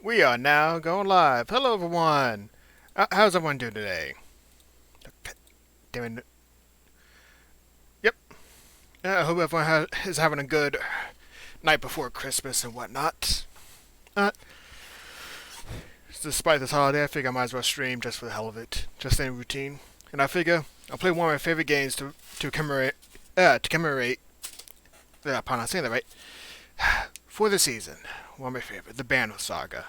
We are now going live. Hello, everyone. How's everyone doing today? Damn it. Yep. I hope everyone is having a good night before Christmas and whatnot. Uh, Despite this holiday, I figure I might as well stream just for the hell of it, just in routine. And I figure I'll play one of my favorite games to commemorate. Upon not saying that right. For the season, one of my favorite, the Banner Saga.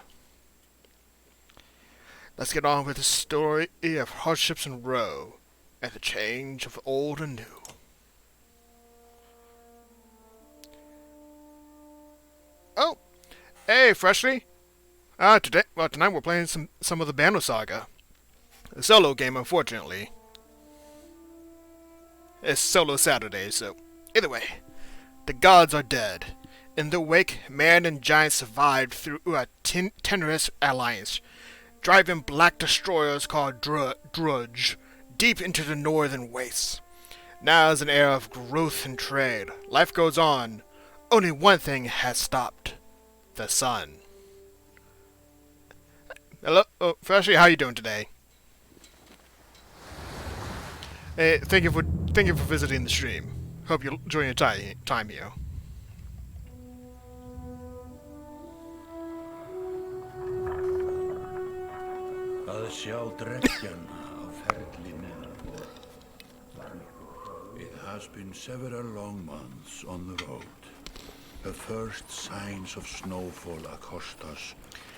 Let's get on with the story of hardships in Roe and the change of old and new. Oh, hey, Freshly. Tonight we're playing some of the Banner Saga. A solo game, unfortunately. It's solo Saturday, so either way, the gods are dead. In their wake, man and giant survived through a tenuous alliance, driving black destroyers called Drudge deep into the northern wastes. Now is an era of growth and trade. Life goes on. Only one thing has stopped: the sun. Hello, Freshly, how you doing today? Hey, thank you for visiting the stream. Hope you're enjoying your time here. Að sjá drekjana á ferlinu. It has been several long months on the road. The first signs of snowfall accost us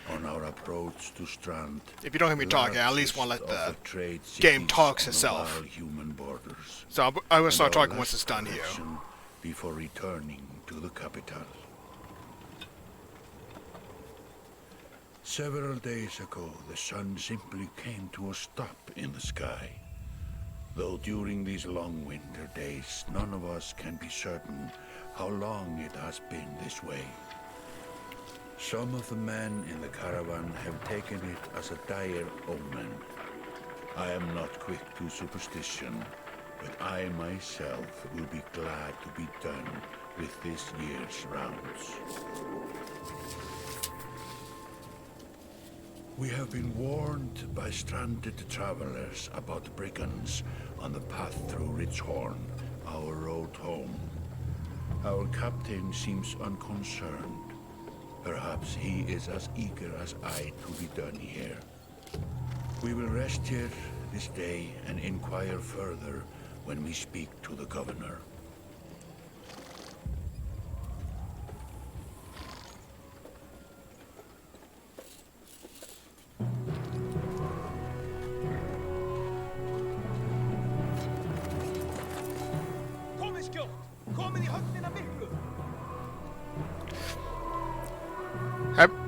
on our approach to Strand. If you don't hear me talking, I at least want to let the game talk itself. Human borders. So I will start talking once it's done here. Before returning to the capital. Several days ago, the sun simply came to a stop in the sky. Though during these long winter days, none of us can be certain how long it has been this way. Some of the men in the caravan have taken it as a dire omen. I am not quick to superstition, but I myself will be glad to be done with this year's rounds. We have been warned by stranded travelers about brigands on the path through Ridgehorn, our road home. Our captain seems unconcerned. Perhaps he is as eager as I to be done here. We will rest here this day and inquire further when we speak to the governor.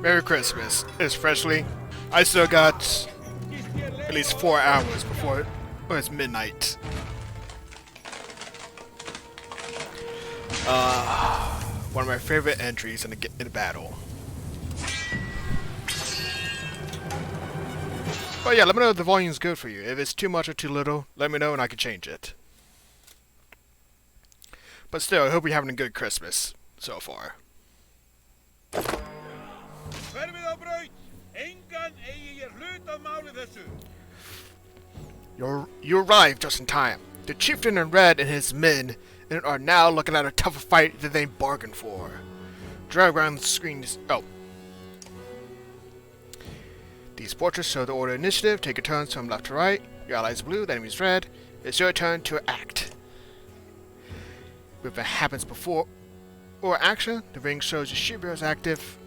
Merry Christmas. It's Freshly. I still got at least 4 hours before it's midnight. One of my favorite entries in a battle. But yeah, let me know if the volume's good for you. If it's too much or too little, let me know and I can change it. But still, I hope you're having a good Christmas so far. You arrived just in time. The chieftain in red and his men are now looking at a tougher fight than they bargained for. Drag around the screen. Oh. These portraits show the order initiative. Take your turns from left to right. Your allies blue, the enemy's red. It's your turn to act. If it happens before or action, the ring shows your shield bearer is active.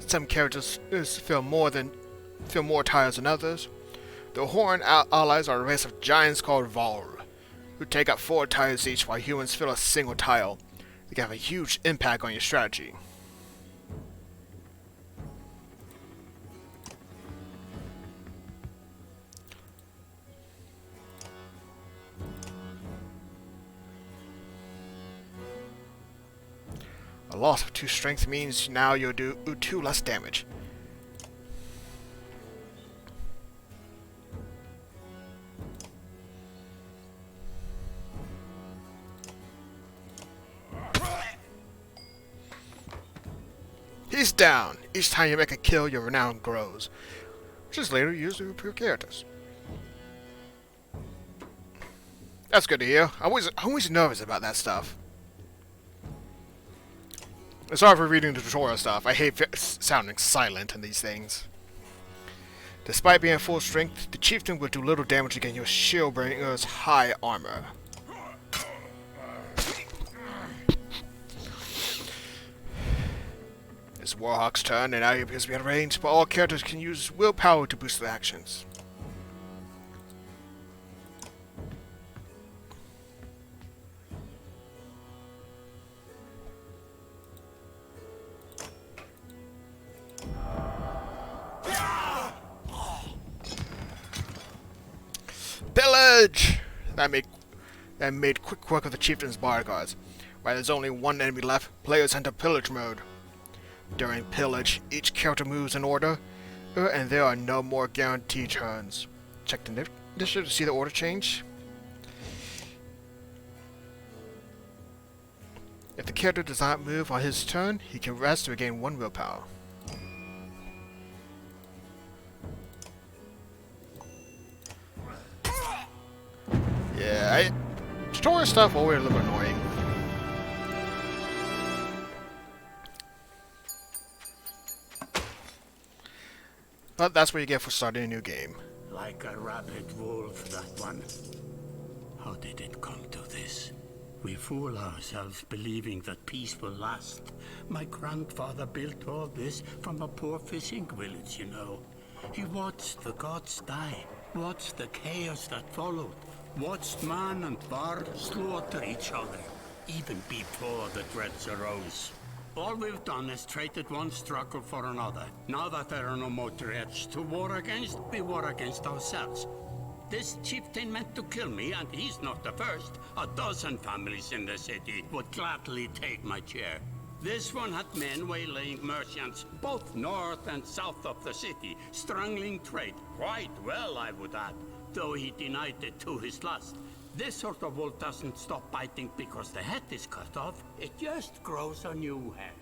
Some characters feel more tiles than others. The Horn allies are a race of giants called Varl, who take up 4 tiles each while humans fill a single tile. They can have a huge impact on your strategy. A loss of 2 strength means now you'll do 2 less damage. He's down. Each time you make a kill, your renown grows, which is later used to improve characters. That's good to hear. I'm always nervous about that stuff. Sorry for reading the tutorial stuff. I hate sounding silent in these things. Despite being full strength, the chieftain will do little damage against your shield bringer's high armor. It's Warhawk's turn, and now he appears to be out of range, but all characters can use willpower to boost their actions. Pillage! That made quick work of the chieftain's bodyguards. While there's only one enemy left, players enter pillage mode. During pillage, each character moves in order, and there are no more guaranteed turns. Check the initiative to see the order change. If the character does not move on his turn, he can rest to regain 1 willpower. Yeah, tutorial stuff always a little annoying. But that's what you get for starting a new game. Like a rabid wolf, that one. How did it come to this? We fool ourselves believing that peace will last. My grandfather built all this from a poor fishing village, you know. He watched the gods die, watched the chaos that followed, watched man and bar slaughter each other, even before the dreads arose. All we've done is traded one struggle for another. Now that there are no more dreads to war against, we war against ourselves. This chieftain meant to kill me, and he's not the first. A dozen families in the city would gladly take my chair. This one had men waylaying merchants, both north and south of the city, strangling trade, quite well, I would add, though he denied it to his lust. This sort of wolf doesn't stop biting because the head is cut off. It just grows a new head.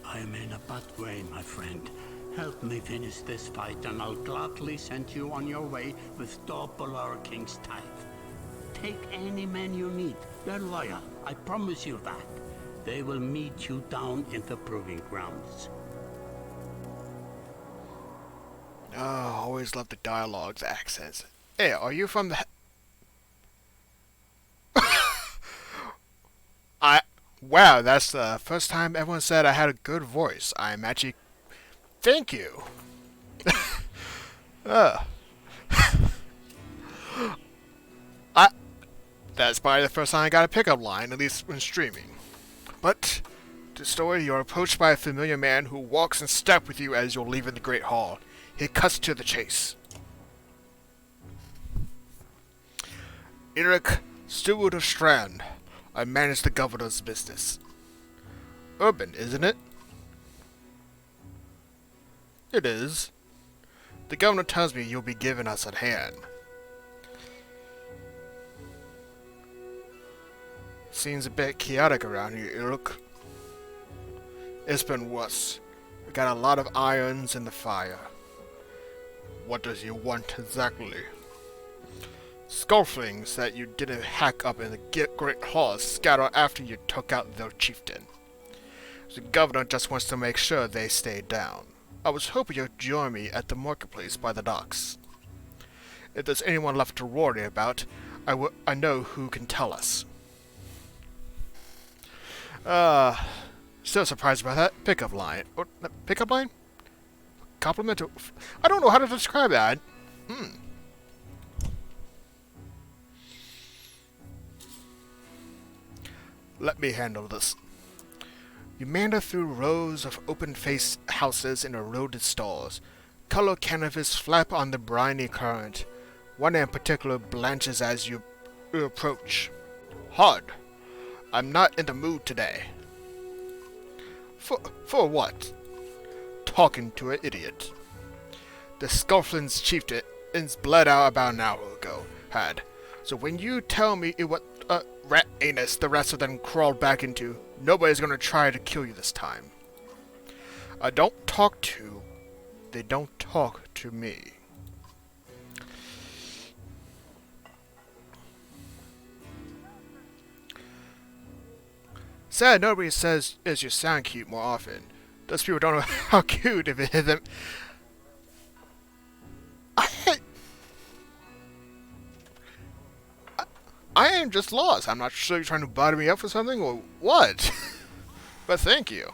I'm in a bad way, my friend. Help me finish this fight and I'll gladly send you on your way with double our king's tithe. Take any men you need. They're loyal, I promise you that. They will meet you down in the proving grounds. Oh, always love the dialogue, the accents. Hey, are you from the... Wow, that's the first time everyone said I had a good voice. I'm actually... Thank you. That's probably the first time I got a pickup line, at least when streaming. But, the story, you're approached by a familiar man who walks in step with you as you're leaving the Great Hall. He cuts to the chase. Eric, steward of Strand. I manage the governor's business. Urban, isn't it? It is. The governor tells me you'll be giving us a hand. Seems a bit chaotic around here, Eric. It's been worse. We got a lot of irons in the fire. What does he want exactly? Skulflings that you didn't hack up in the Great Hall scatter after you took out their chieftain. The governor just wants to make sure they stay down. I was hoping you'd join me at the marketplace by the docks. If there's anyone left to worry about, I know who can tell us. Still surprised by that pickup line. Or, pickup line? Compliment to... I don't know how to describe that. Let me handle this. You meander through rows of open-faced houses and eroded stalls. Color canvas flap on the briny current. One in particular blanches as you approach. Hard. I'm not in the mood today. For what? Talking to an idiot. The Skulflin's chieftain's bled out about an hour ago, so when you tell me what rat anus the rest of them crawled back into. Nobody's gonna try to kill you this time. Don't talk to... They don't talk to me. Sad nobody says is you sound cute more often. Those people don't know how cute if it hit them. I am just lost. I'm not sure you're trying to butter me up for something or what. But thank you.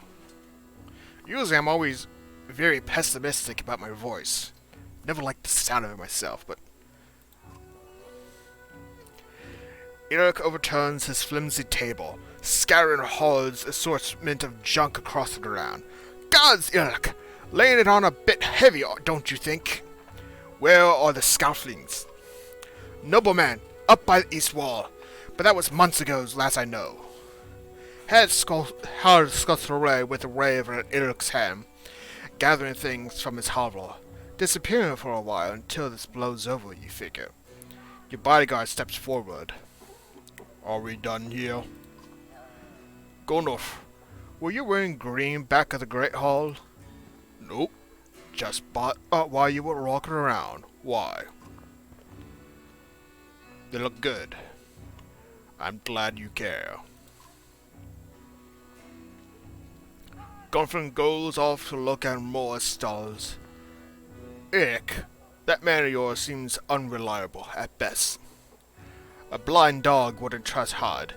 Usually I'm always very pessimistic about my voice. Never liked the sound of it myself, but... Eric overturns his flimsy table, scattering Hall's assortment of junk across the ground. Gods, Eric! Laying it on a bit heavy, don't you think? Where are the Scoutflings? Nobleman, up by the east wall. But that was months ago, last I know. Had scuttles away with a wave at Eric's hand, gathering things from his hovel, disappearing for a while until this blows over, you figure. Your bodyguard steps forward. Are we done here? Gunulf, were you wearing green back of the Great Hall? Nope. Just bought while you were walking around. Why? They look good. I'm glad you care. Gunflin goes off to look at more stalls. Eric, that man of yours seems unreliable at best. A blind dog wouldn't trust hard,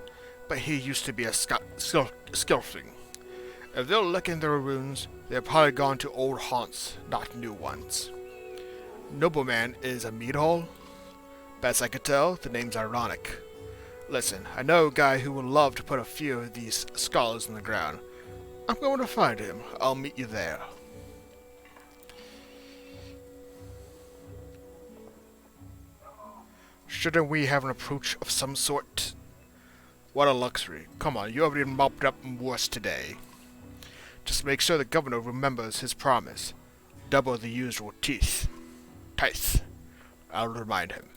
but he used to be a Scoutfling. If they're looking their runes, they're probably gone to old haunts, not new ones. Nobleman is a meat hall? Best I could tell, the name's ironic. Listen, I know a guy who would love to put a few of these scholars in the ground. I'm going to find him. I'll meet you there. Shouldn't we have an approach of some sort? What a luxury. Come on, you already mopped up worse today. Just make sure the governor remembers his promise. Double the usual teeth. I'll remind him.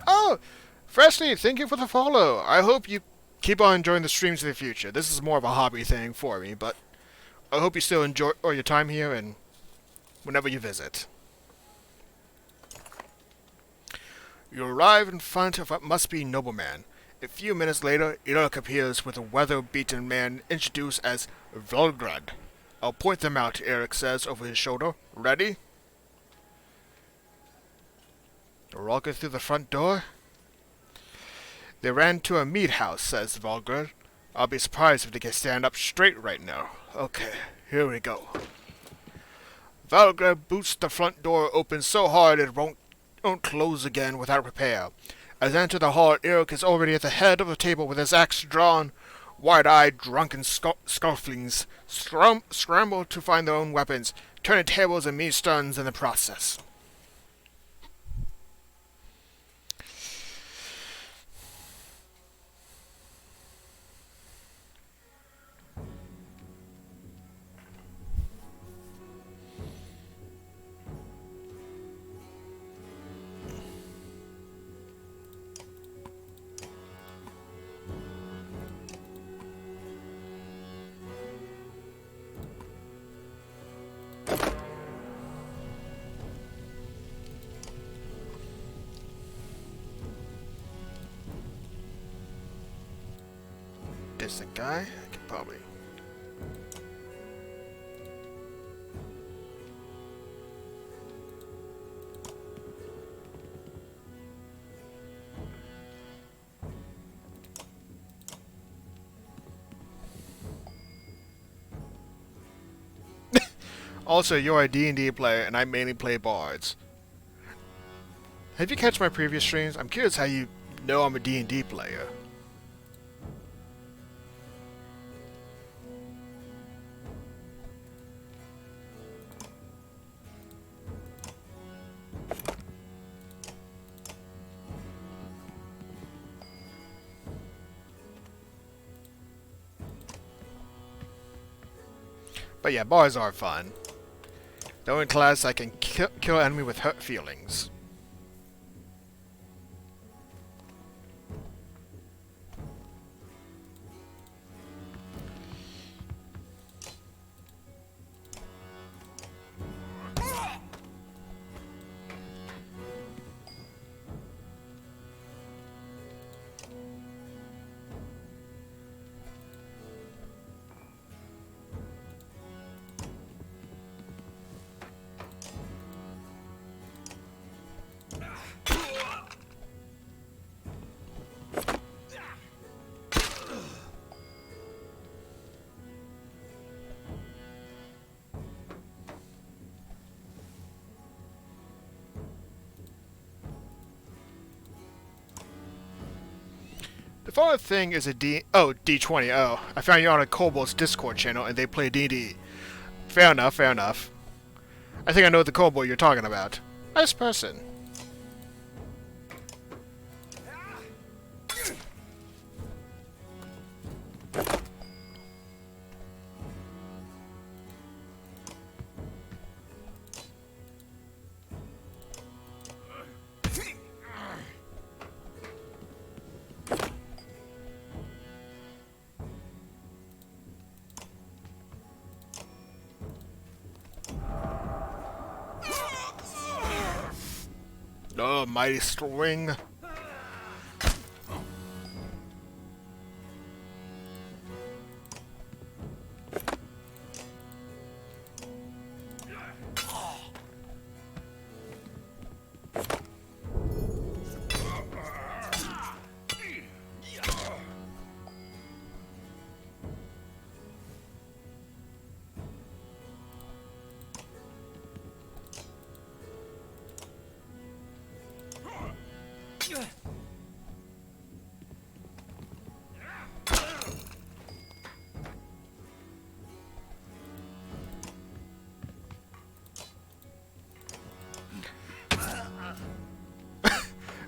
Oh! Freshly, thank you for the follow. I hope you keep on enjoying the streams in the future. This is more of a hobby thing for me, but I hope you still enjoy your time here and whenever you visit. You arrive in front of what must be Nobleman. A few minutes later, Eric appears with a weather-beaten man introduced as Volgrad. I'll point them out, Eric says over his shoulder. Ready? They're walking through the front door? They ran to a meat house, says Volgrad. I'll be surprised if they can stand up straight right now. Okay, here we go. Volgrad boots the front door open so hard it won't close again without repair. As they enter the hall, Eric is already at the head of the table with his axe drawn. Wide-eyed, drunken Scoutflings scramble to find their own weapons, turning tables and meat stuns in the process. This a guy? I could probably... Also, you're a D&D player, and I mainly play bards. Have you catch my previous streams? I'm curious how you know I'm a D&D player. But yeah, bars are fun. The only class I can kill enemy with hurt feelings. The following thing is a D20. Oh, I found you on a Kobold's Discord channel and they play DD. Fair enough, fair enough. I think I know the Kobold you're talking about. Nice person. Oh, mighty string.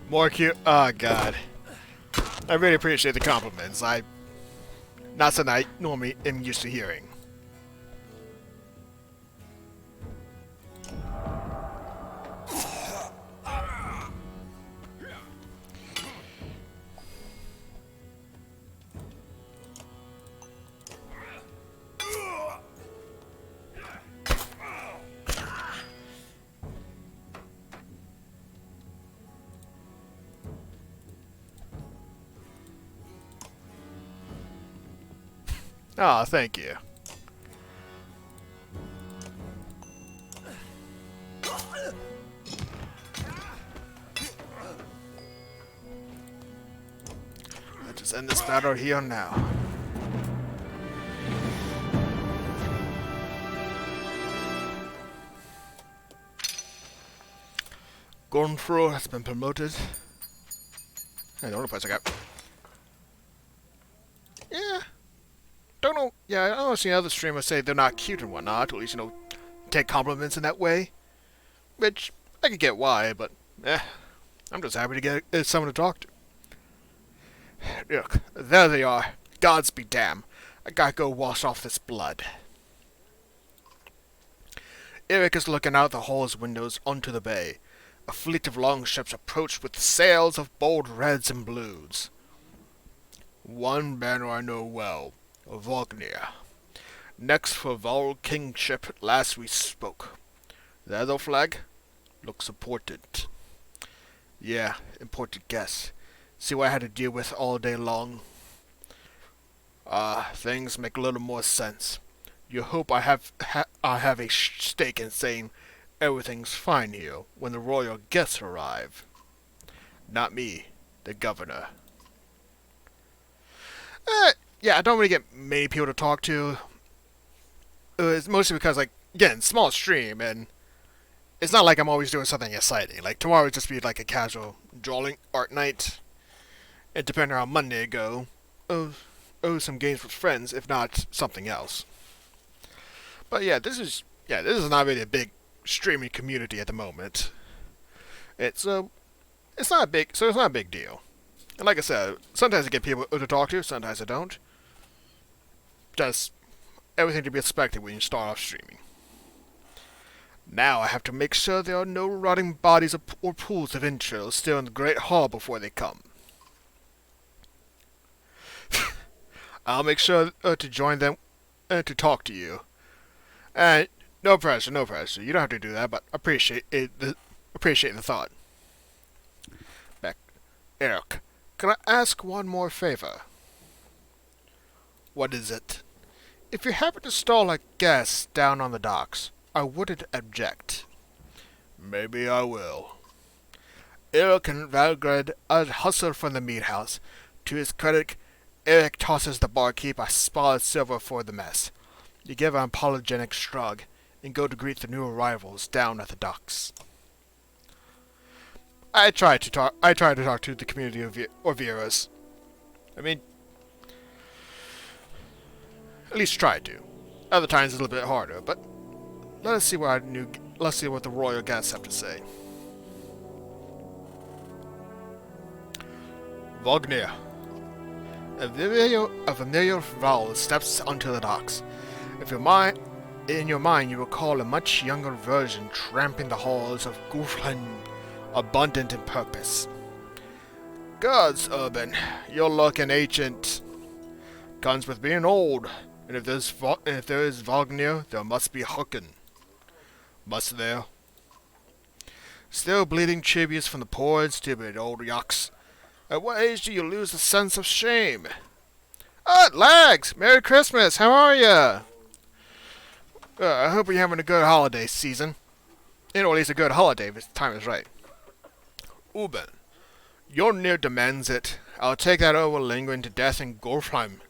More cute. Oh, God. I really appreciate the compliments. Not something I normally am used to hearing. Ah, thank you. Let's just end this battle here now. Gonfro has been promoted. Hey, the only place I got. Yeah. Don't know. Yeah, I don't see other streamers say they're not cute and whatnot. At least, take compliments in that way. Which, I could get why, but, I'm just happy to get someone to talk to. Look, there they are. Gods be damned. I gotta go wash off this blood. Eric is looking out the hall's windows onto the bay. A fleet of longships approached with sails of bold reds and blues. One banner I know well. Vognir. Next for Vol Kingship, last we spoke. The other flag? Looks important. Yeah, important guess. See what I had to deal with all day long? Things make a little more sense. You hope I have a stake in saying everything's fine here when the royal guests arrive. Not me, the governor. Yeah, I don't really get many people to talk to. It's mostly because, again, small stream, and it's not like I'm always doing something exciting. Like, tomorrow would just be like a casual drawing art night. And depending on how Monday go, some games with friends, if not something else. But yeah, this is not really a big streaming community at the moment. It's not a big deal. And like I said, sometimes I get people to talk to, sometimes I don't. Just everything to be expected when you start off streaming. Now I have to make sure there are no rotting bodies or pools of entrails still in the Great Hall before they come. I'll make sure to join them and to talk to you. And no pressure, no pressure. You don't have to do that, but appreciate the thought. Back, Eric. Can I ask one more favor? What is it? If you happen to stall a guest down on the docks, I wouldn't object. Maybe I will. Eric and Valgred hustle from the meat house. To his credit, Eric tosses the barkeep a spotted silver for the mess. You give an apologetic shrug and go to greet the new arrivals down at the docks. I try to talk to the community of viewers. I mean, at least try to. Other times it's a little bit harder, but let's see what the royal guests have to say. Vognir. A familiar vowel steps onto the docks. In your mind, you recall a much younger version tramping the halls of Gulfheim, abundant in purpose. Gods, Urban, you're looking ancient. Comes with being old, and if there is Vognir, there must be Harken. Must there? Still bleeding tributes from the poor and stupid old yucks. At what age do you lose the sense of shame? Lags! Merry Christmas! How are ya? I hope you're having a good holiday season. Or at least a good holiday if the time is right. Uben, your near demands it. I'll take that over lingering to death in Gulfheim.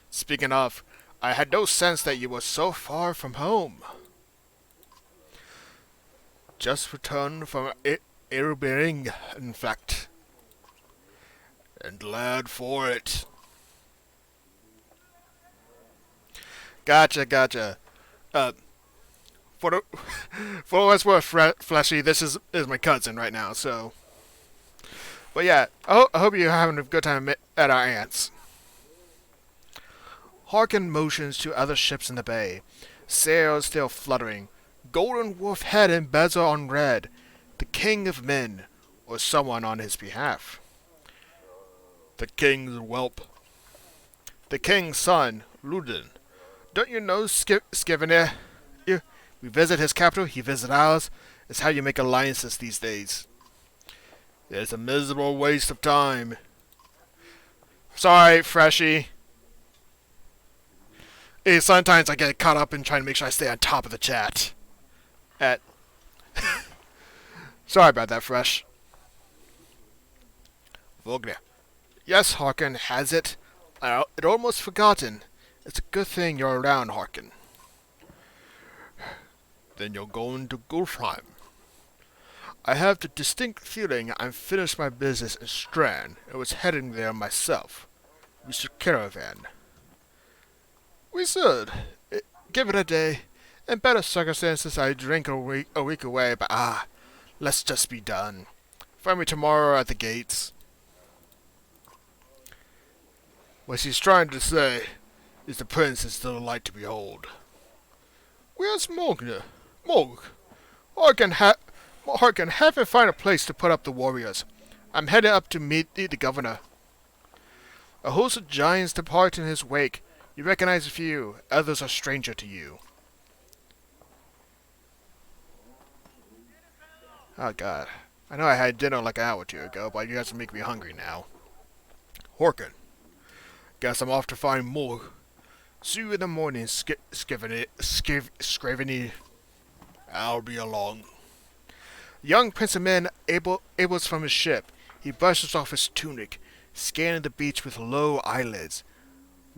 Speaking of, I had no sense that you were so far from home. Just returned from Erebering, in fact. And glad for it. Gotcha. For what's worth, Fleshy, this is my cousin right now, so... But yeah, I hope you're having a good time at our aunt's. Harken motions to other ships in the bay. Sails still fluttering. Golden wolf head and bezel on red. The king of men, or someone on his behalf. The king's whelp. The king's son, Luden. Don't you know Skevenir? We visit his capital, he visits ours. It's how you make alliances these days. It's a miserable waste of time. Sorry, Freshie. Sometimes I get caught up in trying to make sure I stay on top of the chat. Sorry about that, Fresh. Vognir. Yes, Harken has it. I'd almost forgotten. It's a good thing you're around, Harken. Then you're going to Gulfheim. I have the distinct feeling I'm finished my business in Strand and was heading there myself. We should caravan. We should. Give it a day. In better circumstances, I'd drink a week away, but let's just be done. Find me tomorrow at the gates. What she's trying to say is the prince is still a light to behold. Where's Mognir? Harken, have him find a place to put up the warriors. I'm heading up to meet the governor. A host of giants depart in his wake. You recognize a few, others are stranger to you. Oh god. I know I had dinner like an hour or two ago, but you guys are making me hungry now. Harken. Guess I'm off to find more. See you in the morning, Scrivener. I'll be along. Young Prince of Men ables from his ship. He brushes off his tunic, scanning the beach with low eyelids.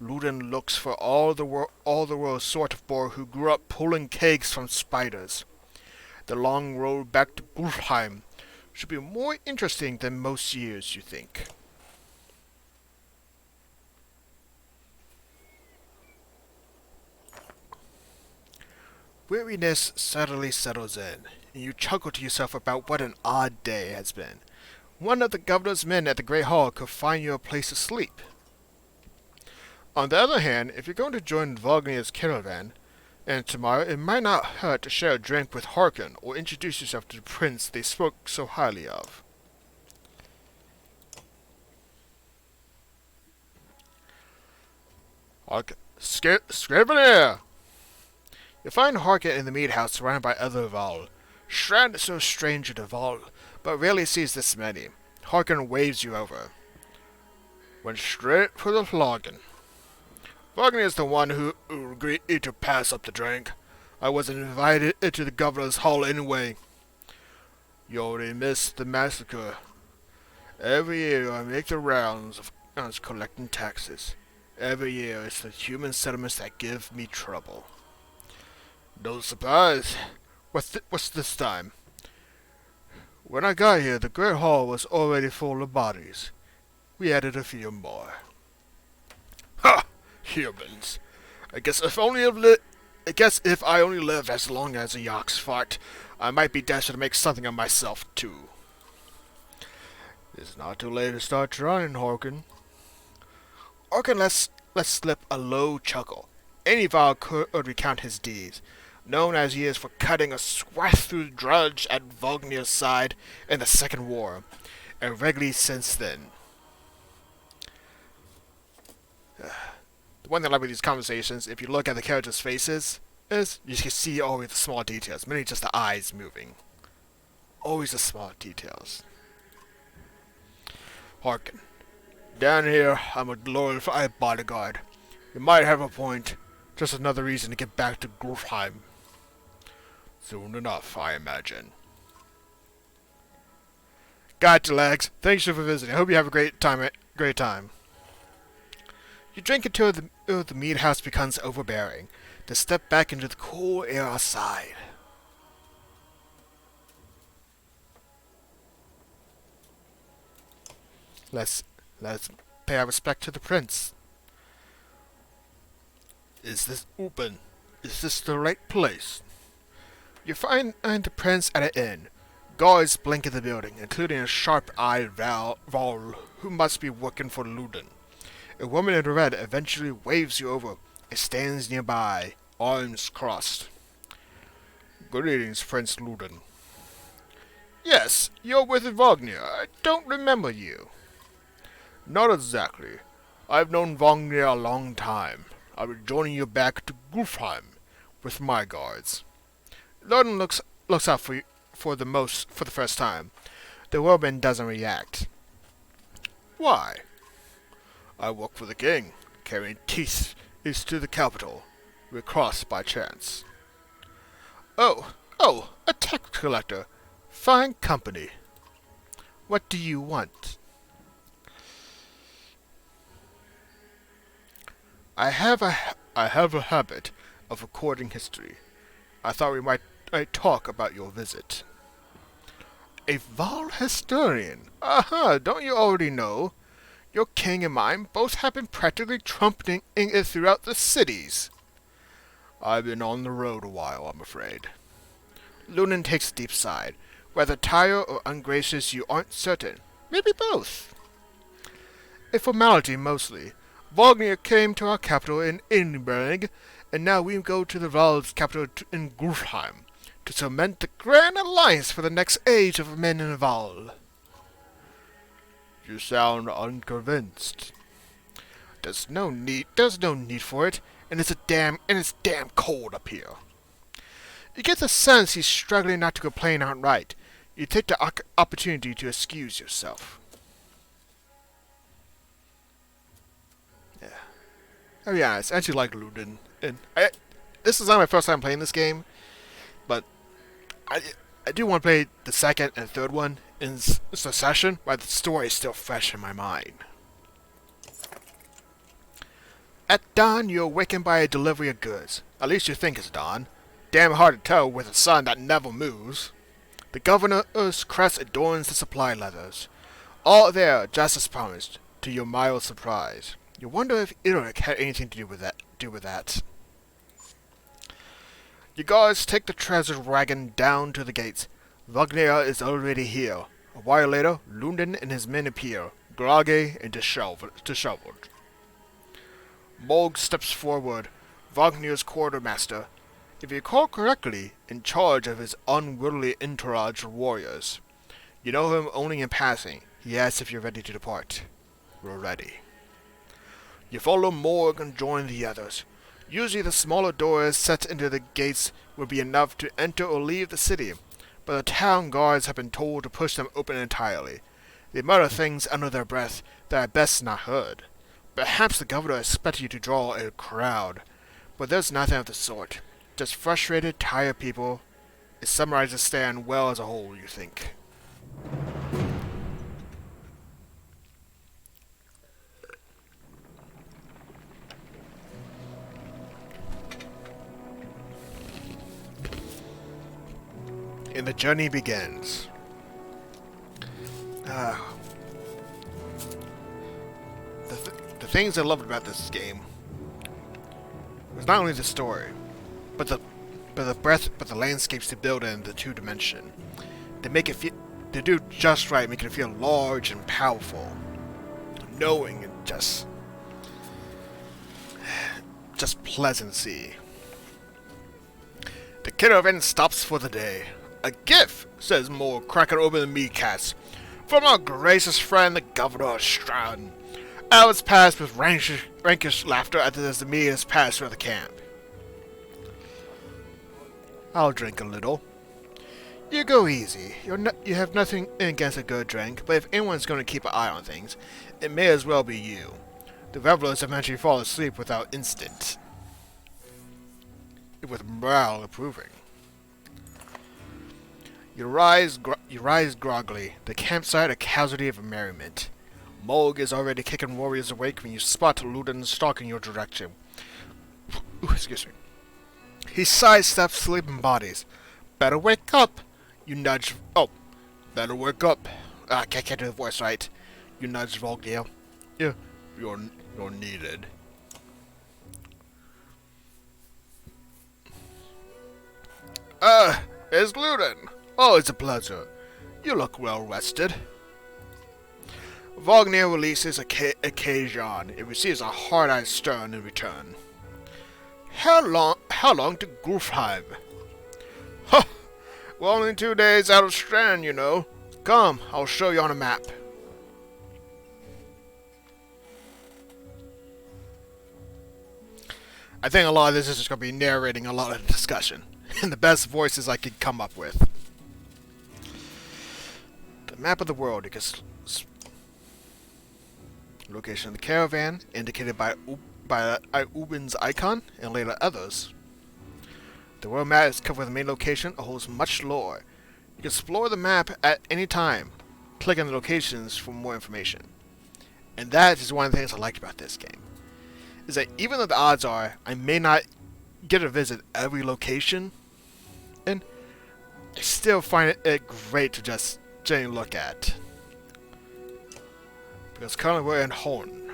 Luden looks for all the world sort of boar who grew up pulling kegs from spiders. The long road back to Gulfheim should be more interesting than most years, you think. Weariness suddenly settles in, and you chuckle to yourself about what an odd day has been. One of the governor's men at the Great Hall could find you a place to sleep. On the other hand, if you're going to join Vognir's caravan, and tomorrow it might not hurt to share a drink with Harken or introduce yourself to the prince they spoke so highly of. Harken. Scrivener! You find Harken in the mead house surrounded by other Val. Strand is so stranger to Val, but rarely sees this many. Harken waves you over. Went straight for the flogging. Vognir is the one who agreed to pass up the drink. I wasn't invited into the governor's hall anyway. You already missed the massacre. Every year I make the rounds of collecting taxes. Every year it's the human settlements that give me trouble. No surprise. What's this time? When I got here, the Great Hall was already full of bodies. We added a few more. Ha! Humans. I guess if I only live as long as a Yox fart, I might be destined to make something of myself too. It's not too late to start trying, Horkin. Horkin let's slip a low chuckle. Any Varl could recount his deeds, known as he is for cutting a swath through Drudge at Vognir's side in the Second War, and regularly since then. The one thing I like with these conversations, if you look at the characters' faces, is you can see always the small details, mainly just the eyes moving. Always the small details. Harkin. Down here, I'm a glorified bodyguard. You might have a point. Just another reason to get back to Grufheim. Soon enough, I imagine. Gotcha, Legs. Thanks for visiting. I hope you have a great time. You drink until the meat house becomes overbearing, then step back into the cool air outside. Let's pay our respect to the prince. Is this open? Is this the right place? You find the prince at an inn. Guards blink in the building, including a sharp-eyed Varl who must be working for Luden. A woman in red eventually waves you over and stands nearby, arms crossed. Greetings, Prince Luden. Yes, you're with Vognir. I don't remember you. Not exactly. I've known Vognir a long time. I'll be joining you back to Grufheim with my guards. Luden looks out for you for the first time. The woman doesn't react. Why? I work for the king, carrying teeth is to the capital. We crossed by chance. Oh, a tax collector. Fine company. What do you want? I have a habit of recording history. I thought we might talk about your visit. A Varl historian? Aha, don't you already know? Your king and mine both have been practically trumpeting it throughout the cities. I've been on the road a while, I'm afraid. Lunan takes a deep sigh. Whether tired or ungracious, you aren't certain. Maybe both. A formality, mostly. Vognir came to our capital in Edinburgh, and now we go to the Varl's capital in Grufheim to cement the grand alliance for the next age of men in Varl. You sound unconvinced. There's no need for it, and it's damn cold up here. You get the sense he's struggling not to complain outright. You take the opportunity to excuse yourself. Yeah. I'll be honest, I actually like Luden. And this is not my first time playing this game, but I do want to play the second and third one in succession, but the story is still fresh in my mind. At dawn, you're awakened by a delivery of goods. At least you think it's dawn. Damn hard to tell with a sun that never moves. The governor's crest adorns the supply letters. All there, just as promised, to your mild surprise. You wonder if Ilric had anything to do with that. Your guards take the treasure wagon down to the gates. Vognir is already here. A while later, Luden and his men appear, groggy and disheveled. Morg steps forward, Vognir's quartermaster, if you recall correctly, in charge of his unwieldy entourage of warriors. You know him only in passing. He asks if you're ready to depart. We're ready. You follow Morg and join the others. Usually the smaller doors set into the gates would be enough to enter or leave the city, but the town guards have been told to push them open entirely. They mutter things under their breath that are best not heard. Perhaps the governor expected you to draw a crowd, but there's nothing of the sort. Just frustrated, tired people. It summarizes Stan well as a whole, you think. And the journey begins. The things I loved about this game was not only the story, but the landscapes they build in the 2-dimension. They make it feel, they do just right, making it feel large and powerful, knowing and just pleasant to see. The caravan stops for the day. A gift, says Moore, cracking open the meat cats. From our gracious friend, the Governor of Strahd. Hours pass with rankish laughter as the meat is passed through the camp. I'll drink a little. You go easy. You have nothing against a good drink, but if anyone's going to keep an eye on things, it may as well be you. The revelers eventually fall asleep without instant. With morale improving. You rise groggily, the campsite a casualty of merriment. Mulg is already kicking warriors awake when you spot Ludin stalking your direction. Ooh, excuse me. He sidesteps sleeping bodies. Better wake up! You nudge... Oh, better wake up. I can't do the voice right. You nudge Volgir. Yeah, you're needed. It's Ludin. Oh, it's a pleasure. You look well rested. Vognir releases a Khajiit. It receives a hard-eyed stern in return. How long to Gulfheim? Huh! We're only 2 days out of Strand, you know. Come, I'll show you on a map. I think a lot of this is just going to be narrating a lot of the discussion. In the best voices I could come up with. The map of the world. Location of the caravan, indicated by Ubin's icon, and later others. The world map is covered with the main location and holds much lore. You can explore the map at any time. Click on the locations for more information. And that is one of the things I liked about this game. Is that even though the odds are I may not get to visit every location, and I still find it great to just genuinely look at. Because currently we're in Horn.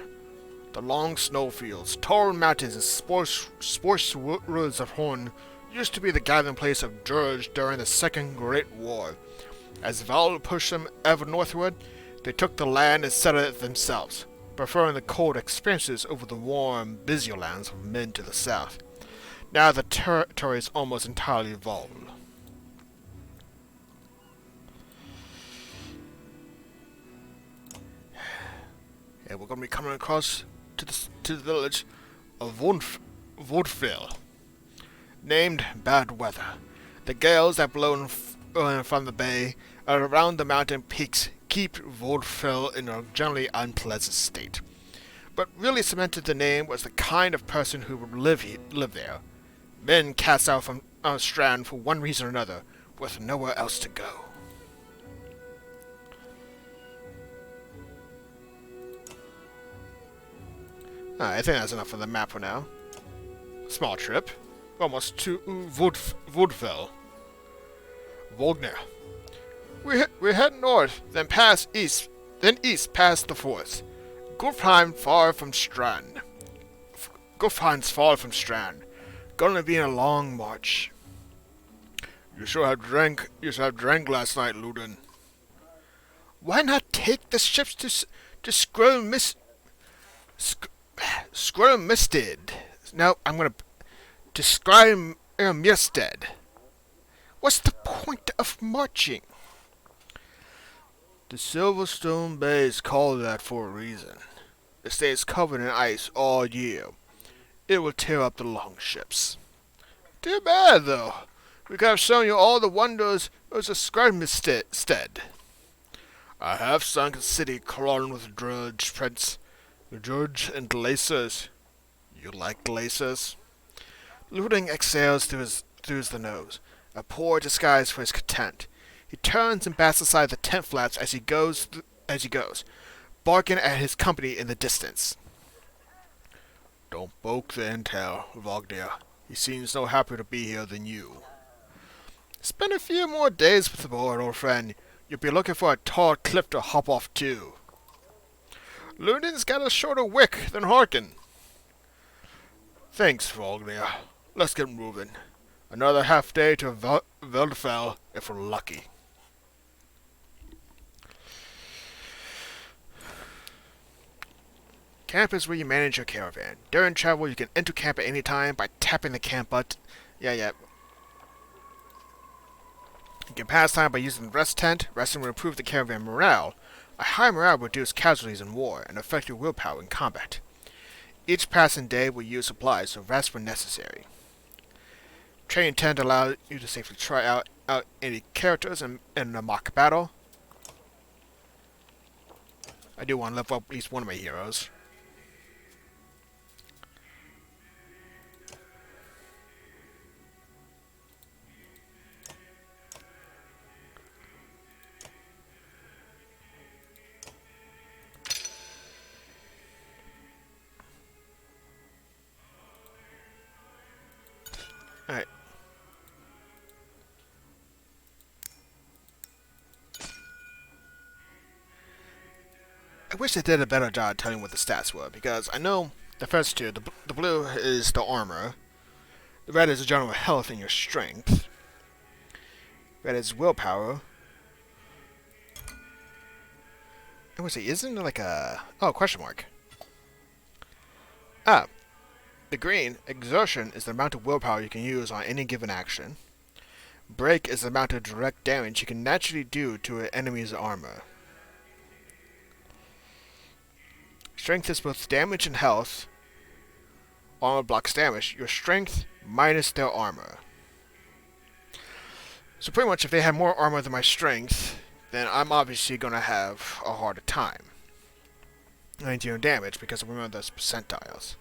The long snowfields, tall mountains, and sports woods of Horn used to be the gathering place of Dirge during the Second Great War. As Val pushed them ever northward, they took the land and settled it themselves, preferring the cold experiences over the warm, busier lands of men to the south. Now the territory is almost entirely Vol. And we're going to be coming across to the village of Vodfell, named Bad Weather. The gales that blow from the bay and around the mountain peaks keep Vodfell in a generally unpleasant state. But really cemented the name was the kind of person who would live there. Men cast out from Strand for one reason or another, with nowhere else to go. I think that's enough for the map for now. Small trip. Almost to Vodfell. Vognir. We head north, then east past the forest. Gulfheim's far from Strand. Gonna be a long march. You should have drank last night, Ludin. Why not take the ships to Skirmisted? No, I'm gonna to Skirmisted. What's the point of marching? The Silverstone Bay is called that for a reason. It stays covered in ice all year. It will tear up the longships. Too bad, though. We could have shown you all the wonders of Skirmisted. I have sunk a city crawling with Drudge, Prince. Drudge and glaciers. You like glaciers? Ludin exhales through the nose, a poor disguise for his content. He turns and bats aside the tent flaps as he goes, barking at his company in the distance. Don't poke the intel, Vognir. He seems no happier to be here than you. Spend a few more days with the boy, old friend. You'll be looking for a tall cliff to hop off to. Lunden's got a shorter wick than Harkin. Thanks, Vognir. Let's get moving. Another half day to Veldfell if we're lucky. Camp is where you manage your caravan. During travel, you can enter camp at any time by tapping the camp button. Yeah. You can pass time by using the rest tent. Resting will improve the caravan morale. A high morale will reduce casualties in war and affect your willpower in combat. Each passing day will use supplies, so rest when necessary. Training tent allows you to safely try out any characters in a mock battle. I do want to level up at least one of my heroes. Alright. I wish they did a better job telling what the stats were, because I know the first two, the blue is the armor, the red is the general health and your strength, red is willpower, and what's it, isn't it like a, oh, question mark. Ah, the green, exertion, is the amount of willpower you can use on any given action. Break is the amount of direct damage you can naturally do to an enemy's armor. Strength is both damage and health. Armor blocks damage. Your strength minus their armor. So pretty much if they have more armor than my strength, then I'm obviously going to have a harder time. I need to do damage because I remember those percentiles.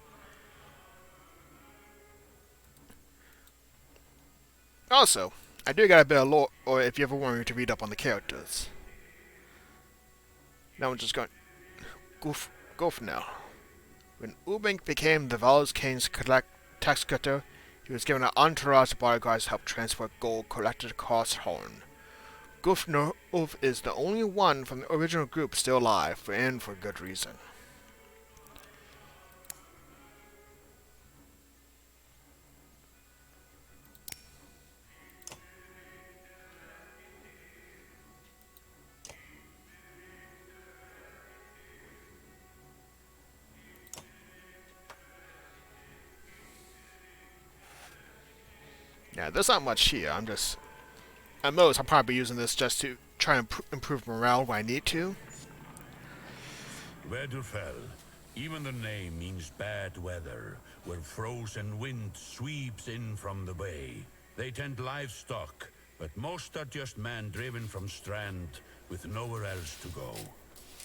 Also, I do got a bit of lore, or if you ever want me to read up on the characters. Now I'm just going go for now. When Ubink became the Val's King's tax cutter, he was given an entourage of bodyguards to help transport gold collected across Horn. Gufnor is the only one from the original group still alive, and for good reason. Yeah, there's not much here. At most, I'll probably be using this just to try and improve morale when I need to. Vedrfell. Even the name means bad weather, where frozen wind sweeps in from the bay. They tend livestock, but most are just men driven from Strand with nowhere else to go.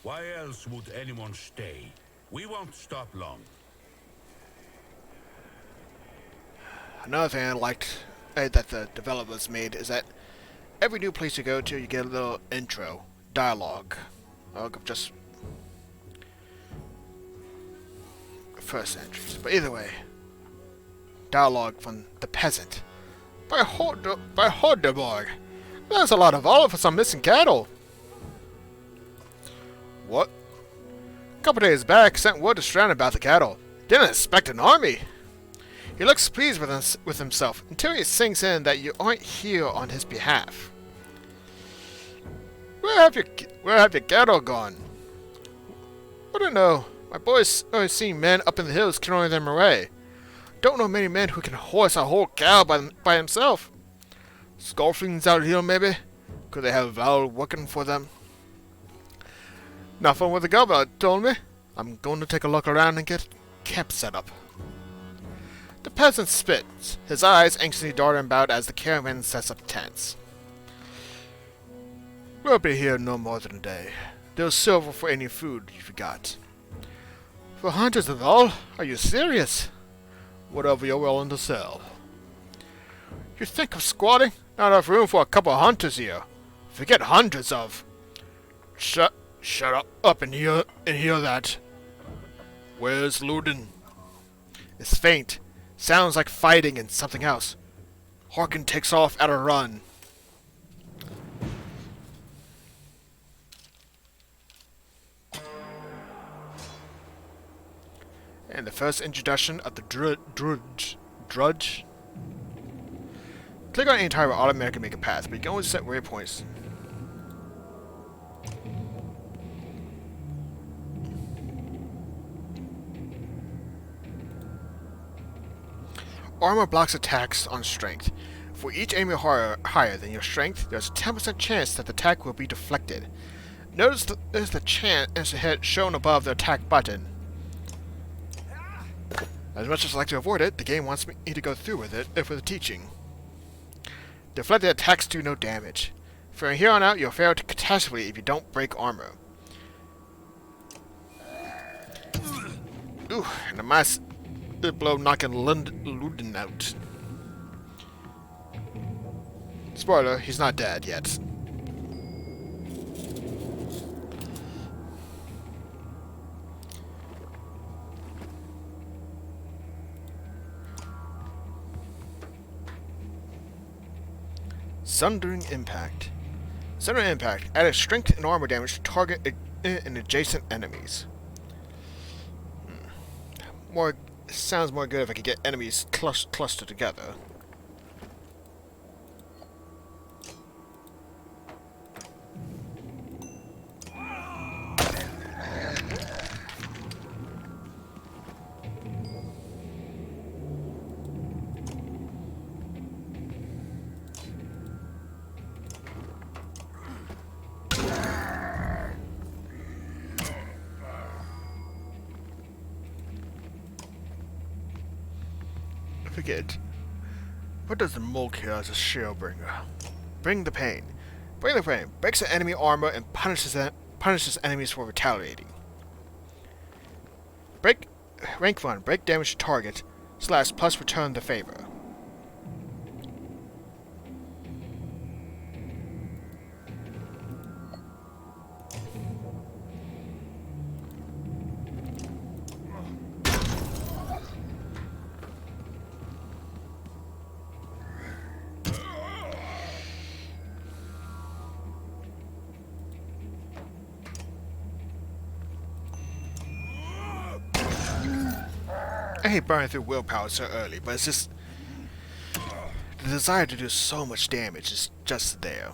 Why else would anyone stay? We won't stop long. Another thing I liked that the developers made is that every new place you go to, you get a little intro, dialogue, of just first entries. But either way, dialogue from the peasant. By Hordeborg, there's a lot of olive for some missing cattle. What? A couple days back, sent word to Strand about the cattle. Didn't expect an army. He looks pleased with himself until he sinks in that you aren't here on his behalf. Where have your cattle gone? I don't know. My boy's always seen men up in the hills carrying them away. Don't know many men who can horse a whole cow by himself. Scoffings out here, maybe? Could they have Val working for them? Nothing what the governor told me. I'm going to take a look around and get camp set up. The peasant spits, his eyes anxiously darting about as the caravan sets up tents. We'll be here no more than a day. There's silver for any food you forgot. For hundreds of all? Are you serious? Whatever you're willing to sell. You think of squatting? Not enough room for a couple of hunters here. Forget hundreds of. Shut up and hear that. Where's Luden? It's faint. Sounds like fighting and something else. Harkin takes off at a run. And the first introduction of the Drudge. Click on any type will automatically make a path, but you can always set waypoints. Armor blocks attacks on strength. For each enemy higher than your strength, there's a 10% chance that the attack will be deflected. Notice the chance hit shown above the attack button. As much as I like to avoid it, the game wants me to go through with it for the teaching. Deflected attacks do no damage. From here on out, you'll fail catastrophically if you don't break armor. Ooh, and a mass blow knocking Luden out. Spoiler, he's not dead yet. Sundering Impact. Sundering Impact added strength and armor damage to target and adjacent enemies. Sounds more good if I could get enemies clustered together. Forget. What does the Mulk here as a shield bringer? Bring the pain. Bring the pain. Breaks the enemy armor and punishes enemies for retaliating. Rank 1. Break damage to target. / plus return the favor. I hate burning through willpower so early, but it's just... the desire to do so much damage is just there.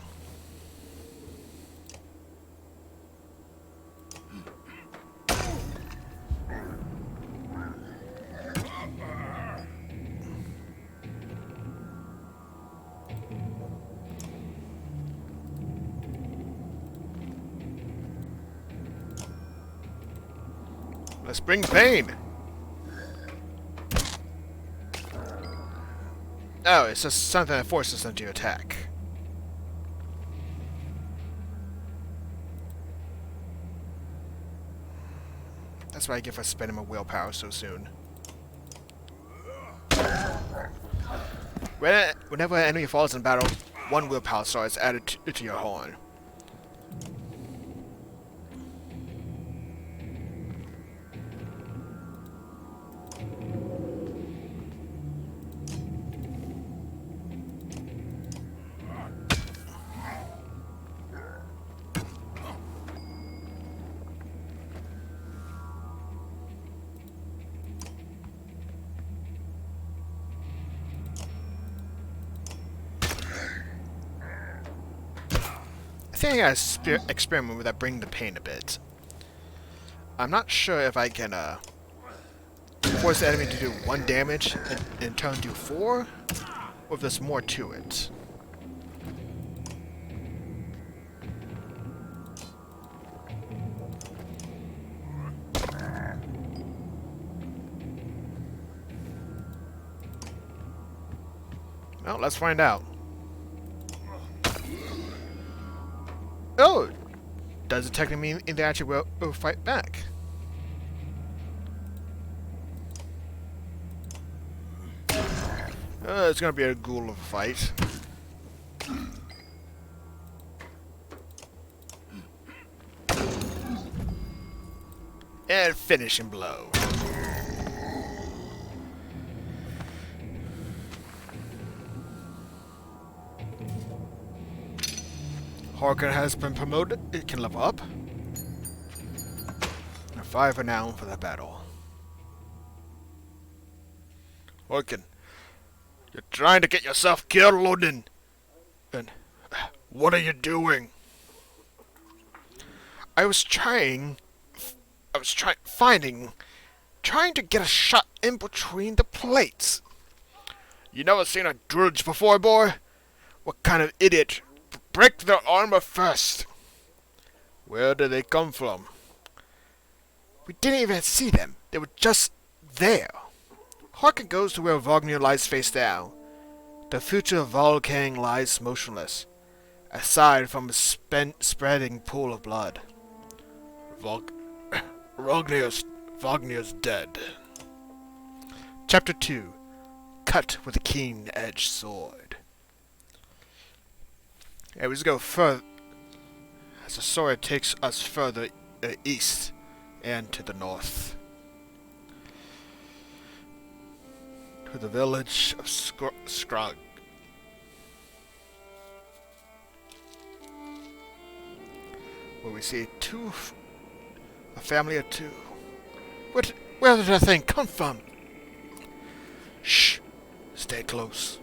Let's bring pain! Oh, it's just something that forces them to attack. That's what I get for spending my willpower so soon. Whenever an enemy falls in battle, 1 willpower star is added to your horn. I think I gotta experiment with that bring the pain a bit. I'm not sure if I can force the enemy to do 1 damage and in turn do 4, or if there's more to it. Well, let's find out. Oh! Does it technically mean they actually will fight back? It's gonna be a ghoul of a fight. And finishing blow. Harker has been promoted. It can level up. And 5 renown for the battle. Horkin, you're trying to get yourself killed, London. And what are you doing? I was trying to get a shot in between the plates. You never seen a drudge before, boy? What kind of idiot? Break their armor first. Where did they come from? We didn't even see them. They were just there. Harkin goes to where Wagner lies face down. The future Volking lies motionless, aside from a spreading pool of blood. Wagner's dead. Chapter 2. Cut with a keen-edged sword. Yeah, we just go further as the sword takes us further east and to the north. To the village of Skrog. Where we see a family of two. Where did that thing come from? Shh! Stay close.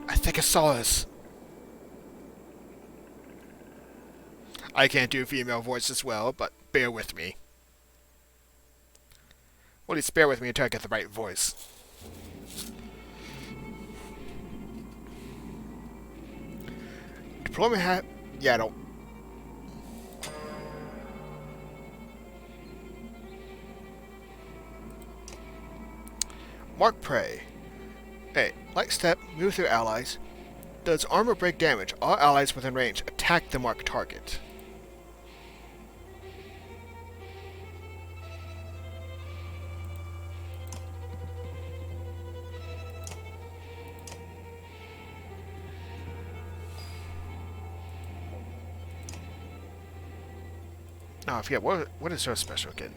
I think I saw us. I can't do female voices well, but bear with me. Well, at least bear with me until I get the right voice. Deployment hat? Yeah, I don't. Mark Prey. Hey, like step, move through allies. Does armor break damage? All allies within range attack the marked target. Oh, I forget, what is her special again?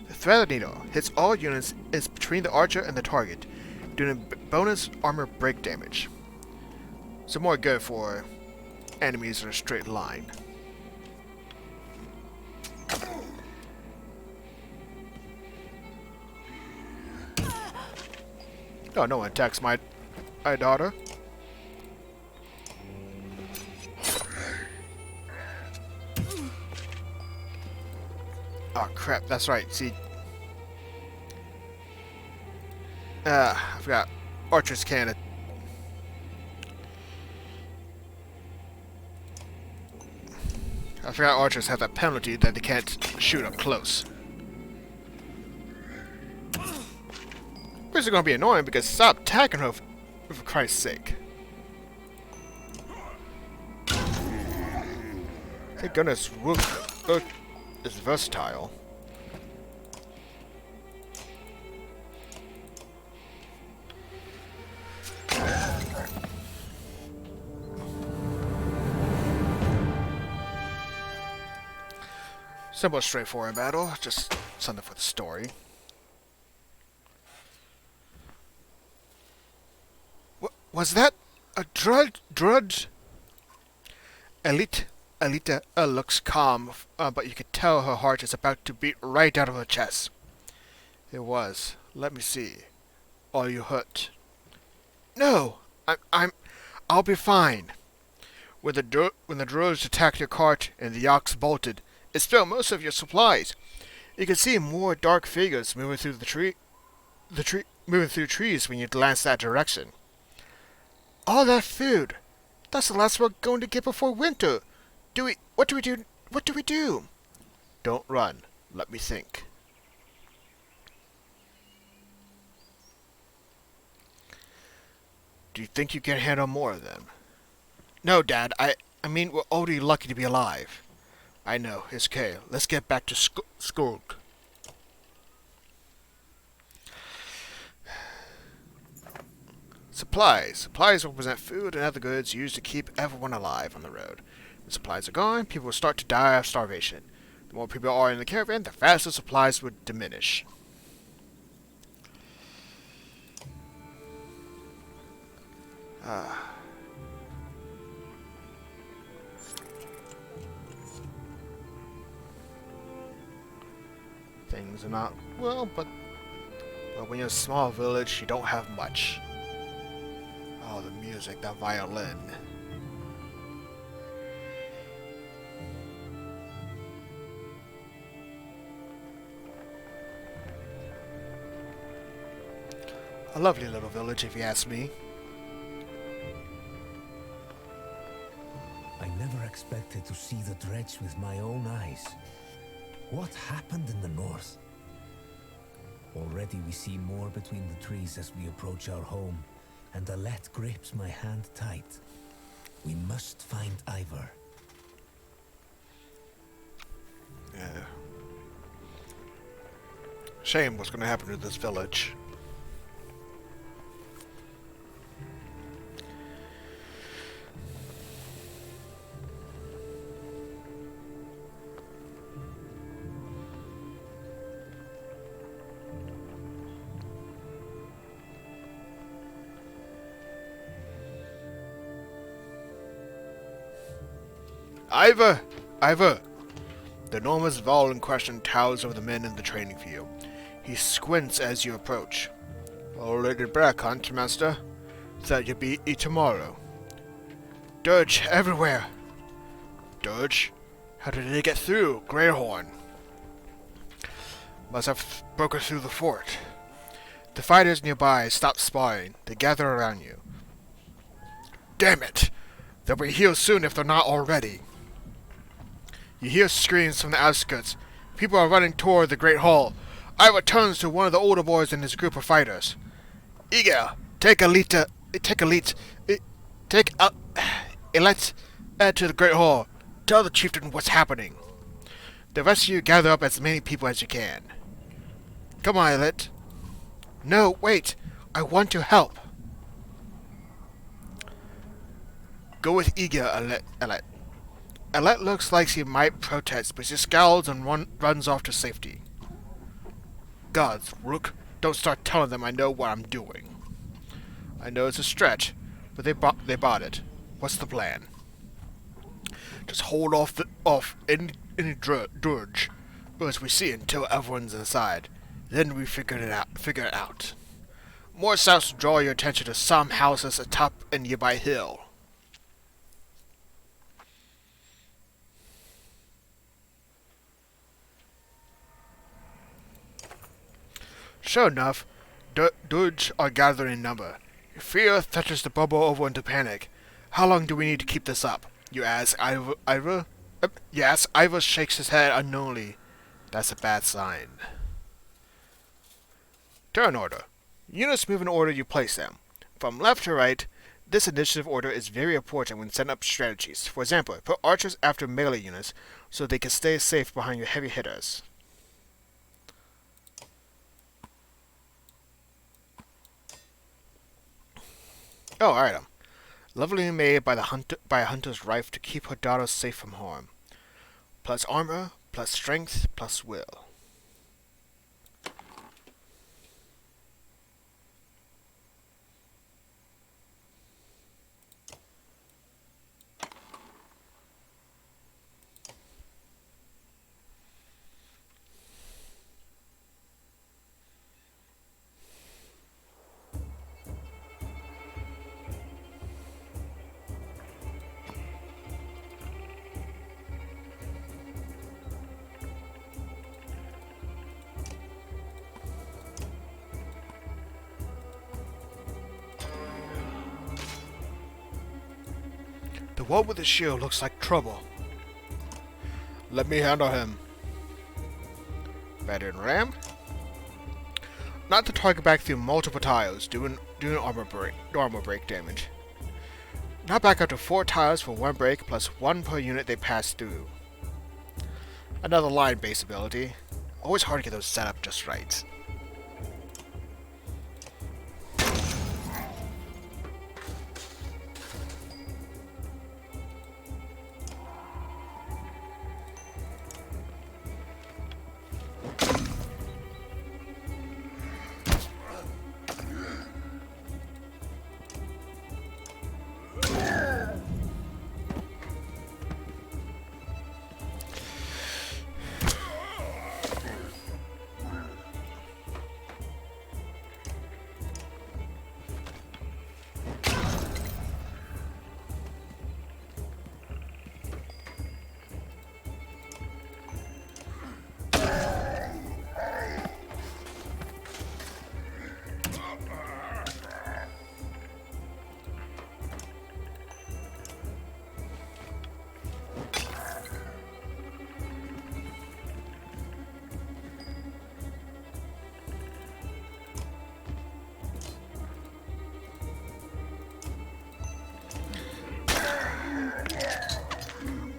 The Threaded Needle hits all units is between the archer and the target, doing bonus armor break damage. So more good for enemies in a straight line. Oh, no one attacks my daughter. Oh crap, that's right, see. I forgot. Archers can't. I forgot archers have that penalty that they can't shoot up close. Which is going to be annoying because stop attacking her for Christ's sake. Thank goodness Rook is versatile. Simple, straightforward battle, just something for the story. Was that a drudge? Alita looks calm, but you could tell her heart is about to beat right out of her chest. It was. Let me see. Are you hurt? No, I'll be fine. When the drones attacked your cart and the ox bolted, it stole most of your supplies. You could see more dark figures moving through moving through trees when you glanced that direction. All that food. That's the last we're going to get before winter. What do we do? What do we do? Don't run. Let me think. Do you think you can handle more of them? No, Dad. I mean, we're already lucky to be alive. I know. It's okay. Let's get back to Skurg. Supplies. Supplies represent food and other goods used to keep everyone alive on the road. When supplies are gone, people will start to die of starvation. The more people are in the caravan, the faster supplies would diminish. Things are not well, but But when you're a small village, you don't have much. Oh, the music, that violin. A lovely little village, if you ask me. I never expected to see the dredge with my own eyes. What happened in the north? Already we see more between the trees as we approach our home, and Alette grips my hand tight. We must find Ivor. Yeah. Shame what's going to happen to this village. Ivor! Ivor! The enormous Vol in question towers over the men in the training field. He squints as you approach. Already back, hunt, master? Thought you'd be tomorrow. Dirge everywhere! Dirge? How did they get through? Greyhorn. Must have broken through the fort. The fighters nearby stop sparring. They gather around you. Damn it! They'll be healed soon if they're not already. You hear screams from the outskirts. People are running toward the Great Hall. Ivor turns to one of the older boys in his group of fighters. Eager, take Alette to the Great Hall. Tell the chieftain what's happening. The rest of you gather up as many people as you can. Come on, Alette. No, wait. I want to help. Go with Eager, Alette. Alette looks like she might protest, but she scowls and runs off to safety. Gods, Rook, don't start telling them I know what I'm doing. I know it's a stretch, but they bought it. What's the plan? Just hold off any dirge, as we see until everyone's inside. Then we figure it out. More sounds to draw your attention to some houses atop a nearby hill. Sure enough, Dirge are gathering in number. Fear threatens to bubble over into panic. How long do we need to keep this up? You ask Ivor? Yes, Ivor shakes his head unknowingly. That's a bad sign. Turn order. Units move in order you place them. From left to right, this initiative order is very important when setting up strategies. For example, put archers after melee units so they can stay safe behind your heavy hitters. Oh, item. Lovely made by a hunter's wife to keep her daughter safe from harm. Plus armor, plus strength, plus will. The one with the shield looks like trouble. Let me handle him. Veteran Ram. Not to target back through multiple tiles, doing armor break damage. Not back up to 4 tiles for 1 break, plus 1 per unit they pass through. Another line-based ability. Always hard to get those set up just right.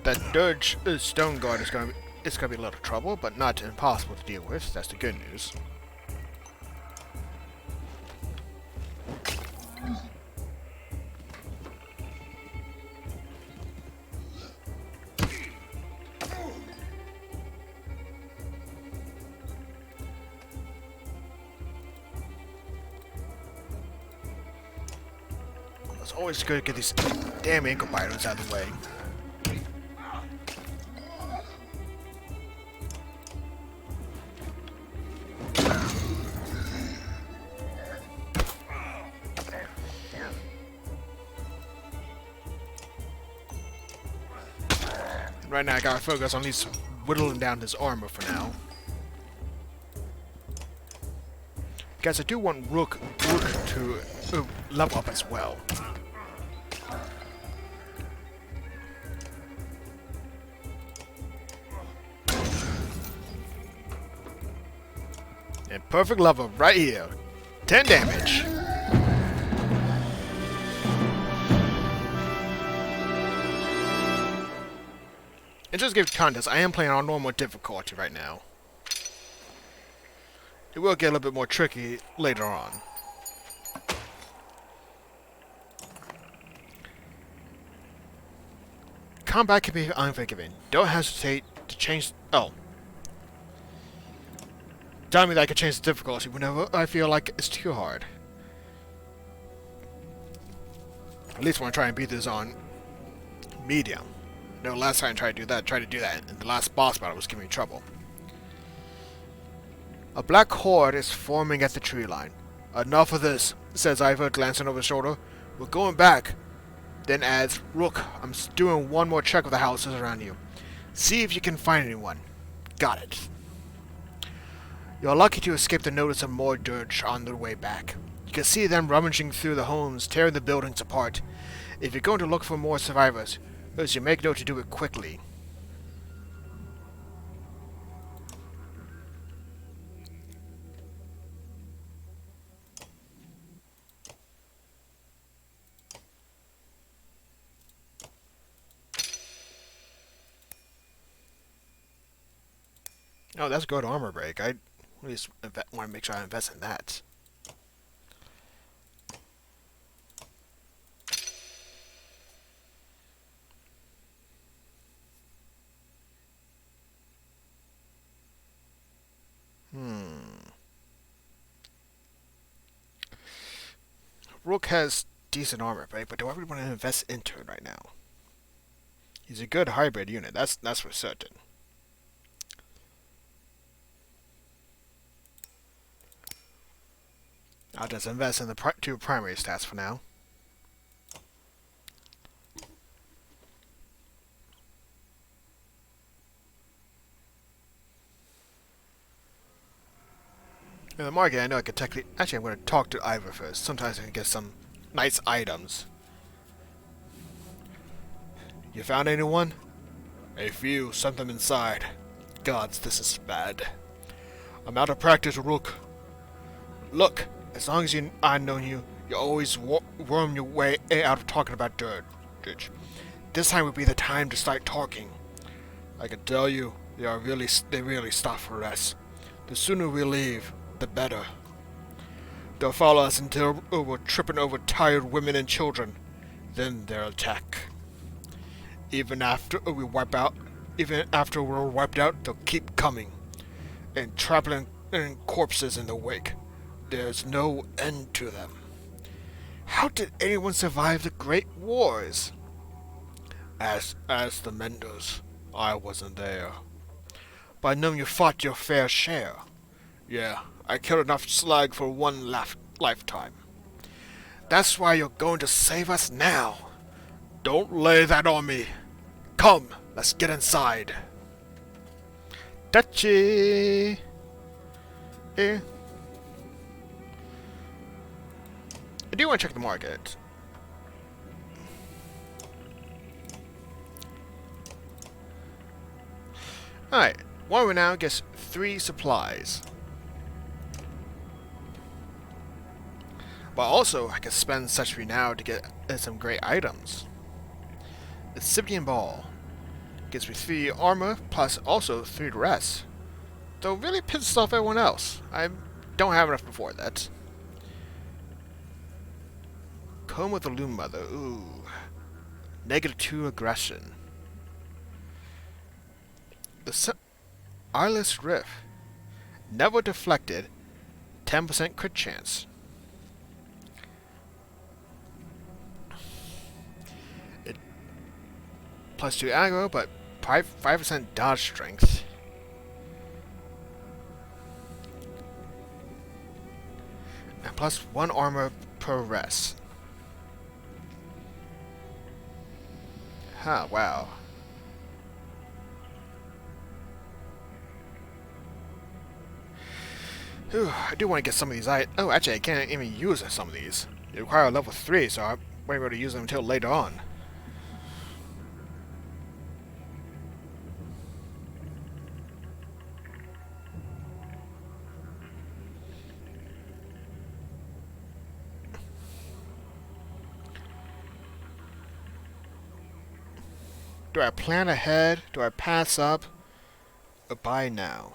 That Dirge Stone Guard is gonna be a little trouble, but not impossible to deal with. That's the good news. It's always good to get these damn ankle biters out of the way. Right now I gotta focus on at least whittling down his armor for now. Guys, I do want Rook to level up as well. And perfect level right here. 10 damage. And just to give context, I am playing on normal difficulty right now. It will get a little bit more tricky later on. Combat can be unforgiving. Don't hesitate to change... Oh. Tell me that I can change the difficulty whenever I feel like it's too hard. At least when I try and beat this on medium. No, last time I tried to do that, and the last boss battle was giving me trouble. A black horde is forming at the tree line. Enough of this, says Ivar, glancing over his shoulder. We're going back. Then adds, Rook, I'm doing one more check of the houses around you. See if you can find anyone. Got it. You're lucky to escape the notice of more Dirge on their way back. You can see them rummaging through the homes, tearing the buildings apart. If you're going to look for more survivors, you make note to do it quickly. Oh, that's good armor break. I at least want to make sure I invest in that. Rook has decent armor break, but do I really want to invest into it right now? He's a good hybrid unit. That's for certain. I'll just invest in the two primary stats for now. In the market, I know I could technically... Actually, I'm going to talk to Ivar first. Sometimes I can get some nice items. You found anyone? A few. Sent them inside. Gods, this is bad. I'm out of practice, Rook. Look, as long as I've known you, you always worm your way out of talking about Dirge. This time would be the time to start talking. I can tell you, they really stop for us. The sooner we leave, the better. They'll follow us until we're tripping over tired women and children. Then they'll attack. Even after we're wiped out, they'll keep coming. And trampling corpses in the wake. There's no end to them. How did anyone survive the Great Wars? As the Menders, I wasn't there. But I know you fought your fair share. Yeah, I killed enough slag for one lifetime. That's why you're going to save us now. Don't lay that on me. Come, let's get inside. Touchy. I do want to check the market. Alright, one now gets 3 supplies. But also, I can spend such renown to get some great items. The Sibian Ball. Gives me 3 armor, plus also 3 rest. Though really pisses off everyone else. I don't have enough before that. Comb with the Loom Mother. Ooh. -2 aggression. The Eyeless Rift. Never deflected. 10% crit chance. It +2 aggro, but 5% dodge strength. And +1 armor per rest. Huh, wow. Whew, I do want to get some of these. Oh, actually, I can't even use some of these. They require a level 3, so I won't be able to use them until later on. Do I plan ahead? Do I pass up? Or buy now?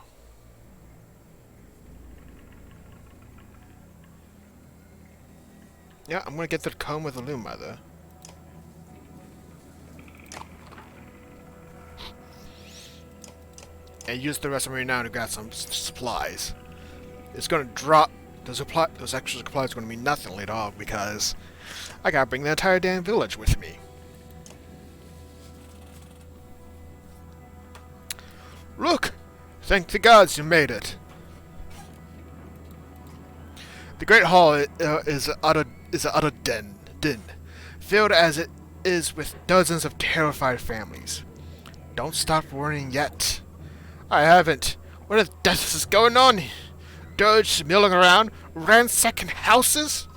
Yeah, I'm gonna get the Comb with the Loom Mother. And use the rest of me now to grab some supplies. It's gonna drop those extra supplies are gonna mean nothing later on because I gotta bring the entire damn village with me. Look! Thank the gods you made it. The Great Hall is an utter din, filled as it is with dozens of terrified families. Don't stop worrying yet. I haven't. What the death is going on? Dirge milling around, ransacking houses?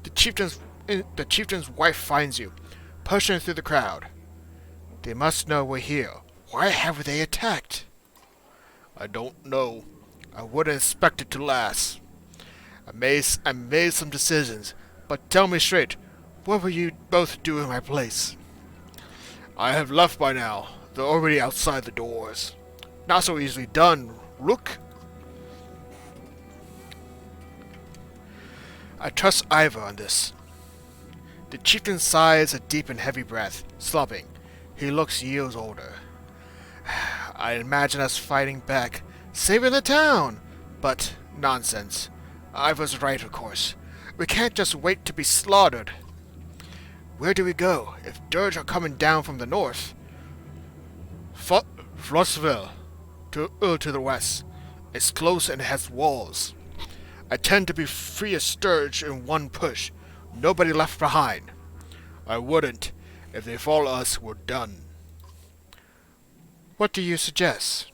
The chieftain's wife finds you, pushing through the crowd. They must know we're here. Why have they attacked? I don't know. I wouldn't expect it to last. I made some decisions, but tell me straight, what will you both do in my place? I have left by now. They're already outside the doors. Not so easily done, Rook. I trust Ivor on this. The chieftain sighs a deep and heavy breath, slumping. He looks years older. I imagine us fighting back, saving the town. But nonsense. Ivor's right, of course. We can't just wait to be slaughtered. Where do we go if Dirge are coming down from the north? Flossville, to the west. It's close and has walls. I tend to be free as Sturge in one push. Nobody left behind. I wouldn't. If they follow us, we're done. What do you suggest?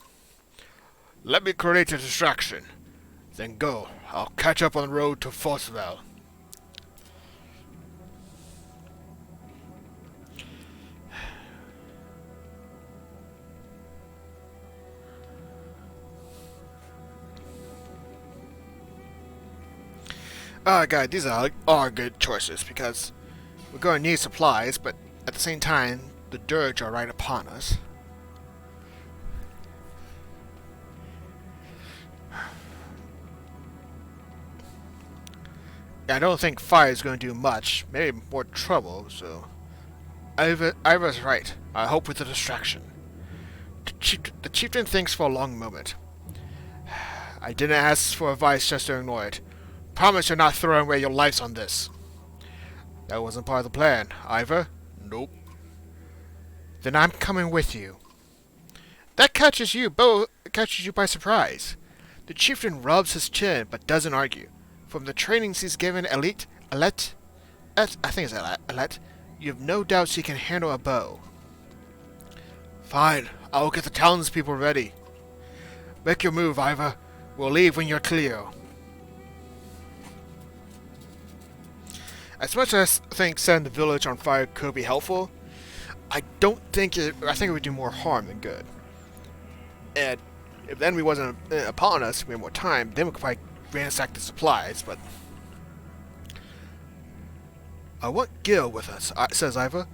Let me create a distraction. Then go. I'll catch up on the road to Flossville. Guys, these are good choices because we're going to need supplies, but at the same time, the Dirge are right upon us. I don't think fire is going to do much, maybe more trouble, so... Ivor's right. I hope with a distraction. The chieftain thinks for a long moment. I didn't ask for advice just to ignore it. Promise you're not throwing away your lives on this. That wasn't part of the plan. Ivor? Nope. Then I'm coming with you. That catches you by surprise. The chieftain rubs his chin but doesn't argue. From the trainings he's given Alette, I think it's Alette, you have no doubt she can handle a bow. Fine, I'll get the townspeople ready. Make your move, Ivor. We'll leave when you're clear. As much as I think setting the village on fire could be helpful, I think it would do more harm than good. And if the enemy wasn't upon us, we had more time, then we could probably ransack the supplies, but... I want Gil with us, says Ivor.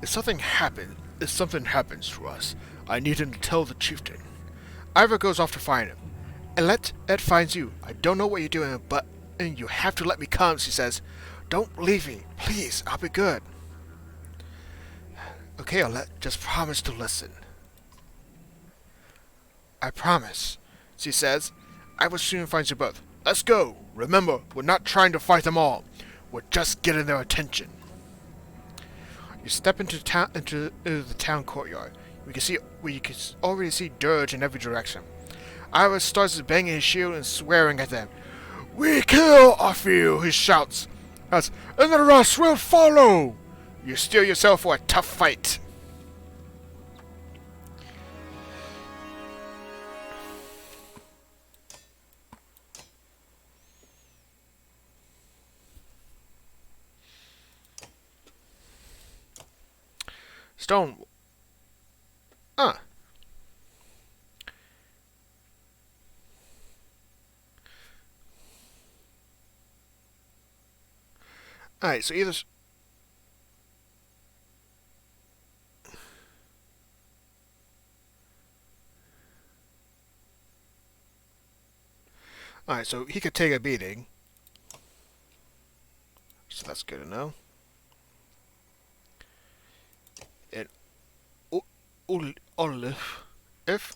If something happened, if something happens to us, I need him to tell the chieftain. Ivor goes off to find him. And let Ed finds you. I don't know what you're doing, but you have to let me come, she says. Don't leave me. Please, I'll be good. Okay, Olette, just promise to listen. I promise, she says. I will soon find you both. Let's go. Remember, we're not trying to fight them all. We're just getting their attention. You step into the town courtyard. You can already see dirge in every direction. Ivor starts banging his shield and swearing at them. We kill Arthur, he shouts. And the rest will follow. You steel yourself for a tough fight. Stone. Alright, so either... Alright, so he could take a beating. So that's good to know. And Olive, if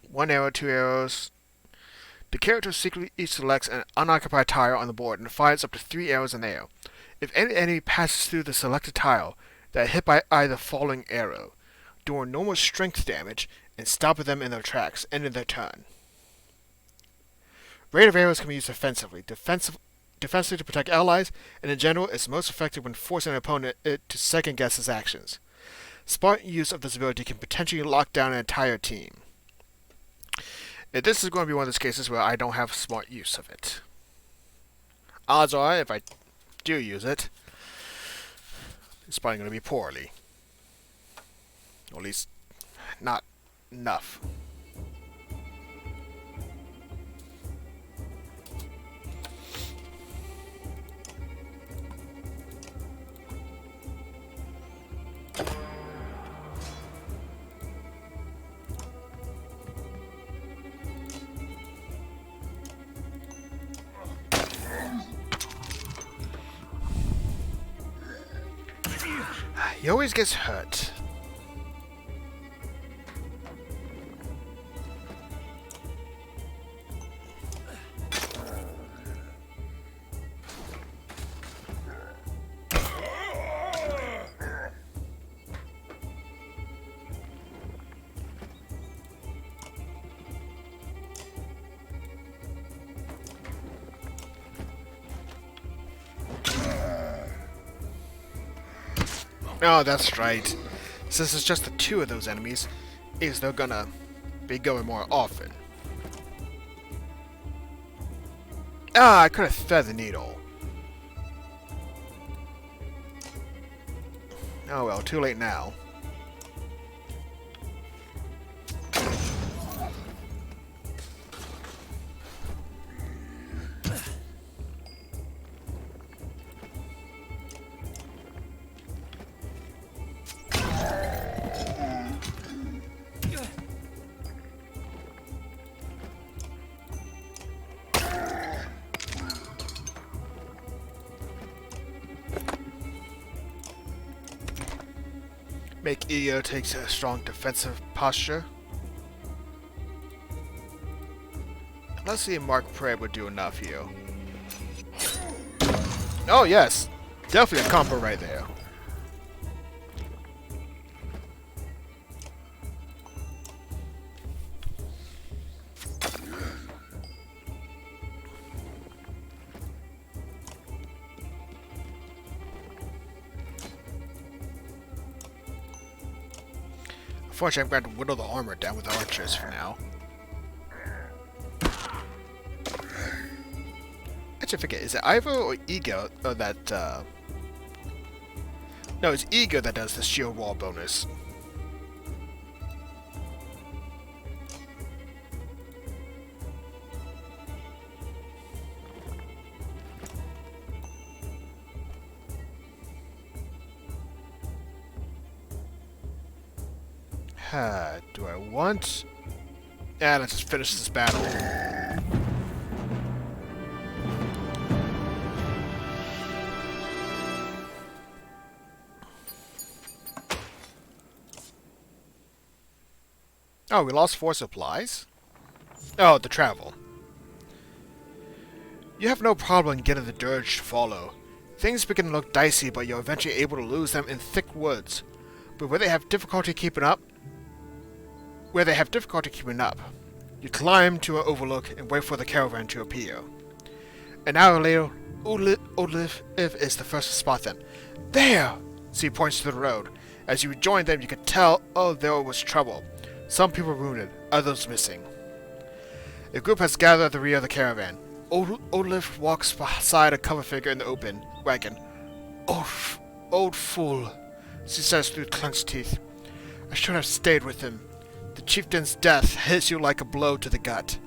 1 arrow, 2 arrows. The character secretly each selects an unoccupied tile on the board and fires up to 3 arrows an arrow. If any enemy passes through the selected tile, they are hit by either falling arrow, doing normal strength damage and stopping them in their tracks, ending their turn. Rate of arrows can be used offensively, defensively to protect allies, and in general is most effective when forcing an opponent to second guess his actions. Smart use of this ability can potentially lock down an entire team. And this is going to be one of those cases where I don't have smart use of it. Odds are, if I do use it, it's probably going to be poorly. Or at least, not enough. He always gets hurt. Oh, that's right. Since it's just the 2 of those enemies, they're gonna be going more often. Ah, I could have thread the needle. Oh well, too late now. Make Io takes a strong defensive posture. Let's see if Mark Preb would do enough here. Oh yes, definitely a combo right there. Unfortunately, I'm going to whittle the armor down with archers for now. Actually, I forget, is it Ivor or Ego that, No, it's Ego that does the shield wall bonus. Do I want... Yeah, let's just finish this battle. Oh, we lost 4 supplies? Oh, the travel. You have no problem getting the dirge to follow. Things begin to look dicey, but you're eventually able to lose them in thick woods. But where they have difficulty keeping up, you climb to an overlook and wait for the caravan to appear. An hour later, Odlif is the first to spot them. There! So he points to the road. As you join them, you can tell, oh, there was trouble. Some people wounded, others missing. A group has gathered at the rear of the caravan. Odlif walks beside a covered figure in the open wagon. Old fool, she says through clenched teeth. I should have stayed with him. The chieftain's death hits you like a blow to the gut.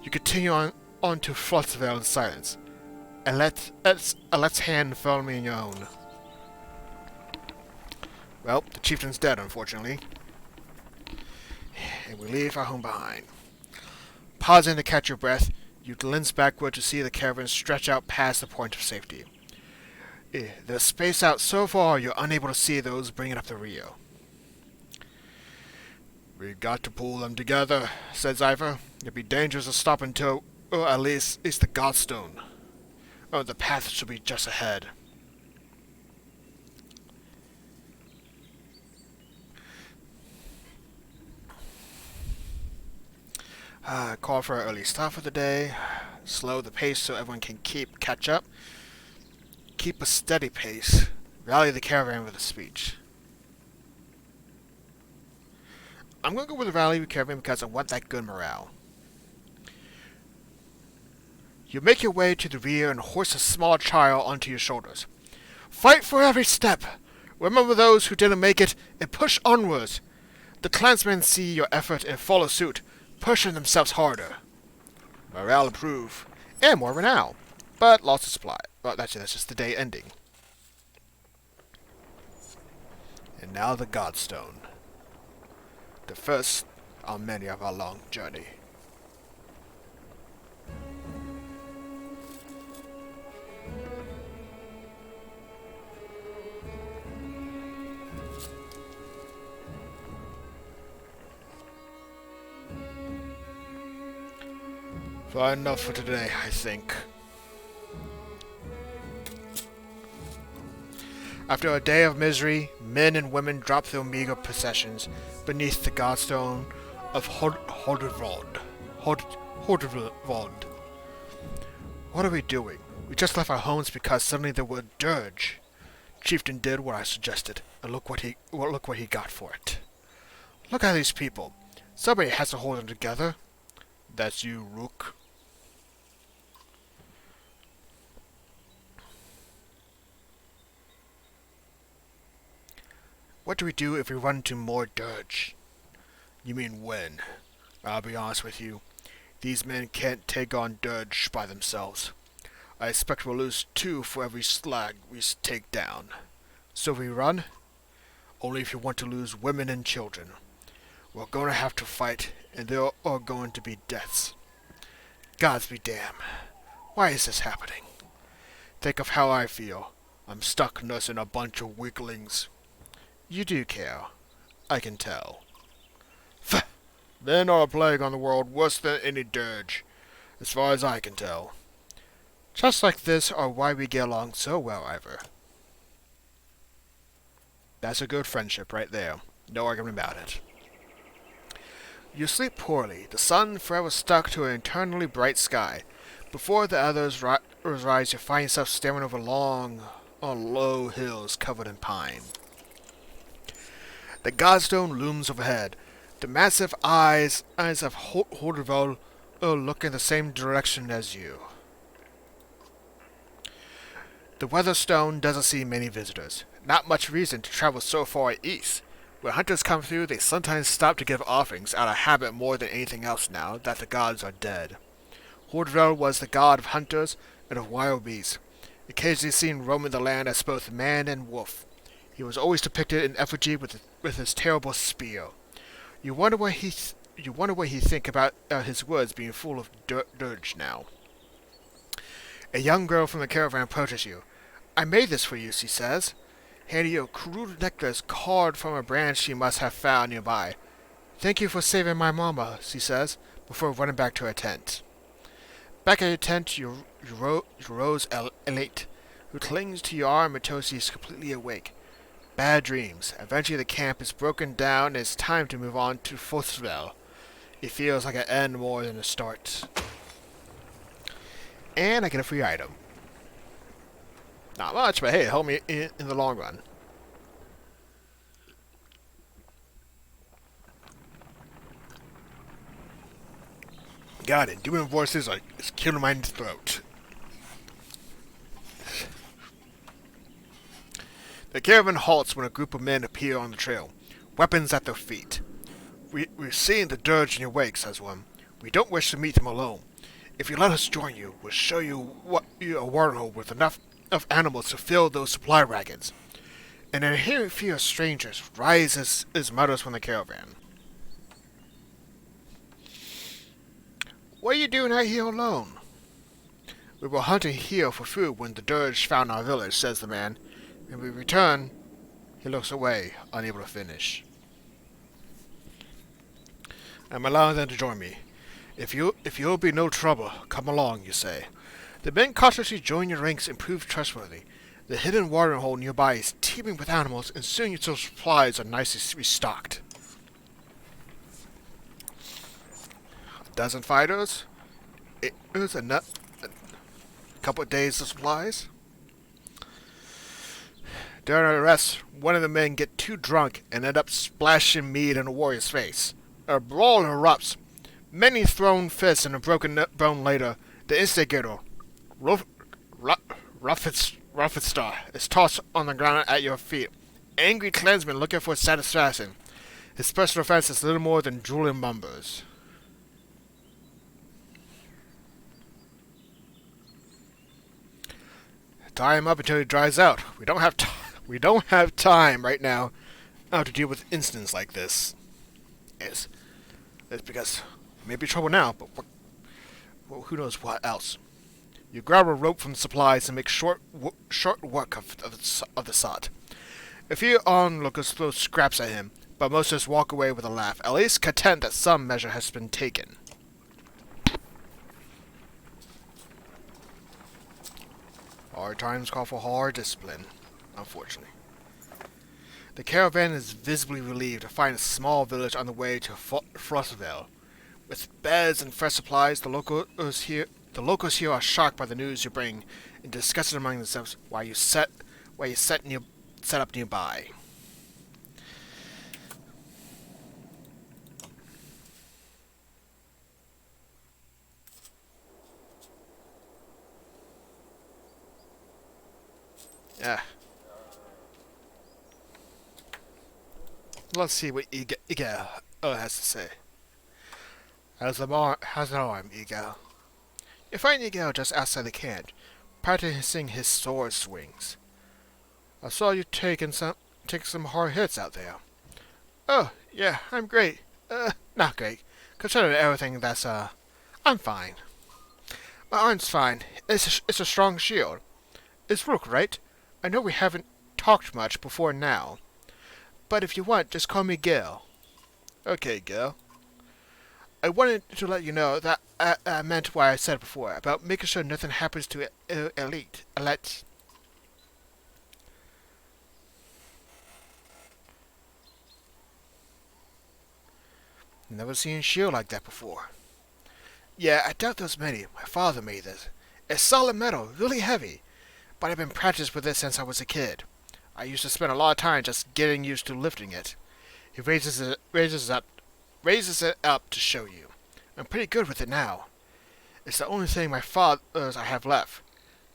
You continue on to Flotsville in silence. Alet's hand firmly in your own. Well, the chieftain's dead, unfortunately. And we leave our home behind. Pausing to catch your breath, you glance backward to see the caravan stretch out past the point of safety. They're spaced out so far you're unable to see those bringing up the rear. We got to pull them together, said Zypher. It'd be dangerous to stop until, or at least, it's the Godstone. Oh, the path should be just ahead. Call for an early start for the day. Slow the pace so everyone can catch up. Keep a steady pace. Rally the caravan with a speech. I'm going to go with the rally the caravan because I want that good morale. You make your way to the rear and hoist a small child onto your shoulders. Fight for every step. Remember those who didn't make it and push onwards. The clansmen see your effort and follow suit, pushing themselves harder. Morale improve, and more renown, but loss of supply. Well, that's just the day ending. And now the Godstone. The first on many of our long journey. Fine enough for today, I think. After a day of misery, men and women drop their meager possessions beneath the Godstone of Hordervald. What are we doing? We just left our homes because suddenly there were dirge. Chieftain did what I suggested, and look what he got for it. Look at these people. Somebody has to hold them together. That's you, Rook. What do we do if we run into more dirge? You mean when? I'll be honest with you. These men can't take on dirge by themselves. I expect we'll lose 2 for every slag we take down. So we run? Only if you want to lose women and children. We're going to have to fight, and there are going to be deaths. Gods be damned. Why is this happening? Think of how I feel. I'm stuck nursing a bunch of weaklings. You do care. I can tell. Men are a plague on the world worse than any dirge, as far as I can tell. Just like this are why we get along so well, Ivor. That's a good friendship right there. No argument about it. You sleep poorly, the sun forever stuck to an eternally bright sky. Before the others rise, you find yourself staring over low hills covered in pine. The Godstone looms overhead. The massive eyes of Hordervald look in the same direction as you. The Weatherstone doesn't see many visitors. Not much reason to travel so far east. When hunters come through, they sometimes stop to give offerings out of habit more than anything else now that the gods are dead. Hordervald was the god of hunters and of wild beasts, occasionally seen roaming the land as both man and wolf. He was always depicted in effigy with his terrible spear. You wonder what he think about his woods being full of dirge now. A young girl from the caravan approaches you. I made this for you, she says, handing you a crude necklace carved from a branch she must have found nearby. Thank you for saving my mama, she says, before running back to her tent. Back at your tent, you Rose Elate, who clings to your arm until she's completely awake. Bad dreams. Eventually the camp is broken down and it's time to move on to Fothville. It feels like an end more than a start. And I get a free item. Not much, but hey, it helped me in the long run. Got it. Doing voices is killing my throat. The caravan halts when a group of men appear on the trail, weapons at their feet. We've seen the dirge in your wake, says one. We don't wish to meet them alone. If you let us join you, we'll show you a waterhole with enough of animals to fill those supply wagons. And a hearing fear of strangers rises as mutters from the caravan. What are you doing out here alone? We were hunting here for food when the dirge found our village, says the man. When we return, he looks away, unable to finish. I'm allowing them to join me. If you'll be no trouble, come along, you say. The men cautiously join your ranks and prove trustworthy. The hidden watering hole nearby is teeming with animals, and soon your supplies are nicely restocked. A dozen fighters? It was a couple of days of supplies? During our rest, one of the men get too drunk and end up splashing mead in a warrior's face. A brawl erupts. Many thrown fists and a broken bone later, the instigator, Ruffetstar, is tossed on the ground at your feet. Angry clansmen looking for satisfaction. His special offense is little more than drooling mumbers. Tie him up until he dries out. We don't have time right now to deal with incidents like this. It's because maybe trouble now, but who knows what else. You grab a rope from the supplies and make short work of the sod. A few onlookers throw scraps at him, but most just walk away with a laugh, at least content that some measure has been taken. Hard times call for hard discipline, unfortunately. The caravan is visibly relieved to find a small village on the way to Frostville. With beds and fresh supplies, the locals here are shocked by the news you bring and discuss it among themselves while you set up nearby. Yeah. Let's see what Igel has to say. How's an arm, Igel? You find Igel just outside the camp, practicing his sword swings. I saw you taking some hard hits out there. Oh, yeah, I'm great. Not great. Considering everything that's, I'm fine. My arm's fine. It's a strong shield. It's Rook, right? I know we haven't talked much before now. But if you want, just call me Gil. Okay, Gil. I wanted to let you know that I meant what I said before, about making sure nothing happens to Elite. Never seen a shield like that before. Yeah, I doubt there's many. My father made this. It's solid metal, really heavy. But I've been practicing with it since I was a kid. I used to spend a lot of time just getting used to lifting it. He raises it up to show you. I'm pretty good with it now. It's the only thing my father's I have left.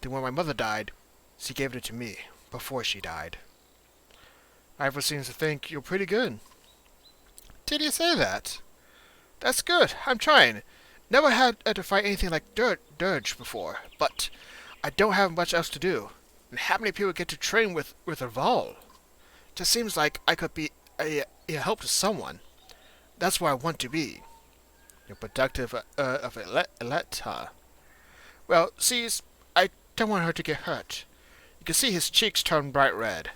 Then when my mother died, she gave it to me, before she died. Ivor seems to think you're pretty good. Did you say that? That's good. I'm trying. Never had to fight anything like dirge before, but I don't have much else to do. And how many people get to train with a Vol? Just seems like I could be a help to someone. That's where I want to be. You're productive of Eletta. Well, see, I don't want her to get hurt. You can see his cheeks turn bright red.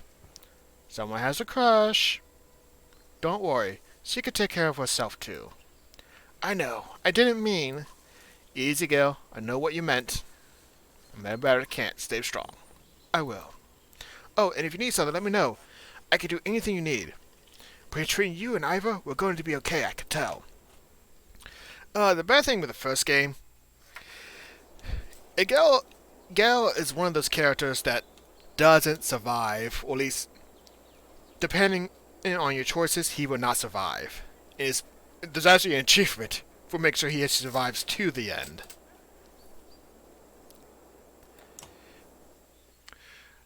Someone has a crush. Don't worry, she can take care of herself too. I know, I didn't mean. Easy, girl. I know what you meant. I'm better can't. Stay strong. I will. Oh, and if you need something, let me know. I can do anything you need. Between you and Ivor, we're going to be okay, I can tell. The bad thing with the first game, Gale is one of those characters that doesn't survive, or at least, depending on your choices, he will not survive. There's actually an achievement for make sure he survives to the end.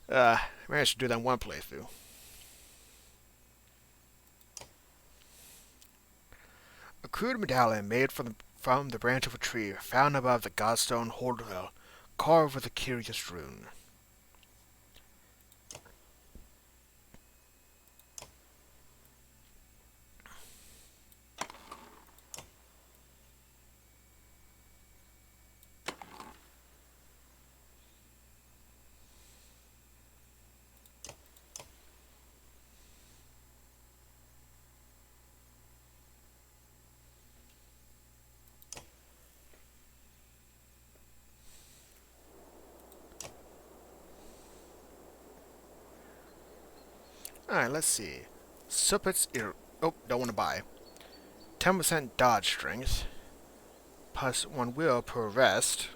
Managed to do that in one playthrough. A crude medallion made from the branch of a tree found above the Godstone Hoardwell, carved with a curious rune. Alright, let's see. Serpent's ear. Oh, don't want to buy. 10% dodge strength. Plus 1 will per rest.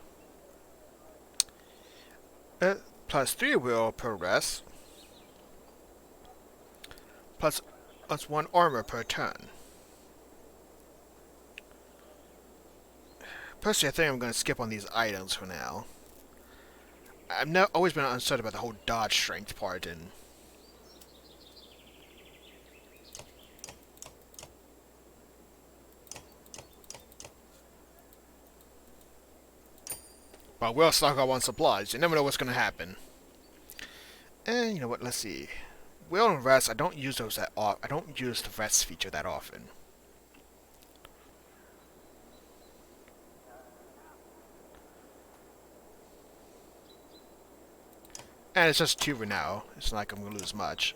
Plus 3 will per rest. Plus 1 armor per turn. Personally, I think I'm going to skip on these items for now. I've always been uncertain about the whole dodge strength part, and but we'll stock up on supplies. You never know what's going to happen. And you know what? Let's see. Will and rest. I don't use those that often. I don't use the rest feature that often. And it's just 2 for now. It's not like I'm going to lose much.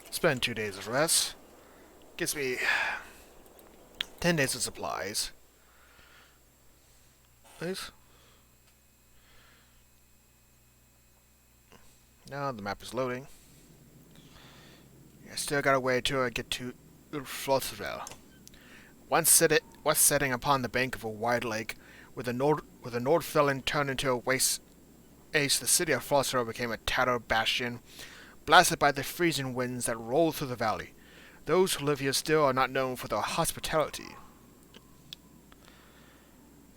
Spend 2 days of rest. Gives me 10 days of supplies. Please. Now the map is loading. I still got a way to get to Ulflothville. Once setting upon the bank of a wide lake, where the Nordfelin turned into a waste, the city of Flothville became a tattered bastion, blasted by the freezing winds that rolled through the valley. Those who live here still are not known for their hospitality.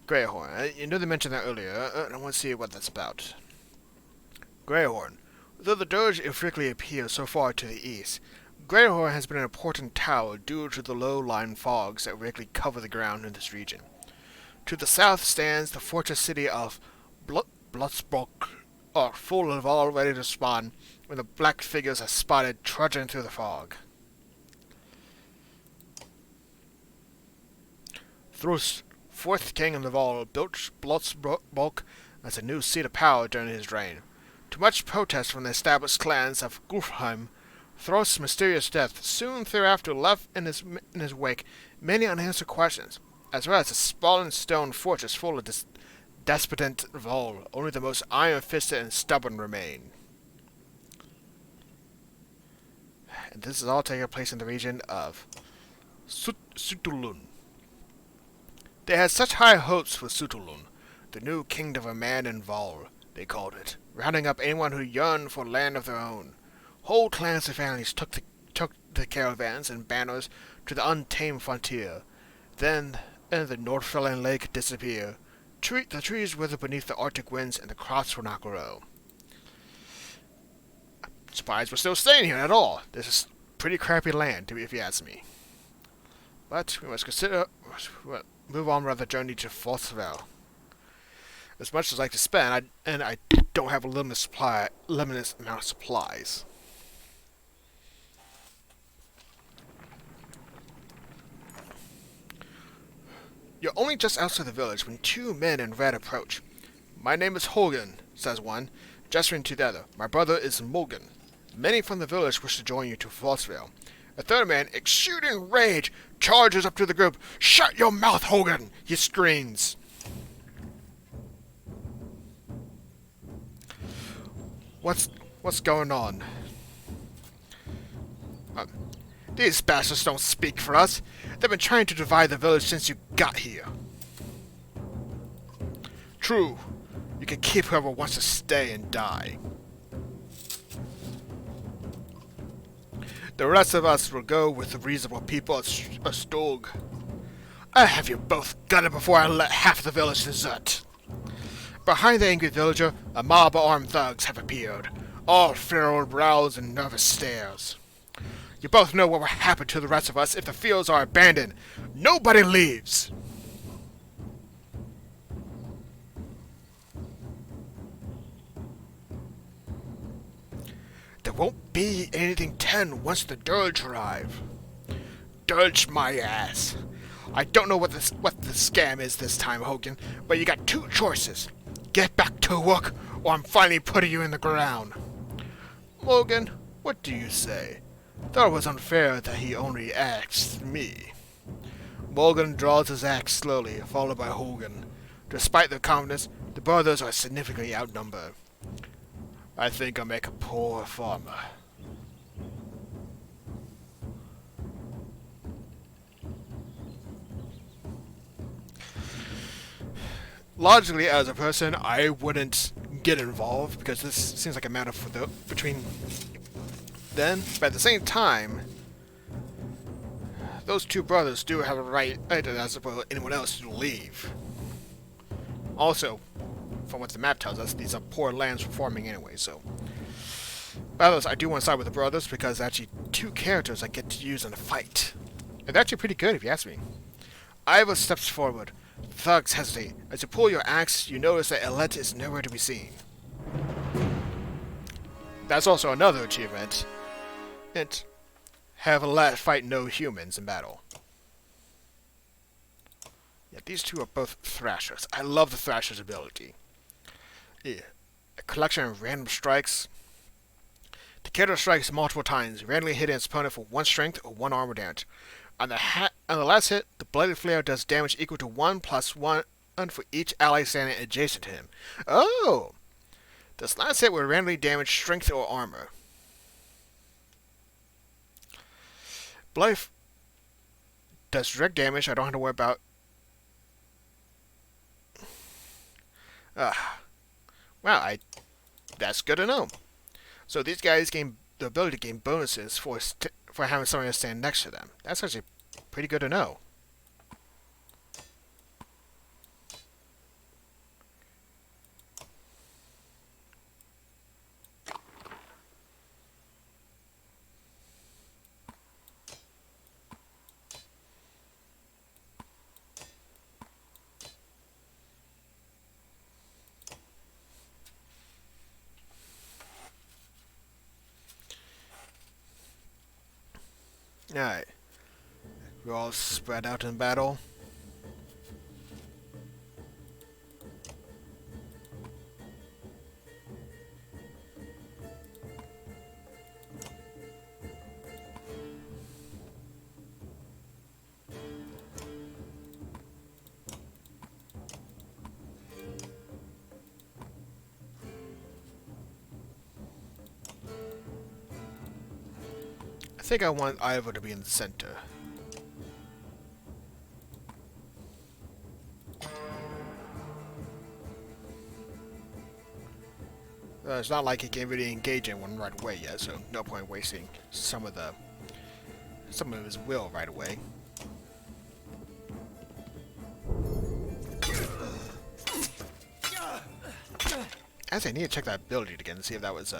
Greyhorn. You know they mentioned that earlier. I want to see what that's about. Greyhorn. Though the Dirge infrequently appears so far to the east, Greyhorn has been an important tower due to the low-lying fogs that regularly cover the ground in this region. To the south stands the fortress city of Blotsbrock, full of all ready to spawn, when the black figures are spotted trudging through the fog. Thrust, 4th king of Naval, built Blotsbrock as a new seat of power during his reign. To much protest from the established clans of Gulfheim, Throst's mysterious death soon thereafter left in his wake many unanswered questions, as well as a sprawling stone fortress full of despotent Vol. Only the most iron-fisted and stubborn remain. And this is all taking place in the region of Sutulun. They had such high hopes for Sutulun, the new kingdom of man and Vol, they called it, rounding up anyone who yearned for land of their own. Whole clans and families took the caravans and banners to the untamed frontier. Then, the Nordfelin lake disappeared. The trees withered beneath the Arctic winds, and the crops were not grow. Surprised we're still staying here at all. This is pretty crappy land, if you ask me. But we must move on with the journey to Flothville. As much as I like to spend, I don't have a limitless amount of supplies. You're only just outside the village when two men in red approach. My name is Hogan, says one, gesturing to the other. My brother is Morgan. Many from the village wish to join you to Flossville. A third man, exuding rage, charges up to the group. Shut your mouth, Hogan! He screams. What's going on? These bastards don't speak for us. They've been trying to divide the village since you got here. True. You can keep whoever wants to stay and die. The rest of us will go with the reasonable people at Stog. I'll have you both gutted before I let half the village desert. Behind the angry villager, a mob of armed thugs have appeared, all furrowed brows and nervous stares. You both know what will happen to the rest of us if the fields are abandoned. Nobody leaves! There won't be anything done once the Dirge arrive. Dirge my ass. I don't know what the scam is this time, Hogan, but you got two choices. Get back to work, or I'm finally putting you in the ground. Morgan, what do you say? Thought it was unfair that he only asked me. Morgan draws his axe slowly, followed by Hogan. Despite their confidence, the brothers are significantly outnumbered. I think I'll make a poor farmer. Logically, as a person, I wouldn't get involved because this seems like a matter for between them. But at the same time, those two brothers do have a right, as well as anyone else, to leave. Also, from what the map tells us, these are poor lands for farming anyway, so. But I do want to side with the brothers because actually two characters I get to use in a fight. It's actually pretty good if you ask me. Ivor steps forward. Thugs hesitate. As you pull your axe, you notice that Elette is nowhere to be seen. That's also another achievement. And have Elette fight no humans in battle. Yeah, these two are both Thrashers. I love the Thrasher's ability. Yeah. A collection of random strikes. The character strikes multiple times, randomly hitting its opponent for 1 strength or 1 armor damage. On the last hit, the Bladed Flare does damage equal to 1 + 1 for each ally standing adjacent to him. Oh! This last hit will randomly damage strength or armor. Blade does direct damage. I don't have to worry about. Wow, that's good to know. So these guys gain the ability to gain bonuses for having someone stand next to them. That's actually pretty good to know. Alright. We're all spread out in battle. I think I want Ivor to be in the center. It's not like he can really engage in one right away yet, so no point wasting some of his will right away. Actually, I need to check that ability again to see if that was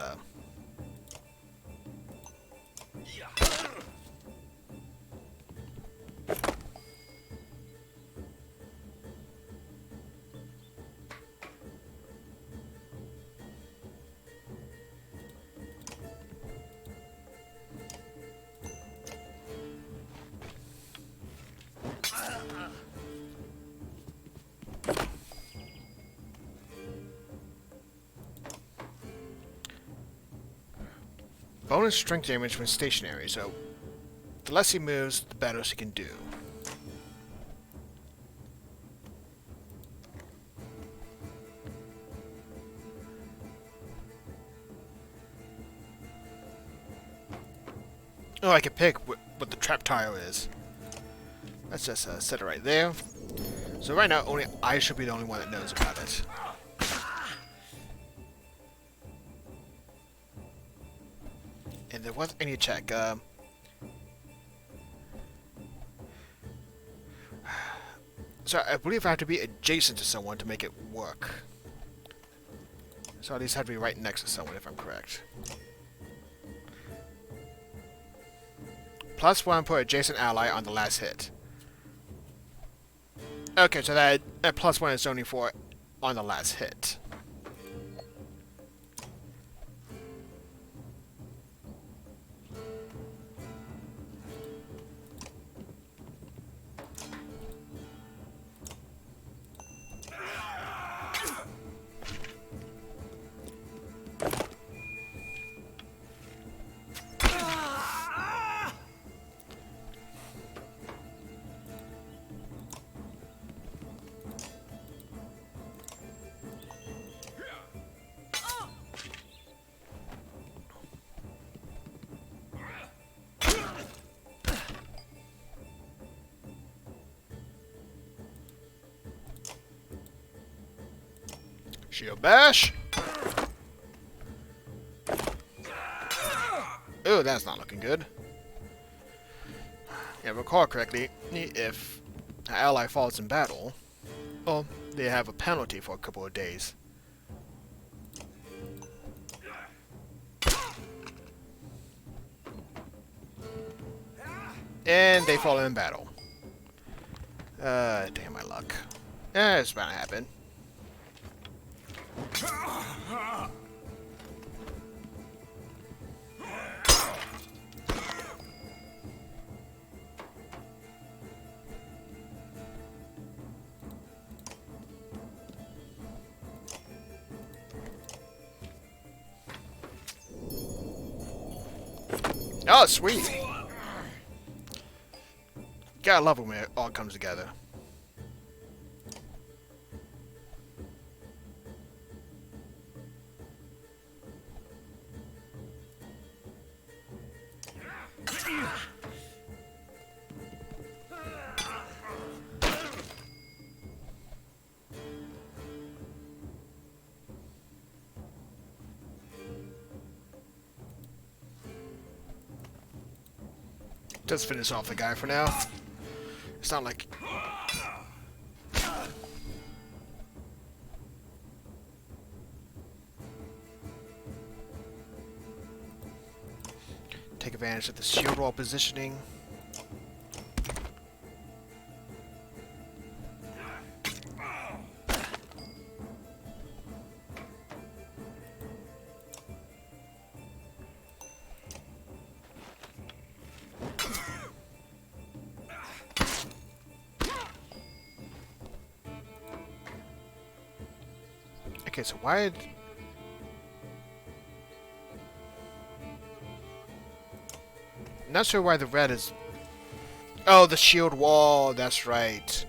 Bonus strength damage when stationary, so the less he moves, the better he can do. Oh, I can pick what the trap tile is. Let's just set it right there. So right now, only I should be the only one that knows about it. And there was any check. So I believe I have to be adjacent to someone to make it work. So at least I have to be right next to someone if I'm correct. +1 per adjacent ally on the last hit. Okay, so that +1 is only for on the last hit. Shield bash. Oh, that's not looking good. Yeah, recall correctly, if an ally falls in battle, well, they have a penalty for a couple of days. And they fall in battle. Damn my luck. It's bound to happen. Oh, sweet. Gotta love it when it all comes together. Just finish off the guy for now. It's not like... Take advantage of the shield wall positioning. Okay, so why... Not sure why the red is... Oh, the shield wall, that's right.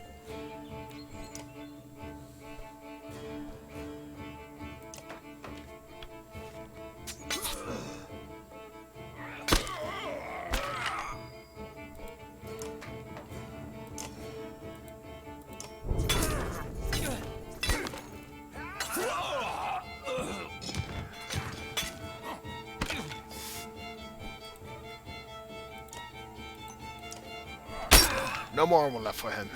No more armor left for him.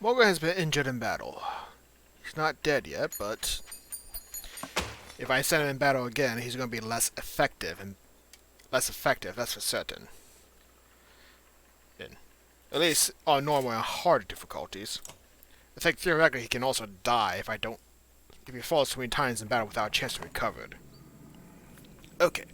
Morgan has been injured in battle. He's not dead yet, but if I send him in battle again, he's going to be less effective. And less effective, that's for certain. And at least on normal and harder difficulties. I think theoretically he can also die if he falls too many times in battle without a chance to be recovered. Okay,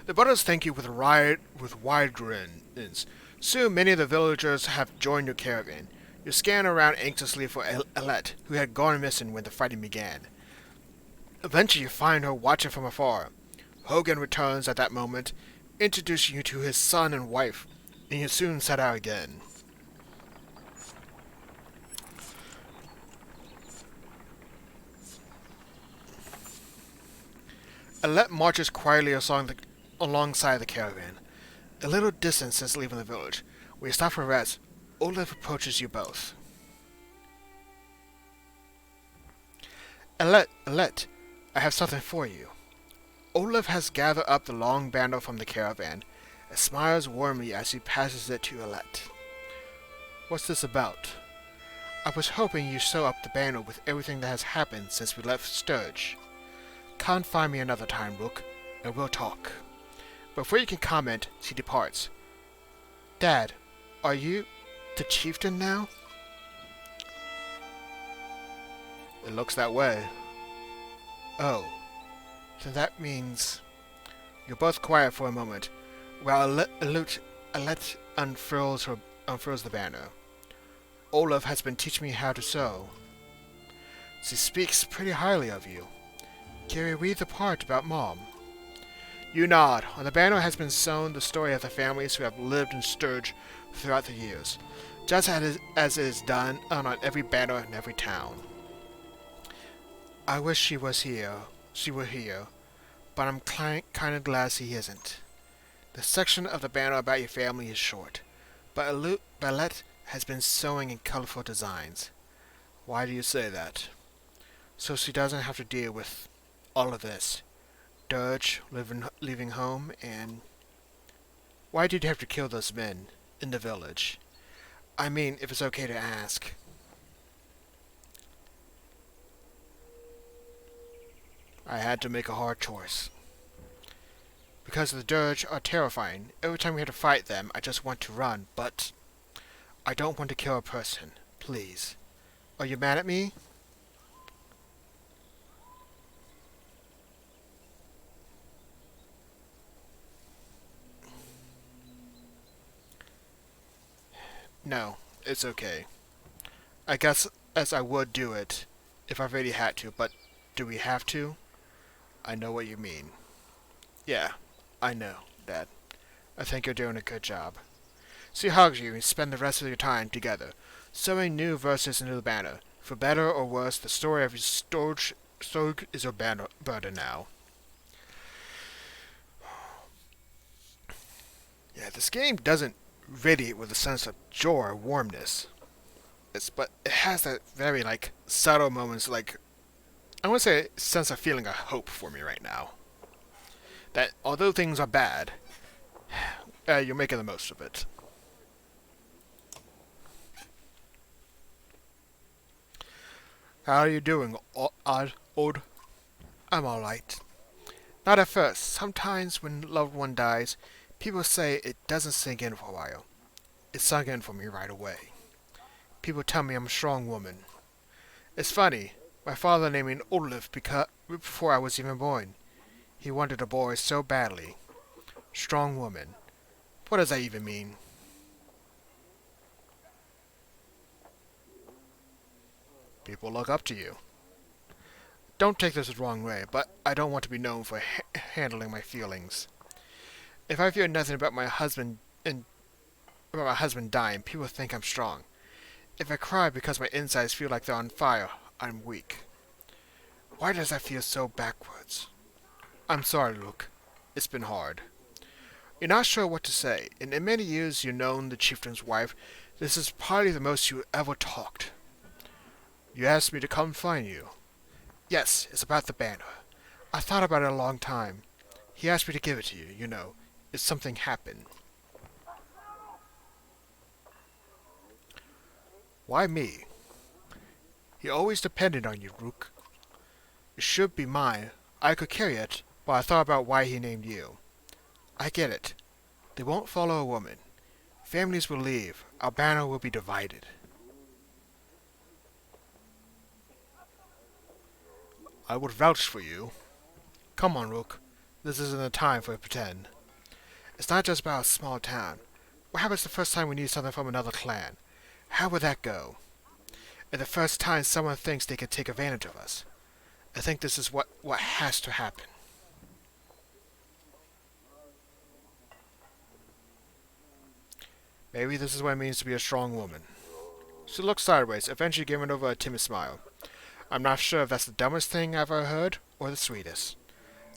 the brothers thank you with wide grins. Soon many of the villagers have joined your caravan. You scan around anxiously for Alette, who had gone missing when the fighting began. Eventually you find her watching from afar. Hogan returns at that moment, introducing you to his son and wife, and you soon set out again. Alette marches quietly alongside the caravan. A little distance since leaving the village. When you stop for rest, Olaf approaches you both. Alette, I have something for you. Olaf has gathered up the long banner from the caravan and smiles warmly as he passes it to Alette. What's this about? I was hoping you sew up the banner with everything that has happened since we left Sturge. Come find me another time, Rook, and we'll talk. Before you can comment, she departs. Dad, are you the chieftain now? It looks that way. Oh, so that means... You're both quiet for a moment, while Alette unfurls the banner. Olaf has been teaching me how to sew. She speaks pretty highly of you. Can we read the part about Mom? You nod. On the banner has been sewn the story of the families who have lived in Sturge throughout the years, just as it is done on every banner in every town. I wish she were here, but I'm kind of glad she isn't. The section of the banner about your family is short, but Alette has been sewing in colorful designs. Why do you say that? So she doesn't have to deal with all of this. Dirge, leaving home, and... Why did you have to kill those men in the village? I mean, if it's okay to ask. I had to make a hard choice. Because the Dirge are terrifying. Every time we have to fight them, I just want to run, but... I don't want to kill a person. Please. Are you mad at me? No, it's okay. I guess as I would do it if I really had to, but do we have to? I know what you mean. Yeah, I know, Dad. I think you're doing a good job. She hugs you and spend the rest of your time together, sewing new verses into the banner. For better or worse, the story of Sturge is your burden now. Yeah, this game doesn't radiate with a sense of joy or warmness. But it has that very, subtle moments, I want to say a sense of feeling of hope for me right now. That although things are bad, you're making the most of it. How are you doing, Odd? I'm alright. Not at first. Sometimes when a loved one dies, people say it doesn't sink in for a while. It sunk in for me right away. People tell me I'm a strong woman. It's funny. My father named me Olaf before I was even born. He wanted a boy so badly. Strong woman. What does that even mean? People look up to you. Don't take this the wrong way, but I don't want to be known for handling my feelings. If I feel nothing about my husband dying, people think I'm strong. If I cry because my insides feel like they're on fire, I'm weak. Why does that feel so backwards? I'm sorry, Luke. It's been hard. You're not sure what to say. In the many years you've known the chieftain's wife, this is probably the most you ever talked. You asked me to come find you. Yes, it's about the banner. I thought about it a long time. He asked me to give it to you, if something happened. Why me? He always depended on you, Rook. It should be mine. I could carry it, but I thought about why he named you. I get it. They won't follow a woman. Families will leave. Our banner will be divided. I would vouch for you. Come on, Rook. This isn't the time for pretend. It's not just about a small town. What happens the first time we need something from another clan? How would that go? And the first time someone thinks they can take advantage of us. I think this is what has to happen. Maybe this is what it means to be a strong woman. She looked sideways, eventually giving over a timid smile. I'm not sure if that's the dumbest thing I've ever heard, or the sweetest.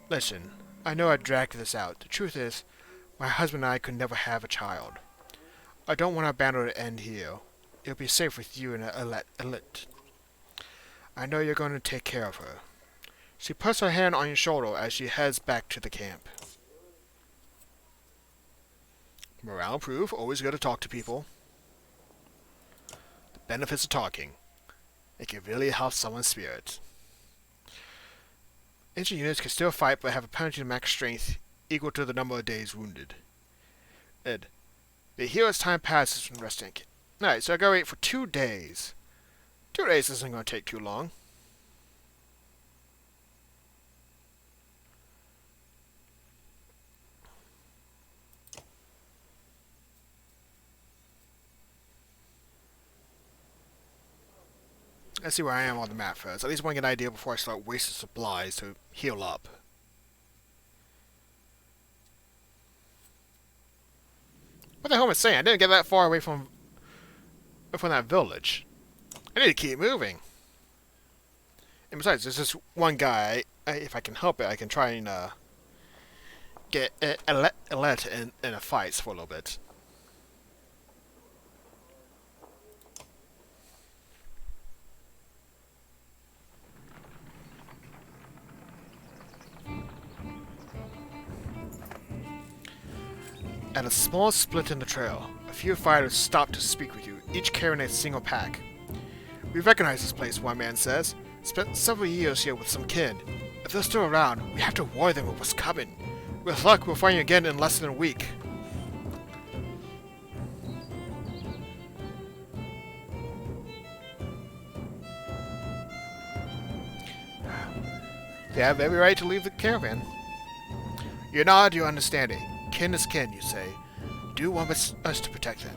Listen, I know I dragged this out. The truth is, my husband and I could never have a child. I don't want our banner to end here. It'll be safe with you and Alit. I know you're going to take care of her. She puts her hand on your shoulder as she heads back to the camp. Morale proof, always good to talk to people. The benefits of talking. It can really help someone's spirit. Injured units can still fight but have a penalty to max strength equal to the number of days wounded. Ed. The hero's time passes from resting. Alright, so I gotta wait for 2 days. 2 days isn't gonna take too long. Let's see where I am on the map first. At least I want to get an idea before I start wasting supplies to heal up. What the hell am I saying? I didn't get that far away from that village. I need to keep moving. And besides, there's this one guy. If I can help it, I can try and get Alet in a fight for a little bit. At a small split in the trail, a few fighters stop to speak with you, each carrying a single pack. We recognize this place, one man says. Spent several years here with some kin. If they're still around, we have to warn them of what's coming. With luck, we'll find you again in less than a week. They have every right to leave the caravan. You nod your understanding. Kin is kin, you say. Do want us to protect them.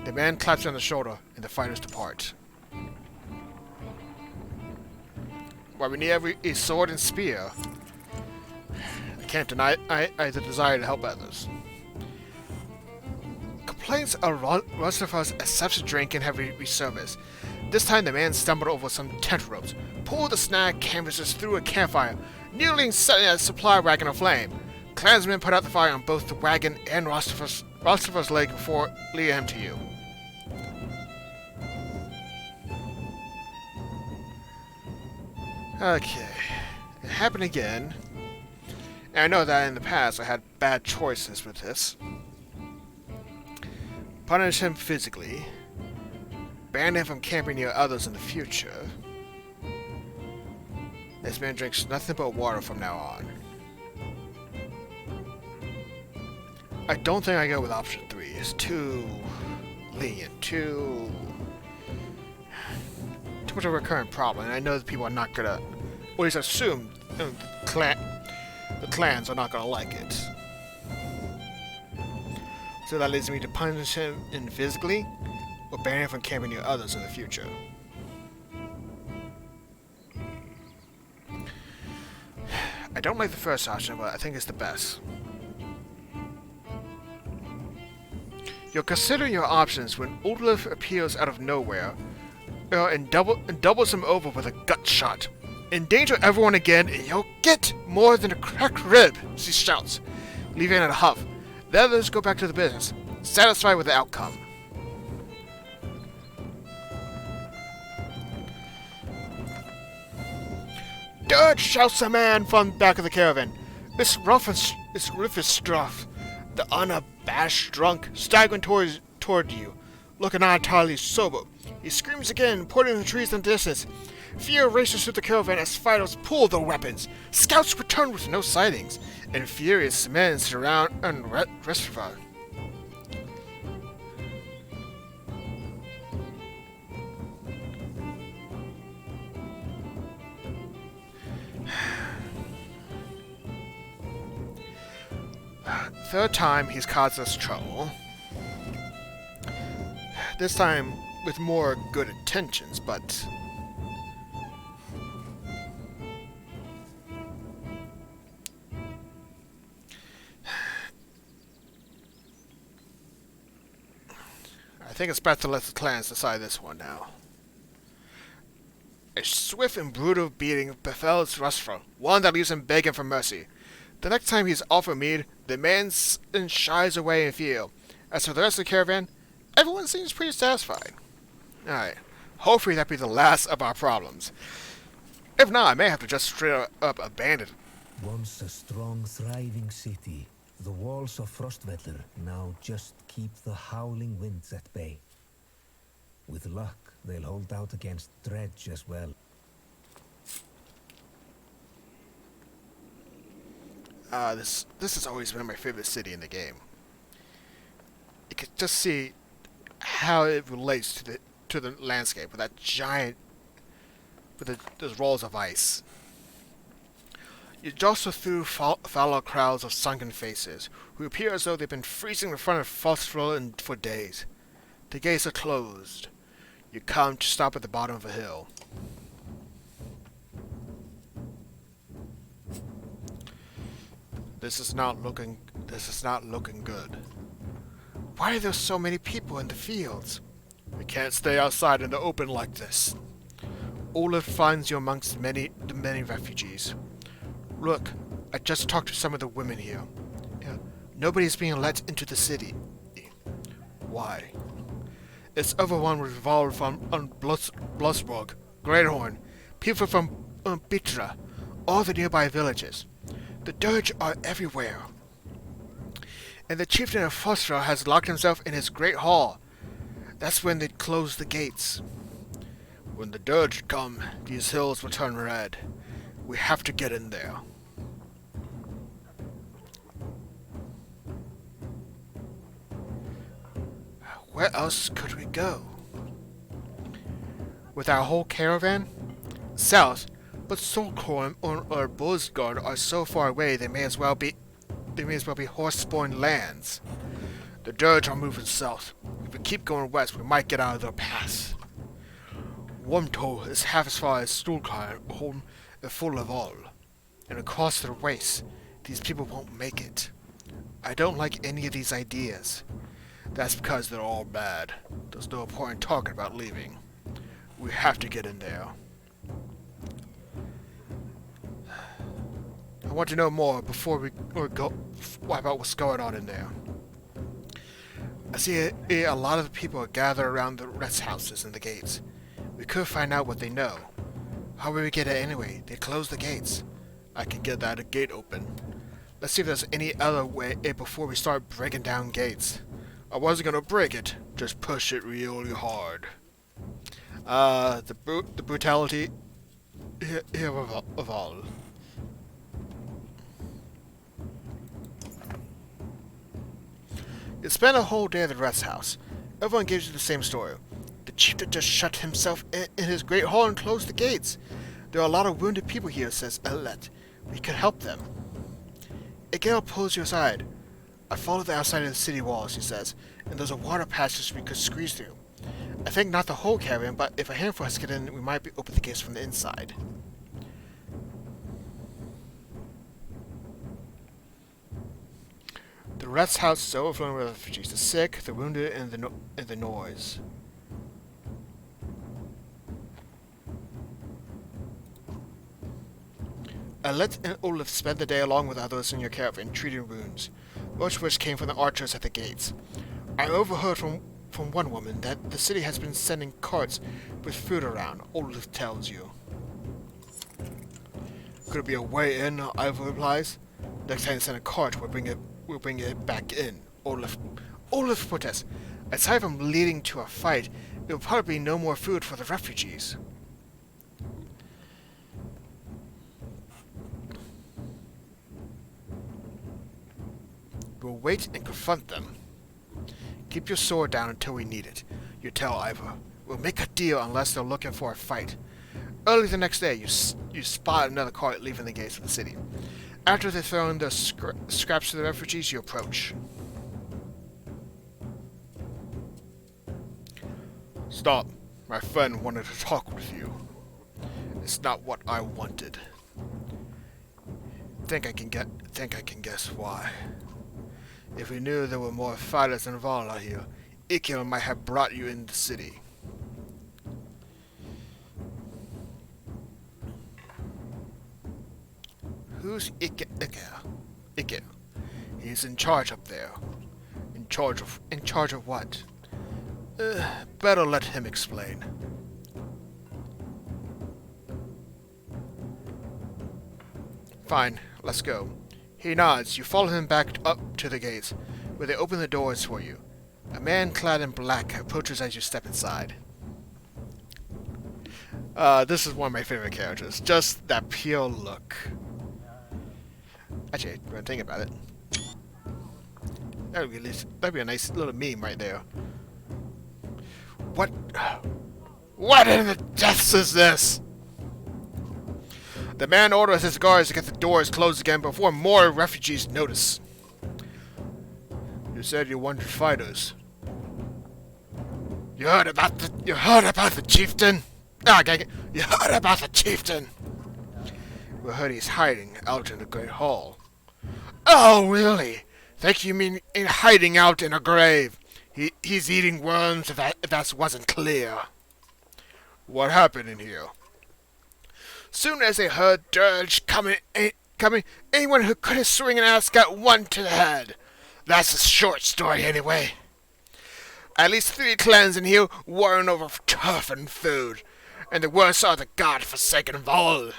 The man claps you on the shoulder, and the fighters depart. While we need a sword and spear, I can't deny the desire to help others. Complaints of Rostov's excessive drink and heavy service. This time the man stumbled over some tent ropes, pulled the snag canvases through a campfire, nearly setting a supply wagon aflame. Clansmen put out the fire on both the wagon and Rostov's leg before leading him to you. Okay. It happened again. And I know that in the past I had bad choices with this. Punish him physically. Ban him from camping near others in the future. This man drinks nothing but water from now on. I don't think I go with option 3. It's too lenient, too much of a recurrent problem, and I know that people are not gonna, or at least assume the clans are not gonna like it. So that leads me to punish him physically, or ban him from camping near others in the future. I don't like the first option, but I think it's the best. You'll consider your options when Ulif appears out of nowhere and doubles him over with a gut shot. Endanger everyone again and you'll get more than a cracked rib, she shouts, leaving in a huff. The others go back to the business, satisfied with the outcome. Dirt, shouts the man from the back of the caravan. This roof is struff. The unabashed drunk, staggering toward you, looking not entirely sober. He screams again, pointing to the trees in the distance. Fear races through the caravan as fighters pull their weapons. Scouts return with no sightings, and furious men surround Reservoir. Third time he's caused us trouble. This time with more good intentions, but I think it's best to let the clans decide this one now. A swift and brutal beating befalls Rusfro, one that leaves him begging for mercy. The next time he's offered mead, the man shies away in fear. As for the rest of the caravan, everyone seems pretty satisfied. Alright, hopefully that be the last of our problems. If not, I may have to just straight up abandon it. Once a strong, thriving city, the walls of Frostweller now just keep the howling winds at bay. With luck, they'll hold out against Dredge as well. This has always been my favorite city in the game. You can just see how it relates to the landscape with that giant, with those walls of ice. You jostle through fallow crowds of sunken faces, who appear as though they've been freezing in front of Frostfell for days. The gates are closed. You come to stop at the bottom of a hill. This is not looking good. Why are there so many people in the fields? We can't stay outside in the open like this. Olaf finds you amongst the many refugees. Look, I just talked to some of the women here. Nobody's being let into the city. Why? It's everyone revolved from Blusburg, Greathorn, people from Bitra, all the nearby villages. The Dirge are everywhere. And the chieftain of Fosra has locked himself in his great hall. That's when they close the gates. When the Dirge come, these hills will turn red. We have to get in there. Where else could we go? With our whole caravan? South, but Solkorn or Bosgard are so far away they may as well be horse-born lands. The Dirge are moving south. If we keep going west, we might get out of their pass. Wormtoll is half as far as Stulkar, home full of all. And across their wastes, these people won't make it. I don't like any of these ideas. That's because they're all bad. There's no point talking about leaving. We have to get in there. I want to know more before we go about what's going on in there. I see a lot of the people are gathered around the rest houses and the gates. We could find out what they know. How will we get it anyway? They closed the gates. I can get that gate open. Let's see if there's any other way before we start breaking down gates. I wasn't gonna break it, just push it really hard. The brutality here of all. You spend a whole day at the rest house. Everyone gives you the same story. The chieftain just shut himself in his great hall and closed the gates. There are a lot of wounded people here, says Elet. We could help them. Egil pulls you aside. I followed the outside of the city walls, he says, and there's a water passage we could squeeze through. I think not the whole caravan, but if a handful has to get in, we might be open the gates from the inside. The rest house is overflowing with refugees, the sick, the wounded, and the noise. Alet and Olaf spent the day along with others in your caravan, treating wounds, most of which came from the archers at the gates. I overheard from one woman that the city has been sending carts with food around, Olaf tells you. Could it be a way in? Ivor replies. Next time they send a cart, we'll bring it back in. Olaf protests. Aside from leading to a fight, it will probably be no more food for the refugees. We'll wait and confront them. Keep your sword down until we need it. You tell Ivor. We'll make a deal unless they're looking for a fight. Early the next day, you spot another cart leaving the gates of the city. After they've thrown their scraps to the refugees, you approach. Stop. My friend wanted to talk with you. It's not what I wanted. Think I can guess why. If we knew there were more fighters involved out here, Ikil might have brought you in the city. Who's Ikil? He's in charge up there. In charge of what? Better let him explain. Fine, let's go. He nods. You follow him back up to the gates, where they open the doors for you. A man clad in black approaches as you step inside. This is one of my favorite characters. Just that pure look. Actually, when I think about it, that'd be a nice little meme right there. What in the deaths is this? The man orders his guards to get the doors closed again before more refugees notice. You said you wanted fighters. You heard about the chieftain? You heard about the chieftain? We heard he's hiding out in the Great Hall. Oh, really? Think you mean in hiding out in a grave? He's eating worms, if that wasn't clear. What happened in here? Soon as they heard dirge coming, anyone who couldn't swing an axe got one to the head. That's a short story anyway. At least 3 clans in here warring over turf and food, and the worst are the god-forsaken Vol.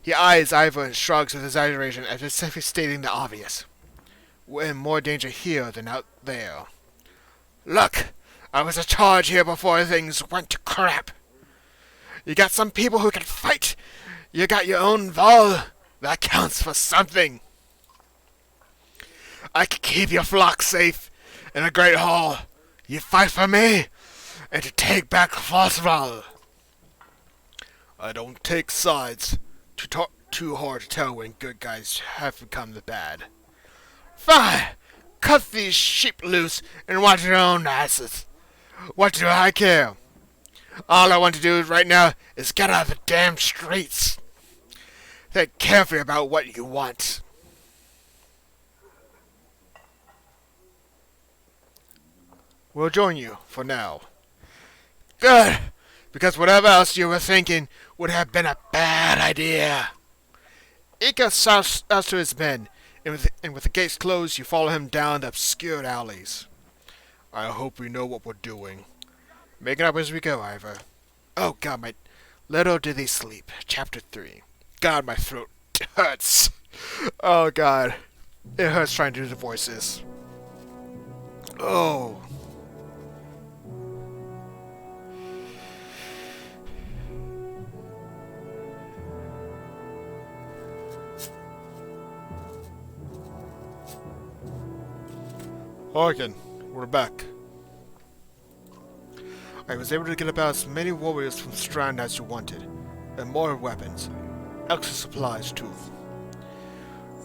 He eyes Ivor and shrugs with exaggeration as if he's stating the obvious. We're in more danger here than out there. Look, I was in charge here before things went to crap. You got some people who can fight. You got your own Vol. That counts for something. I can keep your flock safe in a great hall. You fight for me, and to take back Fosval. I don't take sides. Too hard to tell when good guys have become the bad. Fine! Cut these sheep loose and watch your own asses. What do I care? All I want to do right now is get out of the damn streets. Think carefully about what you want. We'll join you for now. Good, because whatever else you were thinking would have been a bad idea. Ika shouts to his men, and with the gates closed, you follow him down the obscured alleys. I hope we know what we're doing. Make it up as we go, Ivor. Oh God, my little did they sleep. Chapter 3. God, my throat hurts. Oh God, it hurts trying to do the voices. Oh. Harkin, we're back. I was able to get about as many warriors from Strand as you wanted, and more weapons, extra supplies too.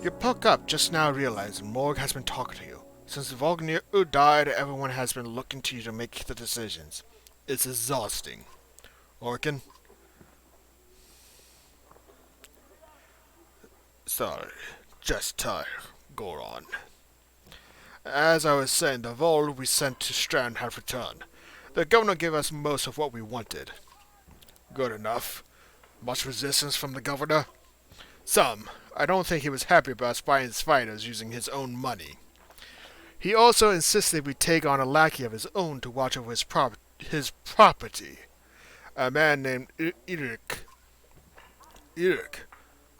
You poke up just now realizing Morg has been talking to you. Since the Volgnir died, everyone has been looking to you to make the decisions. It's exhausting. Harkin? Sorry, just tired. Go on. As I was saying, the Vol we sent to Strand have returned. The governor gave us most of what we wanted. Good enough. Much resistance from the governor? Some. I don't think he was happy about spying his fighters using his own money. He also insisted we take on a lackey of his own to watch over his property. A man named Eirik. Eirik.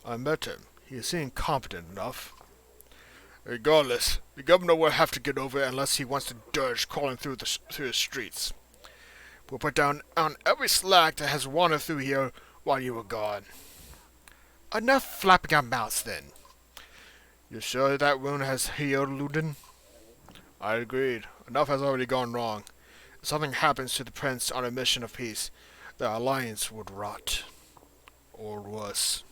I met him. He seemed competent enough. Regardless, the governor will have to get over it unless he wants the dirge crawling through the streets. We'll put down on every slag that has wandered through here while you were gone. Enough flapping our mouths, then. You sure that wound has healed, Ludin? I agreed. Enough has already gone wrong. If something happens to the prince on a mission of peace, the alliance would rot. Or worse.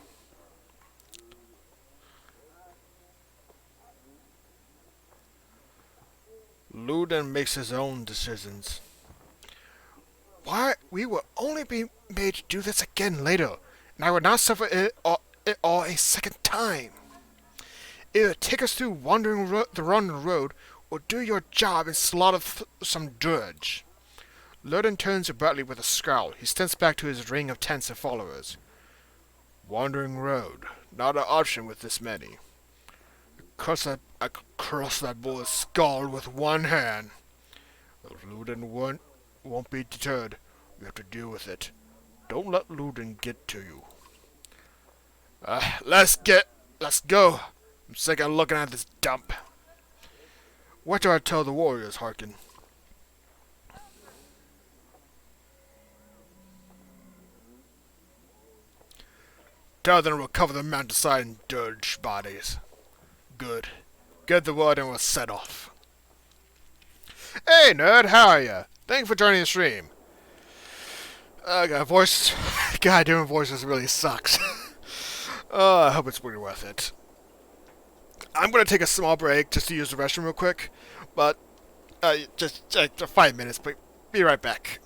Ludin makes his own decisions. Why? We will only be made to do this again later, and I would not suffer it all a second time. Either take us through the wandering road, or do your job and slaughter some dirge. Ludin turns abruptly with a scowl. He steps back to his ring of tents and followers. Wandering road. Not an option with this many. I could crush that boy's skull with one hand. If Ludin won't be deterred, we have to deal with it. Don't let Ludin get to you. Let's go. I'm sick of looking at this dump. What do I tell the warriors, Harkin? Tell them to recover the mountainside and dirge bodies. Good. Get the word and we'll set off. Hey, nerd, how are ya? Thanks for joining the stream. God, doing voices really sucks. I hope it's pretty worth it. I'm gonna take a small break just to use the restroom real quick, but just 5 minutes. But be right back.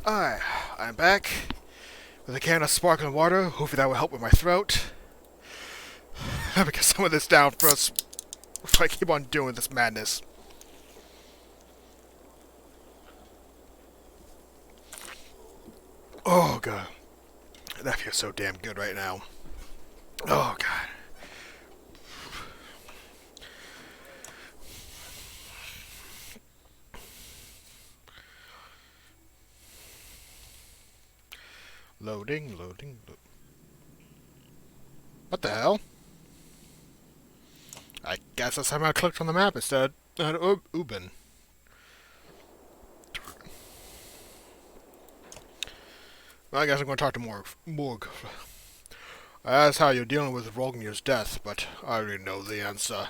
Alright, I'm back with a can of sparkling water. Hopefully that will help with my throat. Let me get some of this down first before I keep on doing this madness. Oh god. That feels so damn good right now. Oh god. Loading. What the hell? I guess that's how I clicked on the map instead of Ubin. Well, I guess I'm going to talk to Morg. That's how you're dealing with Rognir's death, but I already know the answer.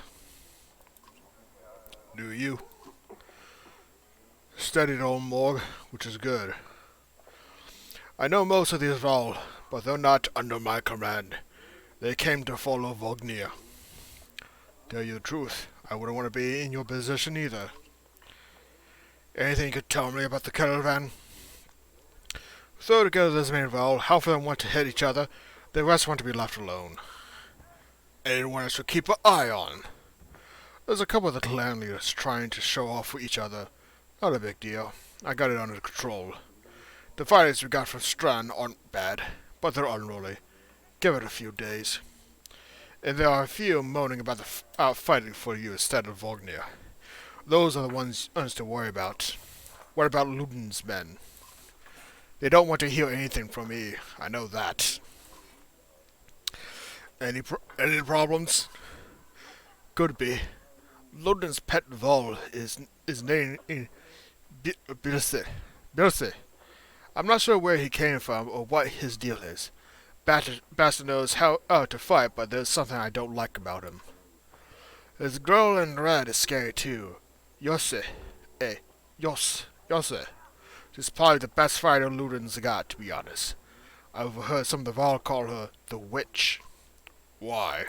Do you? Studied old Morg, which is good. I know most of these Val, but they're not under my command. They came to follow Vognir. Tell you the truth, I wouldn't want to be in your position either. Anything you could tell me about the caravan? Throw together this main Val, half of them want to hit each other, the rest want to be left alone. Anyone I should keep an eye on. There's a couple of the clan leaders trying to show off for each other. Not a big deal. I got it under control. The fighters we got from Strand aren't bad, but they're unruly. Give it a few days. And there are a few moaning about fighting for you instead of Vognir. Those are the ones to worry about. What about Ludin's men? They don't want to hear anything from me. I know that. Any problems? Could be. Ludin's pet Vol is named Birse. I'm not sure where he came from or what his deal is. Bastard knows how to fight, but there's something I don't like about him. His girl in red is scary too. Yose. Yose. She's probably the best fighter Ludin's got, to be honest. I've overheard some of the Vol call her the Witch. Why?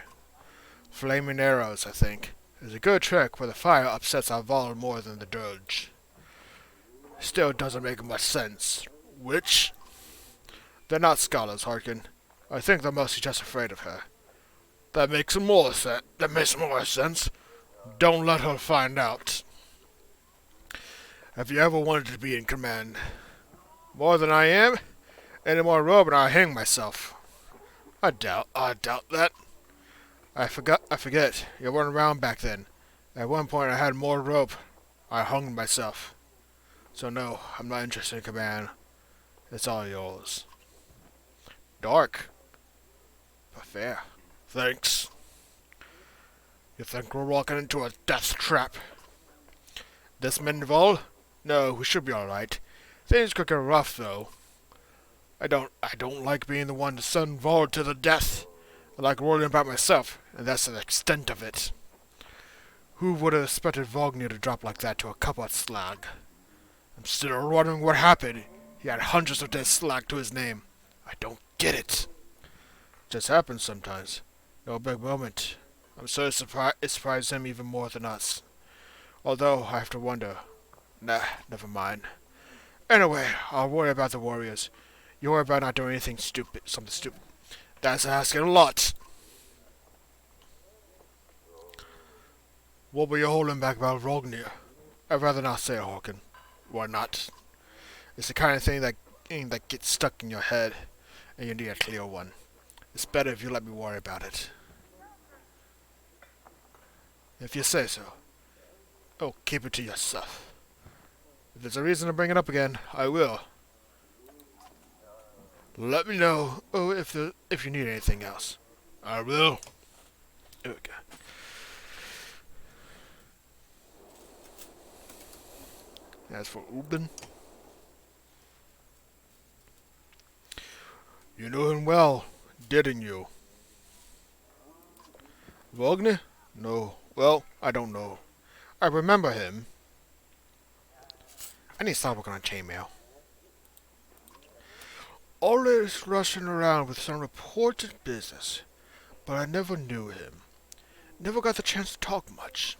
Flaming arrows, I think. It's a good trick where the fire upsets our Vol more than the dirge. Still doesn't make much sense. Witch? They're not scholars, Harkin. I think they're mostly just afraid of her. That makes more sense. Don't let her find out. Have you ever wanted to be in command? More than I am? Any more rope and I'll hang myself. I doubt that. I forget. You weren't around back then. At one point I had more rope. I hung myself. So no, I'm not interested in command. It's all yours. Dark. But fair. Thanks. You think we're walking into a death trap? This Menval? No, we should be alright. Things could get rough though. I don't like being the one to send Vol to the death. I like worrying about myself, and that's the extent of it. Who would have expected Vognir to drop like that to a couple of slag? I'm still wondering what happened. He had hundreds of dead slag to his name. I don't get it. Just happens sometimes. No big moment. I'm so surprised it surprised him even more than us. Although, I have to wonder. Nah, never mind. Anyway, I'll worry about the warriors. You worry about not doing anything stupid, something stupid. That's asking a lot. What were you holding back about Vognir? I'd rather not say, Harkin. Why not? It's the kind of thing that gets stuck in your head, and you need a clear one. It's better if you let me worry about it. If you say so. Oh, keep it to yourself. If there's a reason to bring it up again, I will. Let me know if you need anything else. I will. There we go. As for Ubin, you knew him well, didn't you? Vognir? No. Well, I don't know. I remember him. I need to stop working on chainmail. Always rushing around with some important business, but I never knew him. Never got the chance to talk much.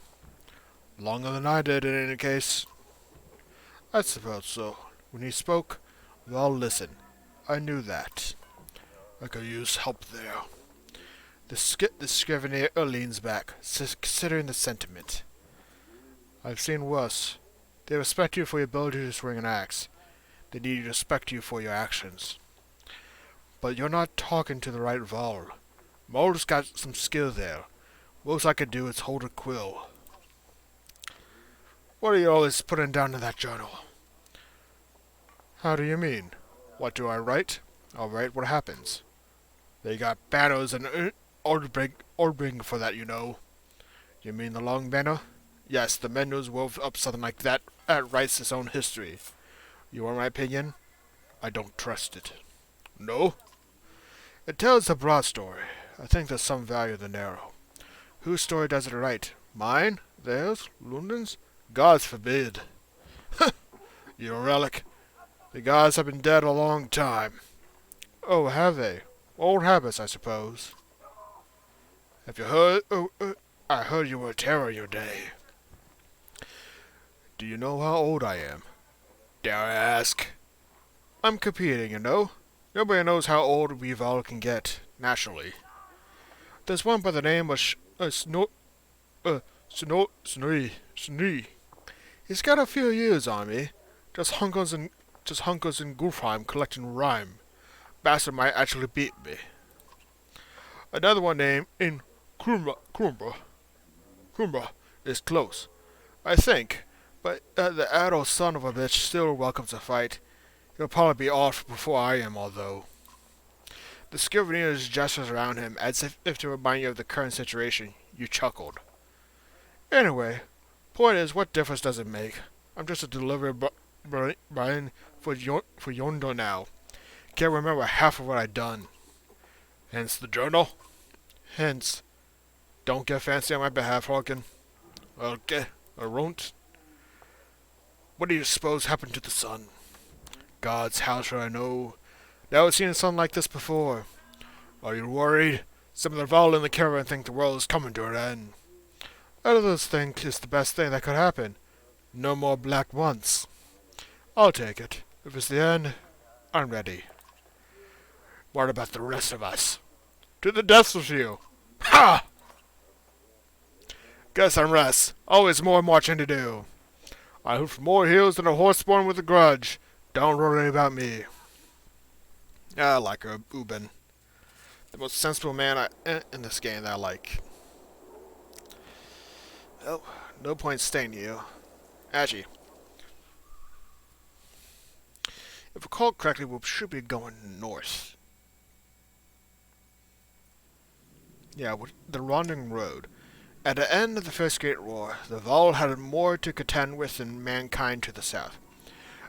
Longer than I did, in any case. I suppose so. When he spoke, well, listen. I knew that. I could use help there. The Scrivener leans back, considering the sentiment. I've seen worse. They respect you for your ability to swing an axe. They need to respect you for your actions. But you're not talking to the right Vol. Mulder's got some skill there. Most I could do is hold a quill. What are you always putting down in that journal? How do you mean? What do I write? I'll write what happens. They got banners and Ordbring for that, you know. You mean the long banner? Yes, the menus wove up something like that writes its own history. You want my opinion? I don't trust it. No? It tells a broad story. I think there's some value in the narrow. Whose story does it write? Mine? Theirs? Lundin's? Gods forbid. You're a relic. The gods have been dead a long time. Oh, have they? Old habits, I suppose. Have you heard? I heard you were a terror your day. Do you know how old I am? Dare I ask? I'm competing, you know. Nobody knows how old we all can get, naturally. There's one by the name of Snee. He's got a few years on me. Just hunkers in Gulfheim collecting rhyme. Bastard might actually beat me. Another one named in Krumbra is close, I think, but the adult son of a bitch still welcomes a fight. He'll probably be off before I am, although. The Skirvaniers gestures around him as if to remind you of the current situation. You chuckled. Anyway, point is, what difference does it make? I'm just a delivery Brian for Yondo now. Can't remember half of what I've done. Hence the journal. Hence, don't get fancy on my behalf, Harkin. Okay, I won't. What do you suppose happened to the sun? Gods, how should I know? Never seen a sun like this before. Are you worried? Some of the Val in the caravan think the world is coming to an end. Others think it's the best thing that could happen. No more black months. I'll take it. If it's the end, I'm ready. What about the rest of us? To the death with you! Ha! Guess I'm rest. Always more marching to do. I hoot for more heels than a horse born with a grudge. Don't worry about me. I like her, Ubin. The most sensible man in this game that I like. Well, no point staying you. Actually, if I recall correctly, we should be going north. Yeah, the Wandering Road. At the end of the First Great War, the Val had more to contend with than mankind to the south.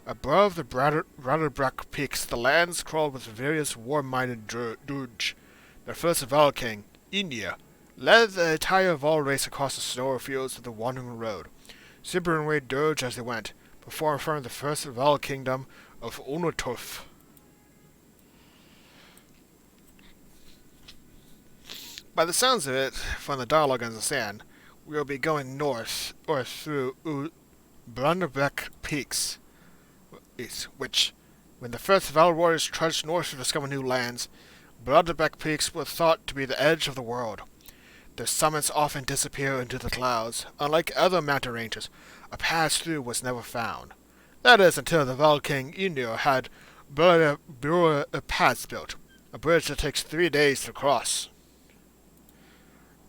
Above the Braderbrock peaks, the lands crawled with various war-minded Durge. The first Val king, India, led the entire Val race across the snowy fields of the Wandering Road, simpering away Durge as they went, before forming the first Val kingdom of Unuturf. By the sounds of it, from the dialogue I understand, we will be going north, or through Brandenbeck Peaks, which, when the first Val warriors trudged north to discover new lands, Brandenbeck Peaks were thought to be the edge of the world. Their summits often disappear into the clouds. Unlike other mountain ranges, a pass through was never found. That is, until the Val King Indir had Bura Pass built, a bridge that takes 3 days to cross.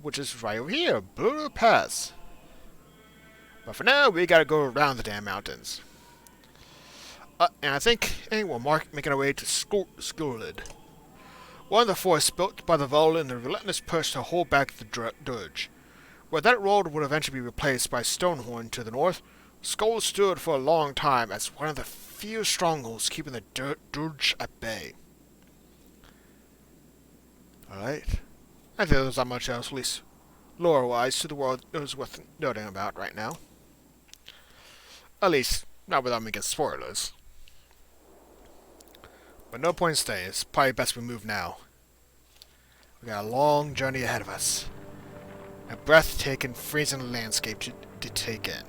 Which is right over here, Bura Pass. But for now, we gotta go around the damn mountains. And I think we're making our way to Skulid. One of the forests built by the Val in the relentless push to hold back the Durge. Where that road would eventually be replaced by Stonehorn to the north, Skull stood for a long time as one of the few strongholds keeping the Durge at bay. Alright. I think there's not much else, at least lore-wise, to the world it was worth noting about right now. At least, not without making spoilers. But no point in staying. It's probably best we move now. We got a long journey ahead of us. A breathtaking, freezing landscape to take in.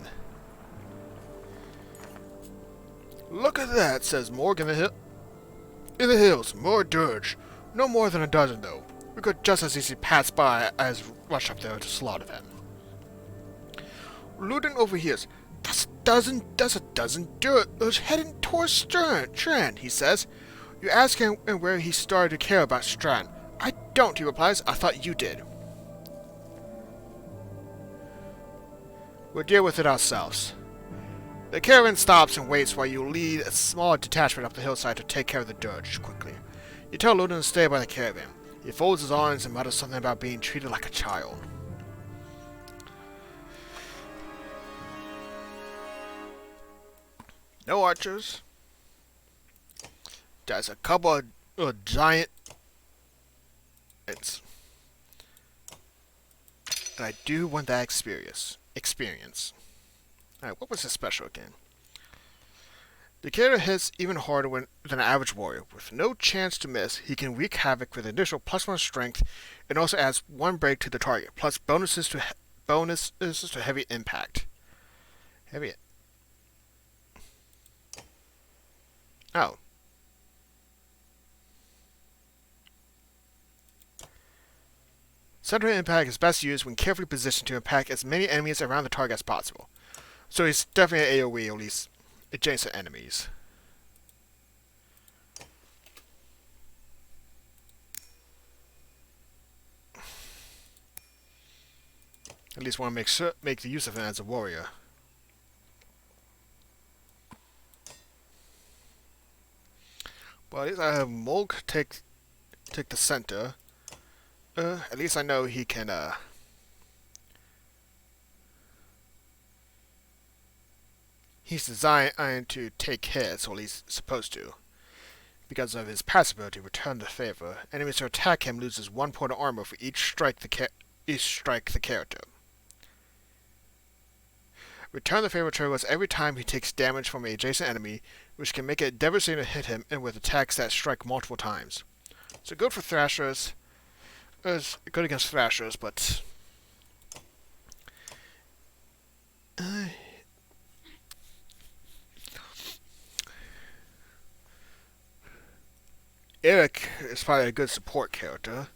Look at that, says Morg in the hills, more Durge. No more than a dozen, though. We could just as easily pass by as rush up there to slaughter them. Looting over here. That's a dozen Durge heading towards Strand, he says. You ask him where he started to care about Strand. I don't, he replies. I thought you did. We'll deal with it ourselves. The caravan stops and waits while you lead a small detachment up the hillside to take care of the Durge quickly. You tell Ludin to stay by the caravan. He folds his arms and mutters something about being treated like a child. No archers. There's a couple of giant... And I do want that experience. Alright, what was his special again? The character hits even harder than an average warrior. With no chance to miss, he can wreak havoc with additional +1 strength and also adds 1 break to the target, plus bonuses to heavy impact. Oh. Central impact is best used when carefully positioned to impact as many enemies around the target as possible. So he's definitely an AoE, at least adjacent enemies. At least want to make the use of him as a warrior. Well, at least I have Mulk take the center. At least I know he can. He's designed to take hits, or at least supposed to. Because of his passive ability, Return the Favor. Enemies who attack him loses 1 point of armor for each strike the character. Return the Favor triggers every time he takes damage from an adjacent enemy, which can make it devastating to hit him, and with attacks that strike multiple times. So good for Thrashers. It's good against Thrashers, but Eric is probably a good support character.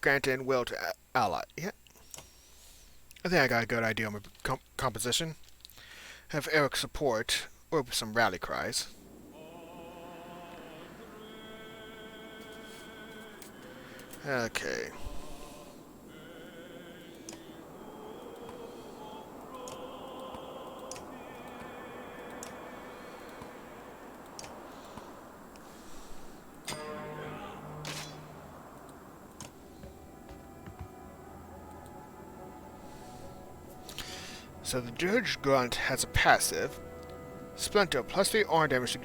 Granting will to ally. Yeah. I think I got a good idea on my composition. Have Eric support, or some rally cries. Okay. So the Judge Grunt has a passive. Splinter, +3 armor damage.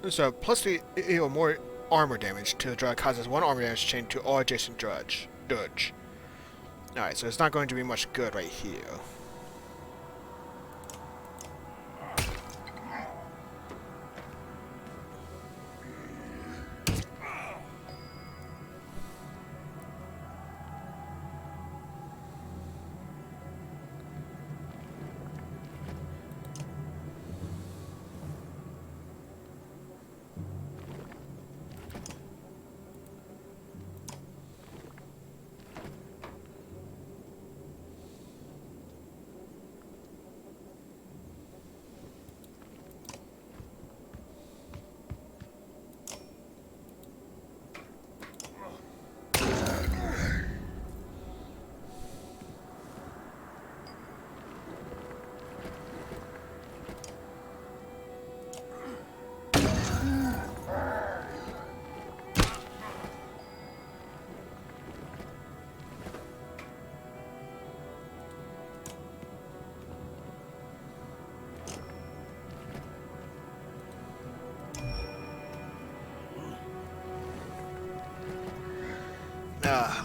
So +3 or more armor damage to the Drudge causes 1 armor damage chain to all adjacent Drudge. Alright, so it's not going to be much good right here.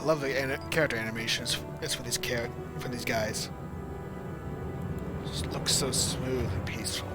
Lovely character animations. It's for these guys. Just looks so smooth and peaceful.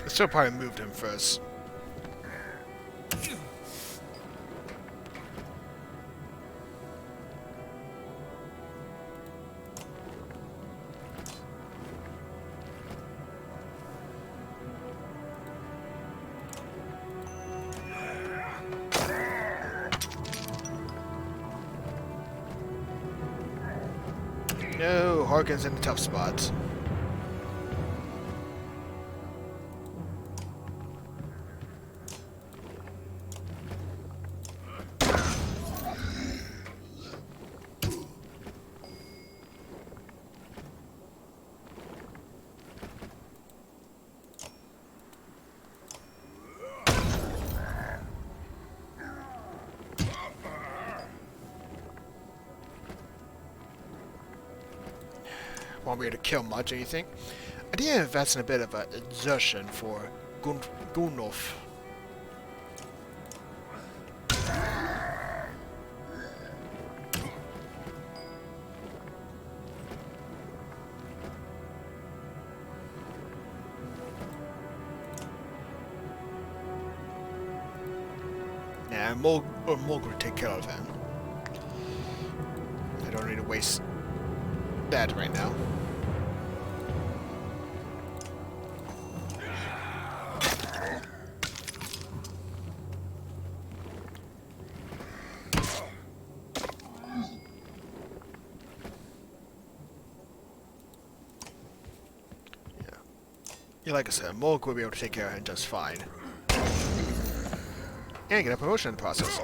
Still probably moved him first. No, Harkin's in the tough spots. Want me to kill much, do you think? I did invest in a bit of exertion for Gunnulf. and Mulg will take care of him. I don't need to waste that right now. Yeah, like I said, Mulg will be able to take care of him just fine. And get a promotion in the process.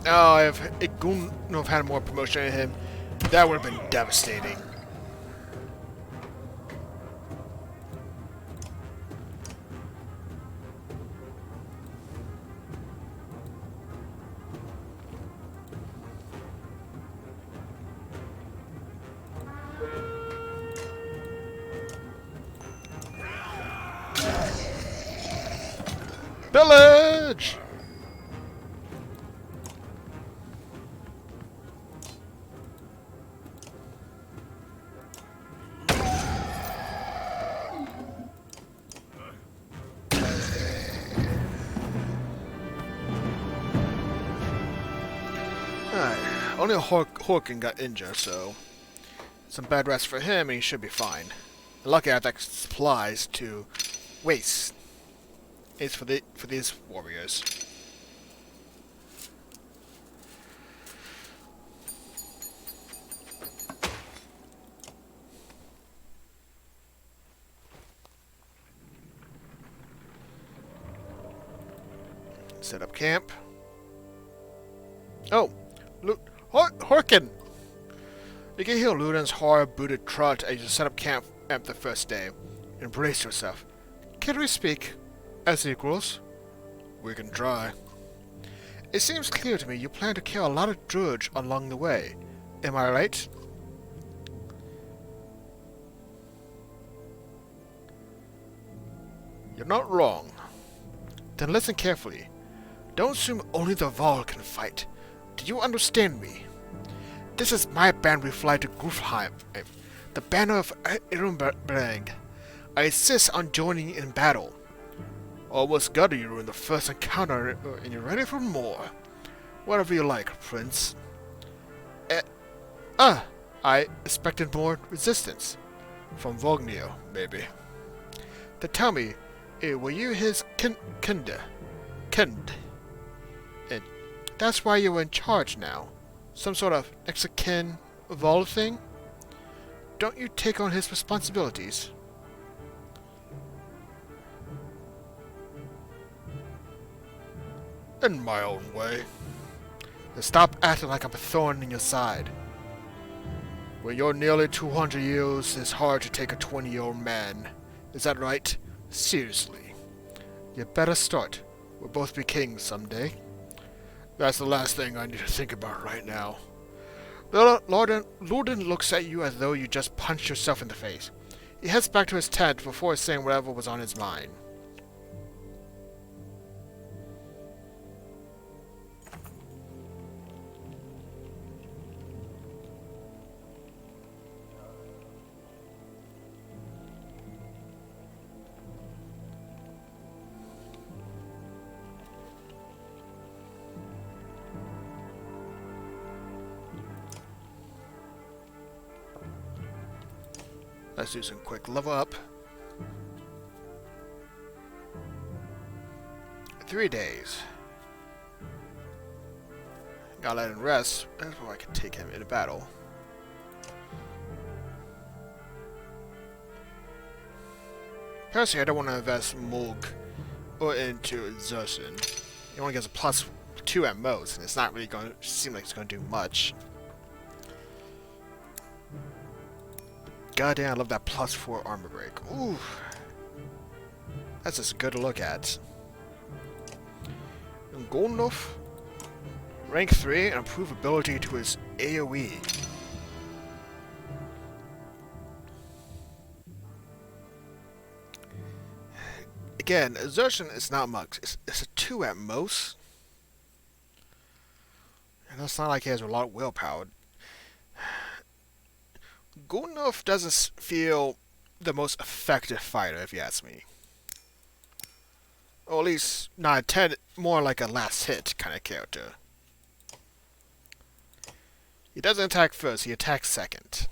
Oh, if it couldn't have had more promotion in him, that would have been devastating. Village! Alright, only Horkin got injured, so some bad rest for him and he should be fine. Lucky I have that supplies to waste. It's for these warriors. Set up camp. Oh, Horkin! You can hear Ludin's hard-booted trot as you set up camp the first day. Embrace yourself. Can we speak as equals? We can try. It seems clear to me you plan to kill a lot of Druid along the way. Am I right? You're not wrong. Then listen carefully. Don't assume only the Varl can fight. Do you understand me? This is my band we fly to Grufheim, the banner of Irumberg. I insist on joining in battle. Almost got you in the first encounter, and you're ready for more. Whatever you like, Prince. I expected more resistance. From Vognir, maybe. Then tell me, were you his kind? And that's why you're in charge now? Some sort of next of kin of all thing? Don't you take on his responsibilities? In my own way. Then stop acting like I'm a thorn in your side. When you're nearly 200 years, it's hard to take a 20-year-old man. Is that right? Seriously. You better start. We'll both be kings someday. That's the last thing I need to think about right now. Ludin looks at you as though you just punched yourself in the face. He heads back to his tent before saying whatever was on his mind. Let's do some quick level up. 3 days. Gotta let him rest. That's where I can take him into battle. Personally, I don't want to invest Mulg or into Xerxen. He only gets a +2 at most, and it's not really going to seem like it's going to do much. Goddamn, I love that +4 armor break. Ooh. That's just good to look at. And Goldenlof, rank 3 and improve ability to his AoE. Again, Xerxen is not much. It's a 2 at most. That's not like he has a lot of willpower. Gulnuf doesn't feel the most effective fighter, if you ask me. Or at least not more like a last hit kind of character. He doesn't attack first, he attacks second.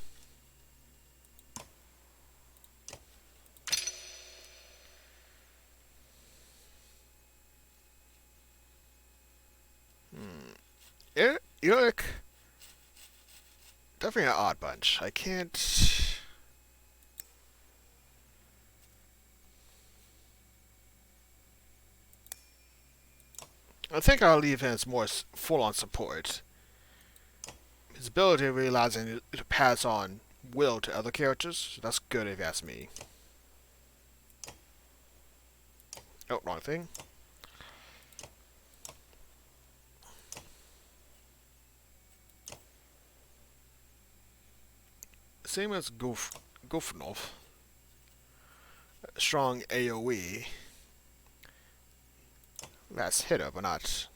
Eric, definitely an odd bunch. I can't. I think I'll leave him as more full-on support. His ability really allows him to pass on will to other characters, so that's good if you ask me. Oh, wrong thing. Same as Gufnov. Strong AoE. Last hitter, but not.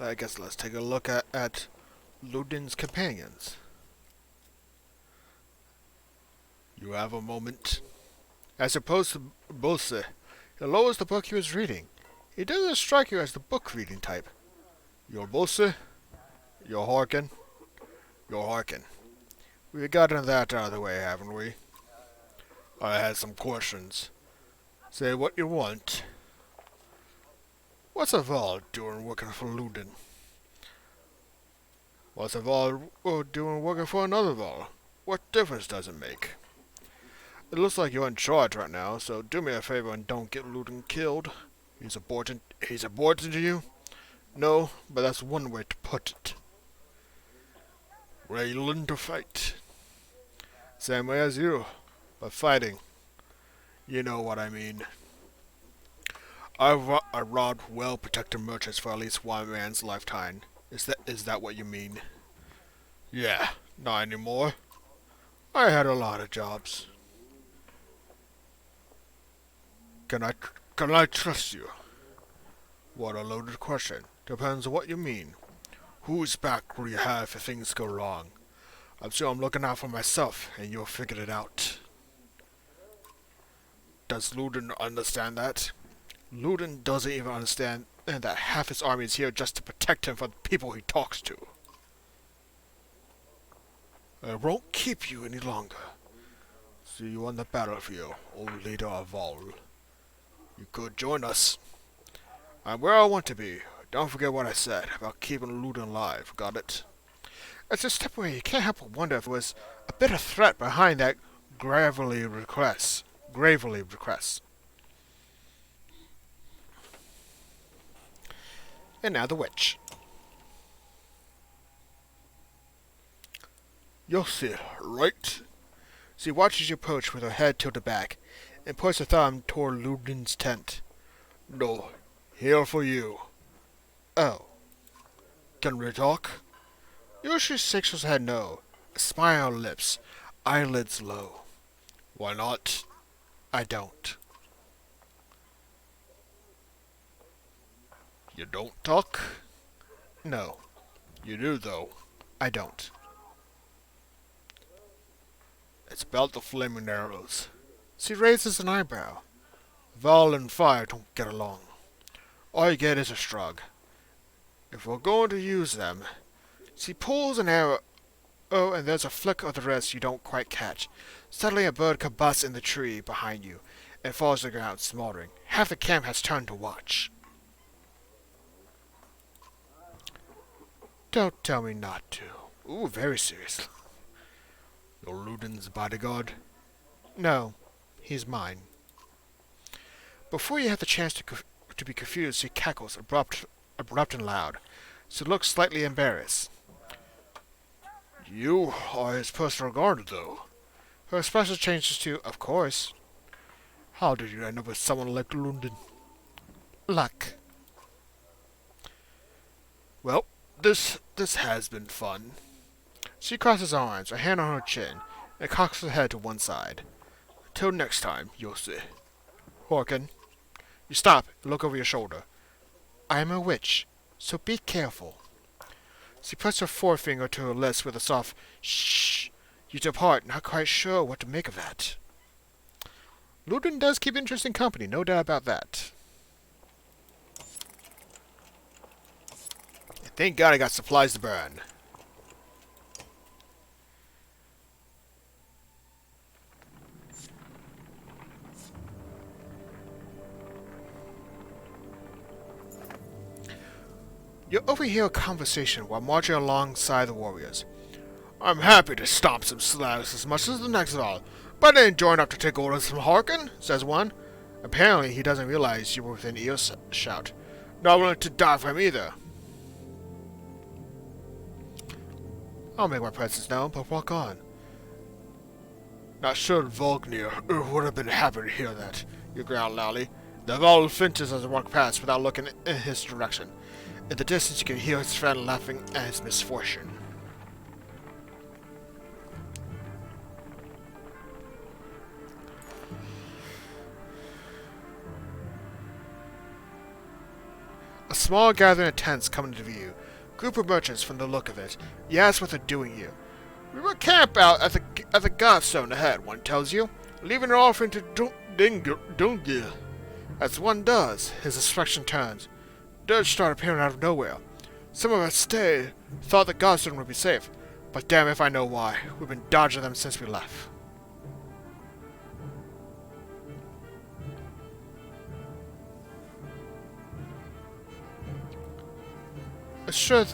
I guess let's take a look at Ludin's companions. You have a moment. As opposed to Bolse, he lowers the book he was reading. He doesn't strike you as the book reading type. You're Bolse, you're Harkin, you're Harkin. We've gotten that out of the way, haven't we? I had some questions. Say what you want. What's Aval doing working for Ludin? What's Aval doing working for another Val? What difference does it make? It looks like you're in charge right now, so do me a favor and don't get Ludin killed. He's important to you? No, but that's one way to put it. Raylan to fight. Same way as you, but fighting. You know what I mean. I robbed well-protected merchants for at least one man's lifetime. Is that what you mean? Yeah, not anymore. I had a lot of jobs. Can I trust you? What a loaded question. Depends on what you mean. Whose back will you have if things go wrong? I'm sure I'm looking out for myself, and you'll figure it out. Does Ludin understand that? Ludin doesn't even understand that half his army is here just to protect him from the people he talks to. I won't keep you any longer. See you on the battlefield, old leader of Vol. You could join us. I'm where I want to be. Don't forget what I said about keeping Ludin alive, got it? As a step away, you can't help but wonder if there was a bit of threat behind that gravely request. And now the witch. You'll see, right? She watches you approach with her head tilted back, and points her thumb toward Ludin's tent. No, here for you. Oh. Can we talk? Usually shakes his head no, a smile on her lips, eyelids low. Why not? I don't. You don't talk? No. You do, though. I don't. It's about the flaming arrows. She raises an eyebrow. Val and fire don't get along. All you get is a shrug. If we're going to use them... She pulls an arrow, and there's a flick of the rest you don't quite catch. Suddenly a bird combusts in the tree behind you, and falls to the ground smoldering. Half the camp has turned to watch. Don't tell me not to. Ooh, very serious. You're Ludin's bodyguard? No, he's mine. Before you have the chance to be confused, she cackles, abrupt and loud. She looks slightly embarrassed. You are his personal guard, though. Her expression changes to, of course. How did you end up with someone like Lundin? Luck. Well, this has been fun. She crosses her arms, her hand on her chin, and cocks her head to one side. Till next time, you'll see. Horkin, you stop and look over your shoulder. I am a witch, so be careful. She puts her forefinger to her lips with a soft shh. You depart, not quite sure what to make of that. Ludin does keep interesting company, no doubt about that. Thank God I got supplies to burn. You overhear a conversation while marching alongside the warriors. I'm happy to stomp some slags as much as the next of all, but I didn't join up to take orders from Harkin, says one. Apparently he doesn't realize you were within earshot. Not willing to die for him either. I'll make my presence known, but walk on. Not sure Volgnir would have been happy to hear that, you growl loudly. The Vol flinches as they walk past without looking in his direction. In the distance you can hear his friend laughing at his misfortune. A small gathering of tents come into view. Group of merchants from the look of it. You ask what they're doing here. We will camp out at the Godstone ahead, one tells you, leaving an offering to Dungir. As one does, his expression turns. Dirge start appearing out of nowhere. Some of us stayed, thought the Godstone would be safe, but damn if I know why. We've been dodging them since we left. Sure,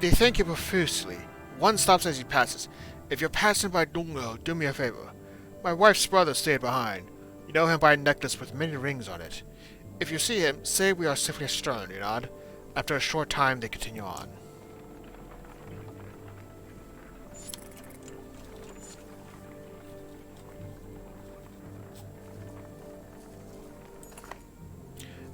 they thank you profusely. One stops as he passes. If you're passing by Dungo, do me a favor. My wife's brother stayed behind. You know him by a necklace with many rings on it. If you see him, say we are simply astern, you nod. After a short time, they continue on.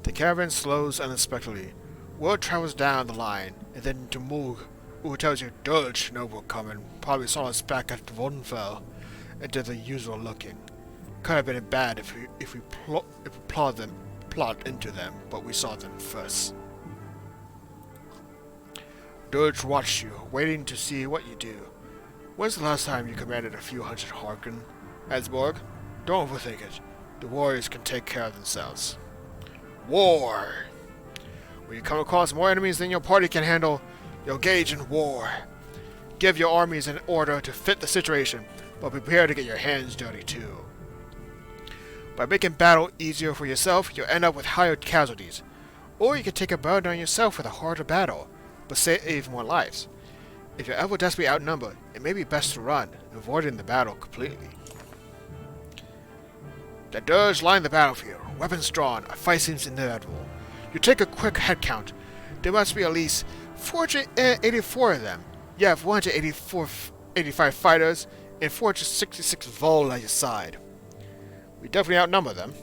The caravan slows unexpectedly. Word travels down the line, and then to Moog, who tells you Dutch noble coming, probably saw us back at Vonfell, and did the usual looking. Could have been bad if we plot into them, but we saw them first. Dutch watched you, waiting to see what you do. When's the last time you commanded a few hundred Harkin? Asborg? Don't overthink it. The warriors can take care of themselves. War! When you come across more enemies than your party can handle, you'll engage in war. Give your armies an order to fit the situation, but prepare to get your hands dirty too. By making battle easier for yourself, you'll end up with higher casualties. Or you can take a burden on yourself with a harder battle, but save more lives. If you're ever desperately outnumbered, it may be best to run, avoiding the battle completely. The Dirge line the battlefield, weapons drawn, a fight seems inevitable. You take a quick head count. There must be at least 484 of them. You have 185 fighters and 466 Vol at your side. We definitely outnumber them.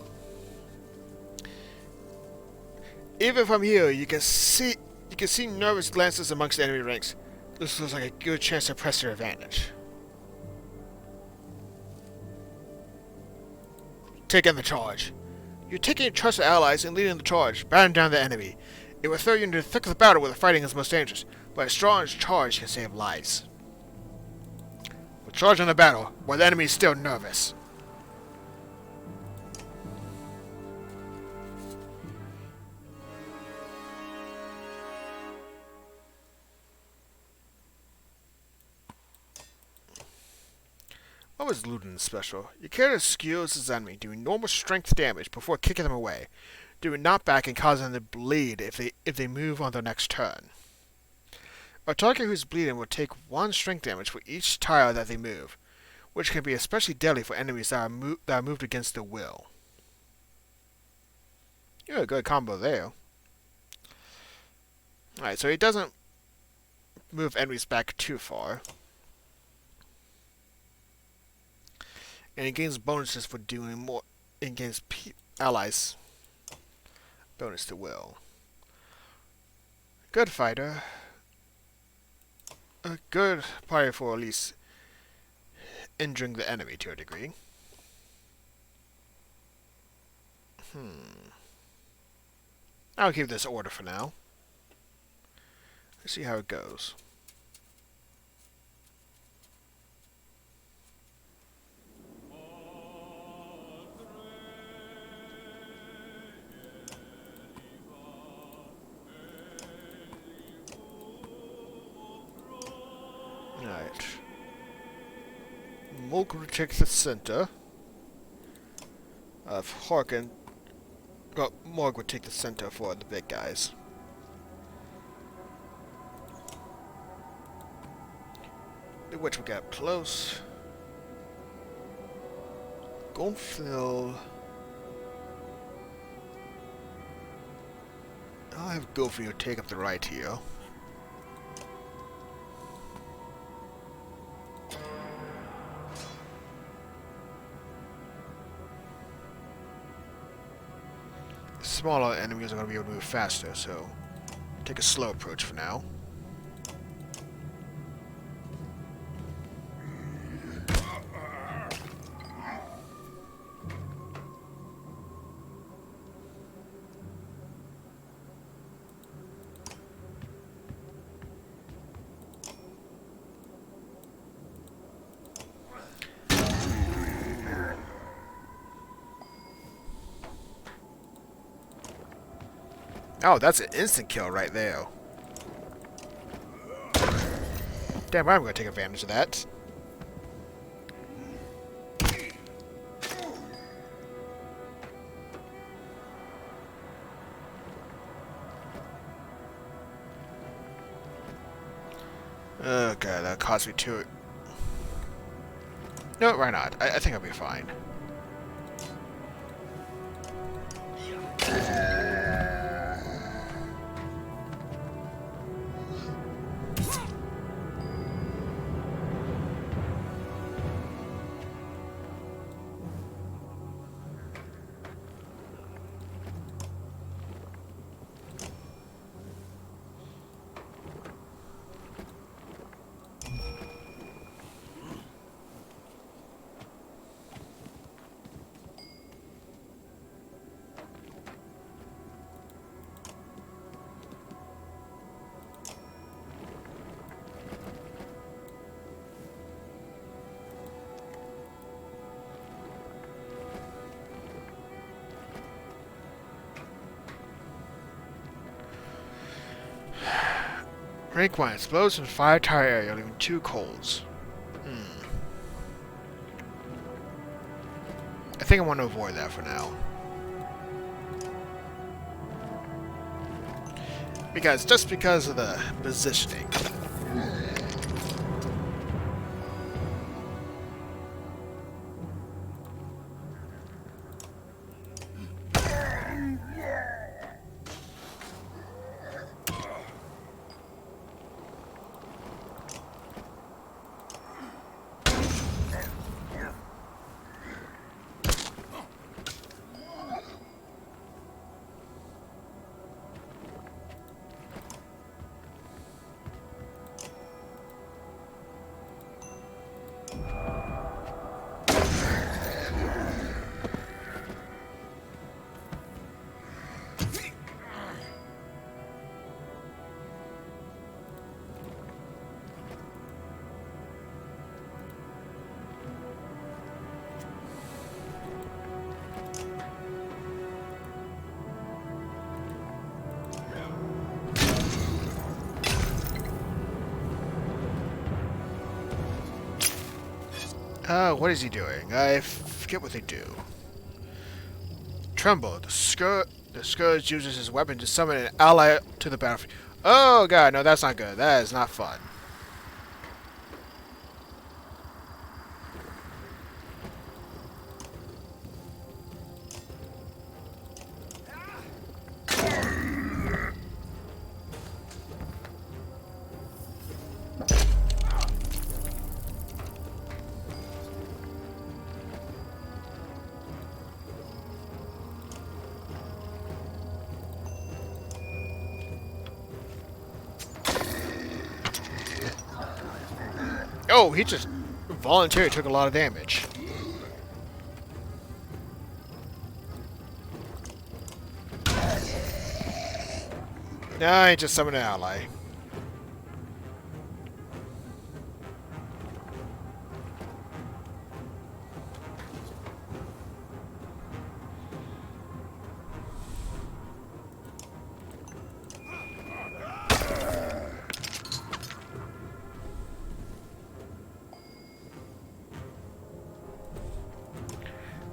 Even from here, you can see nervous glances amongst the enemy ranks. This looks like a good chance to press your advantage. Taking the charge. You're taking trusted allies and leading the charge, batting down the enemy. It will throw you into the thick of the battle where the fighting is most dangerous, but a strong charge can save lives. We'll charge on the battle, while the enemy is still nervous. What was Ludin's special? You carry the skills his enemy, doing normal strength damage before kicking them away, doing knockback and causing them to bleed if they move on their next turn. A target who's bleeding will take 1 strength damage for each tile that they move, which can be especially deadly for enemies that are moved against their will. Yeah, good combo there. Alright, so he doesn't move enemies back too far. And he gains bonuses for doing more. It gains allies bonus to will. Good fighter. A good party for at least injuring the enemy to a degree. I'll keep this order for now. Let's see how it goes. Alright. Mulgrew takes the center of Harkin. Well, Morg would take the center for the big guys. The witch will get up close. Gonfil. I'll have Gonfil take up the right here. Smaller enemies are going to be able to move faster, so take a slow approach for now. Oh, that's an instant kill right there. Damn, I'm going to take advantage of that. Oh god, that cost me 2. No, why not? I think I'll be fine. Rank 1 explodes in 5 tire area, leaving 2 coals. I think I want to avoid that for now. Just because of the positioning. What is he doing? I forget what they do. Tremble. The Scourge uses his weapon to summon an ally to the battlefield. Oh god, no, that's not good. That is not fun. Oh, he just voluntarily took a lot of damage. No, he just summoned an ally.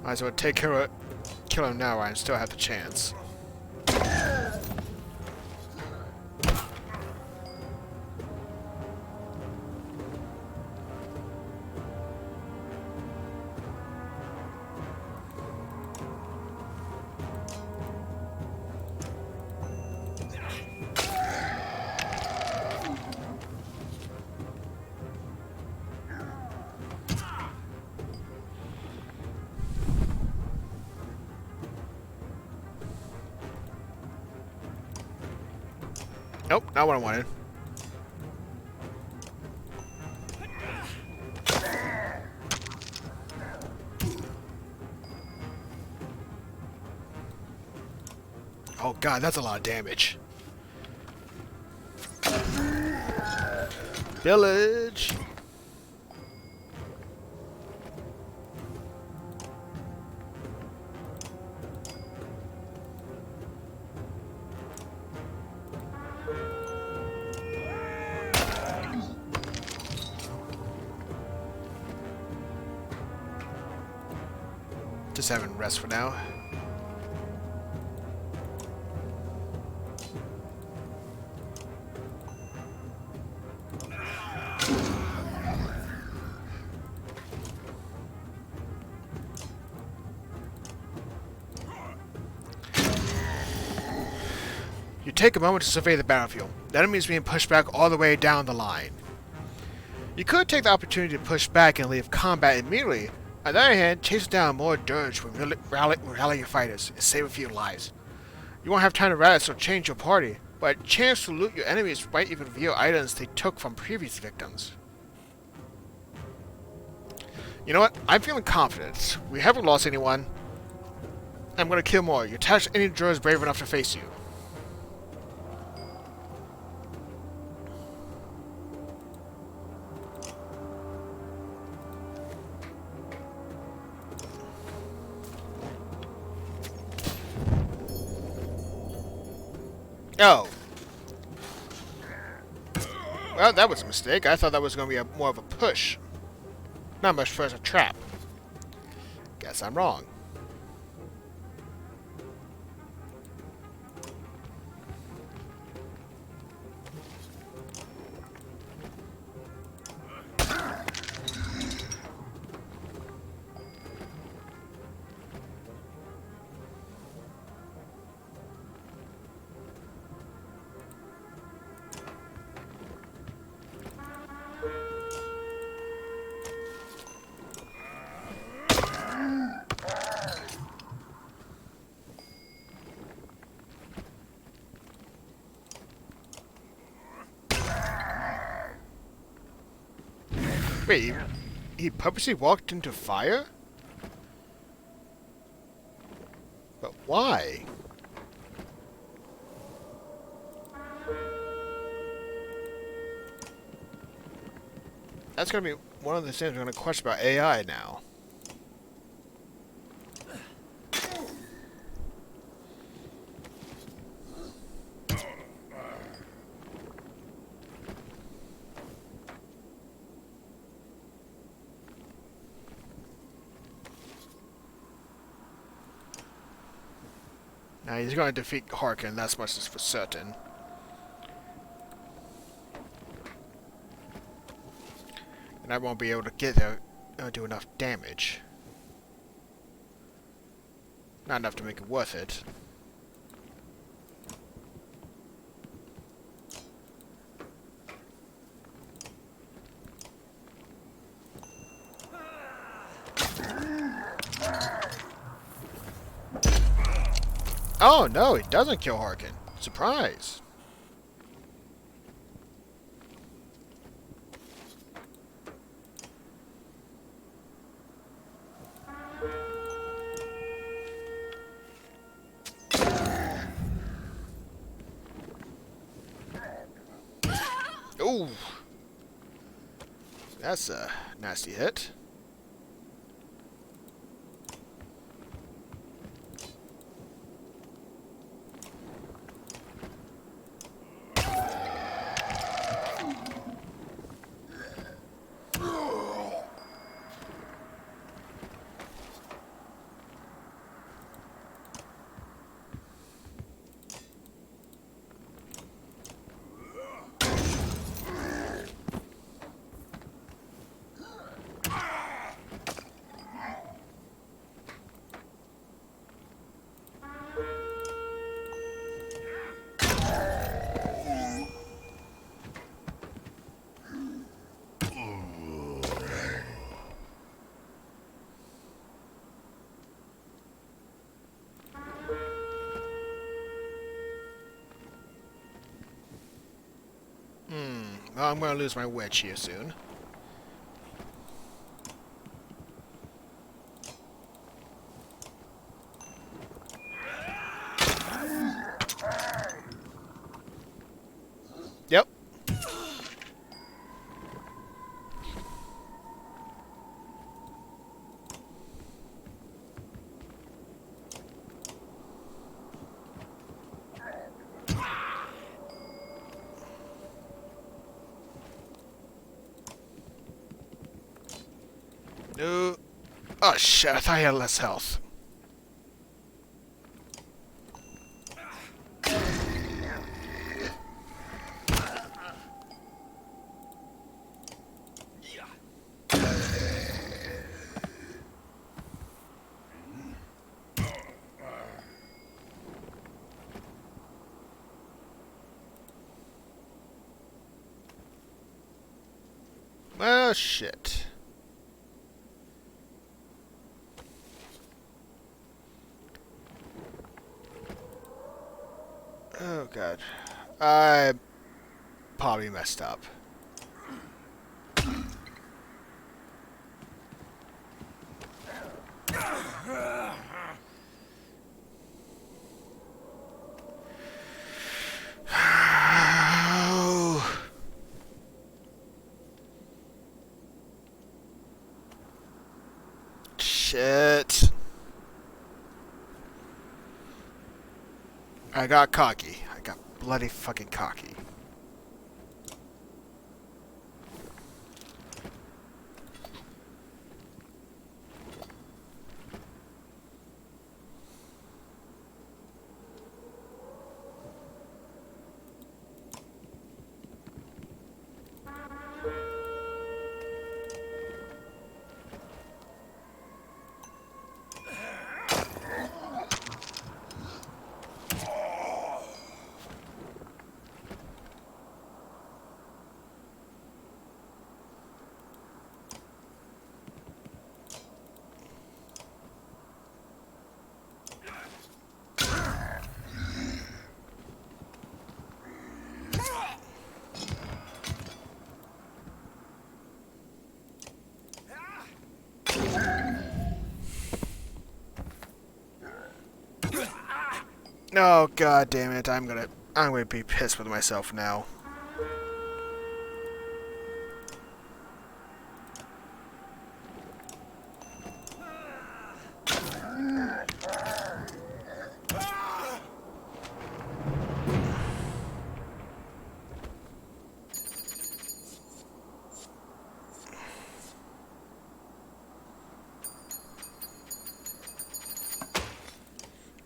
Might as well kill him now while I still have the chance. Nope, not what I wanted. Oh god, that's a lot of damage. Village! Just having rest for now. You take a moment to survey the battlefield. The enemy is being pushed back all the way down the line. You could take the opportunity to push back and leave combat immediately. On the other hand, chase down more dirge with rally your fighters and save a few lives. You won't have time to rally, so change your party, but a chance to loot your enemies might even reveal items they took from previous victims. You know what? I'm feeling confident. We haven't lost anyone. I'm gonna kill more. You attach any droids brave enough to face you. Oh. Well, that was a mistake. I thought that was going to be more of a push. Not much for as a trap. Guess I'm wrong. Wait, he purposely walked into fire? But why? That's gonna be one of the things we're gonna question about AI now. Now he's going to defeat Harkin, that's much is for certain. And I won't be able to get there, do enough damage. Not enough to make it worth it. Oh no, it doesn't kill Harkin. Surprise. Ooh. That's a nasty hit. Well, I'm going to lose my wedge here soon. Yep. No. Oh shit, I thought I had less health. Well, shit. Oh god. I probably messed up. Shit. I got cocky. I got bloody fucking cocky. Oh god damn it, I'm gonna be pissed with myself now.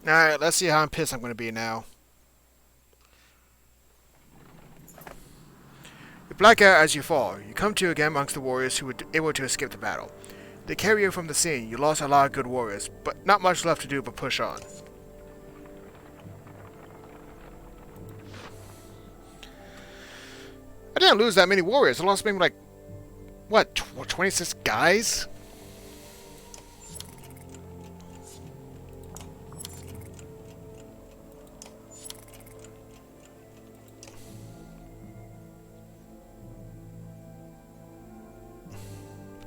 Alright, let's see how pissed I'm gonna be now. black out as you fall. You come to again amongst the warriors who were able to escape the battle. They carry you from the scene. You lost a lot of good warriors, but not much left to do but push on. I didn't lose that many warriors. I lost maybe like, what, 26 guys?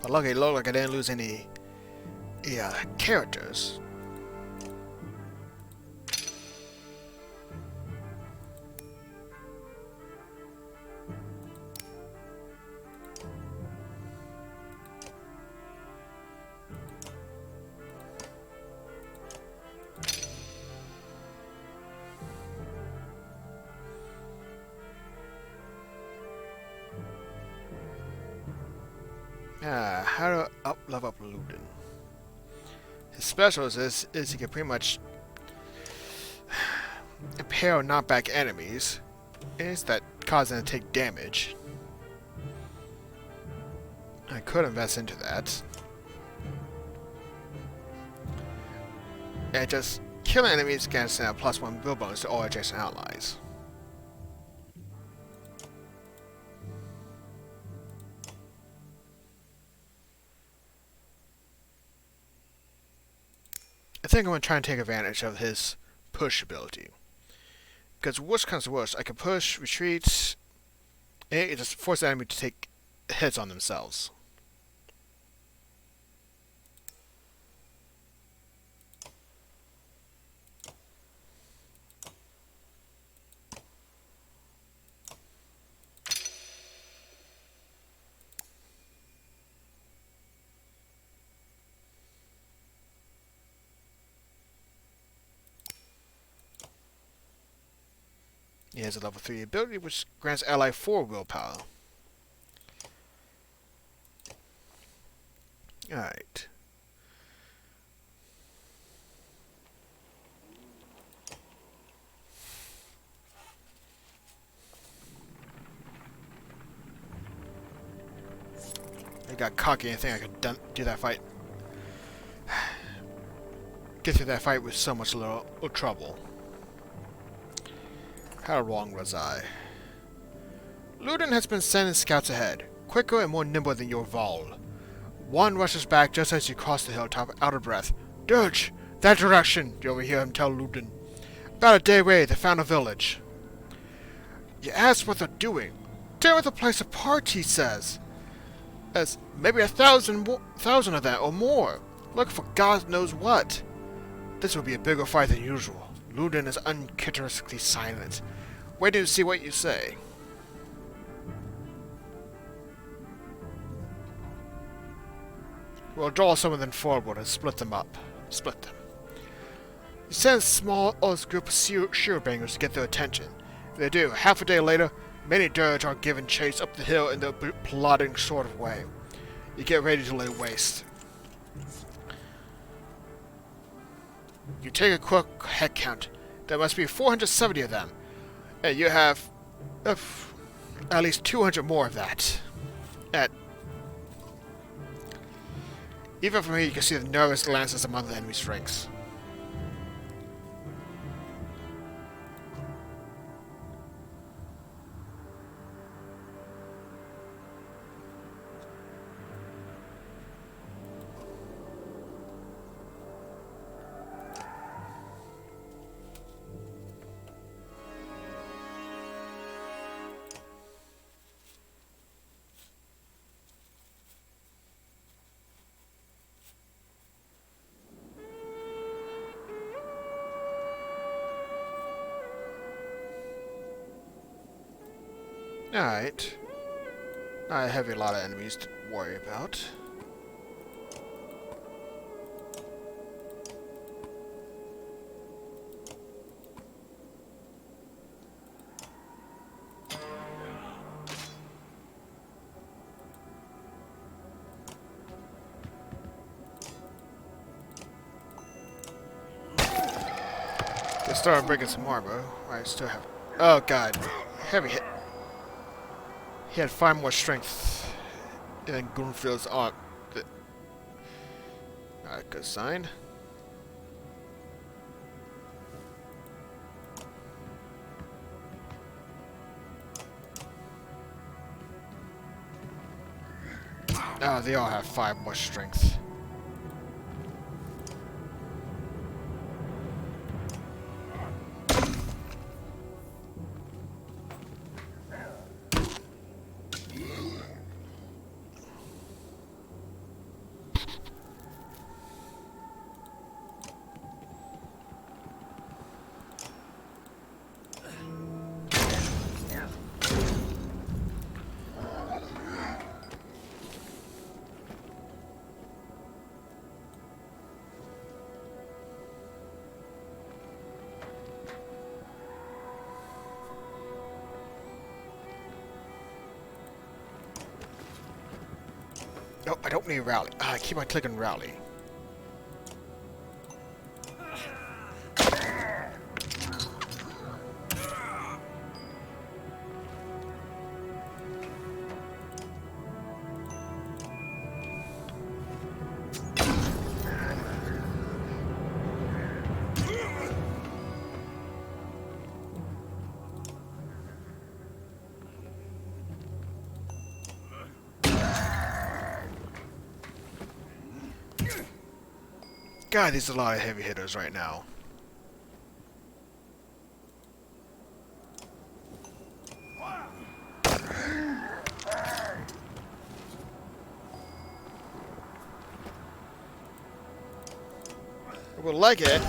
But luckily, it looked like I didn't lose any characters. How to level up Ludin. His special is he can pretty much impair or knock back enemies. Is that cause them to take damage. I could invest into that. And just killing enemies against a +1 build bonus to all adjacent allies. I think I'm going to try and take advantage of his push ability. Because worst comes to worst, I can push, retreat, and it just forces the enemy to take hits on themselves. He has a level 3 ability which grants ally 4 willpower. Alright. I got cocky and think I could do that fight. Get through that fight with so much little trouble. How wrong was I? Ludin has been sending scouts ahead, quicker and more nimble than your Vol. One rushes back just as you cross the hilltop, out of breath. Dirge! That direction! You overhear him tell Ludin. About a day away, they found a village. You ask what they're doing. Tear the place apart, he says. As maybe 1,000 of them or more. Look for God knows what. This will be a bigger fight than usual. Ludin is uncharacteristically silent, waiting to see what you say. We'll draw some of them forward and split them up. Split them. You send a small group of shearbangers to get their attention. If they do, half a day later, many Dirge are given chase up the hill in the plodding sort of way. You get ready to lay waste. You take a quick head count. There must be 470 of them. And you have at least 200 more of that. Even from here, you can see the nervous glances among the enemy's ranks. Alright. I have a lot of enemies to worry about. They started breaking some armor. I still have... Oh god. Heavy hit. He had 5 more strength than Gunfield's arm. Alright, good sign. Oh, they all have 5 more strength. No, I don't need rally. I keep on clicking rally. God, there's a lot of heavy hitters right now. I would like it.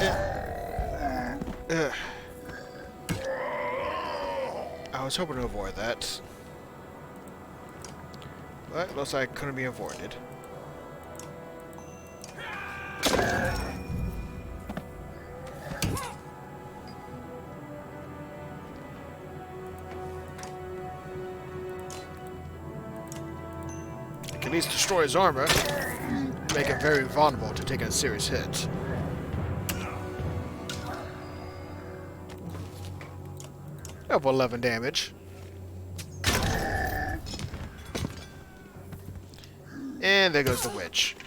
I was hoping to avoid that. But looks like it couldn't be avoided. At least destroy his armor, make him very vulnerable to taking a serious hit. Up 11 damage. And there goes the witch.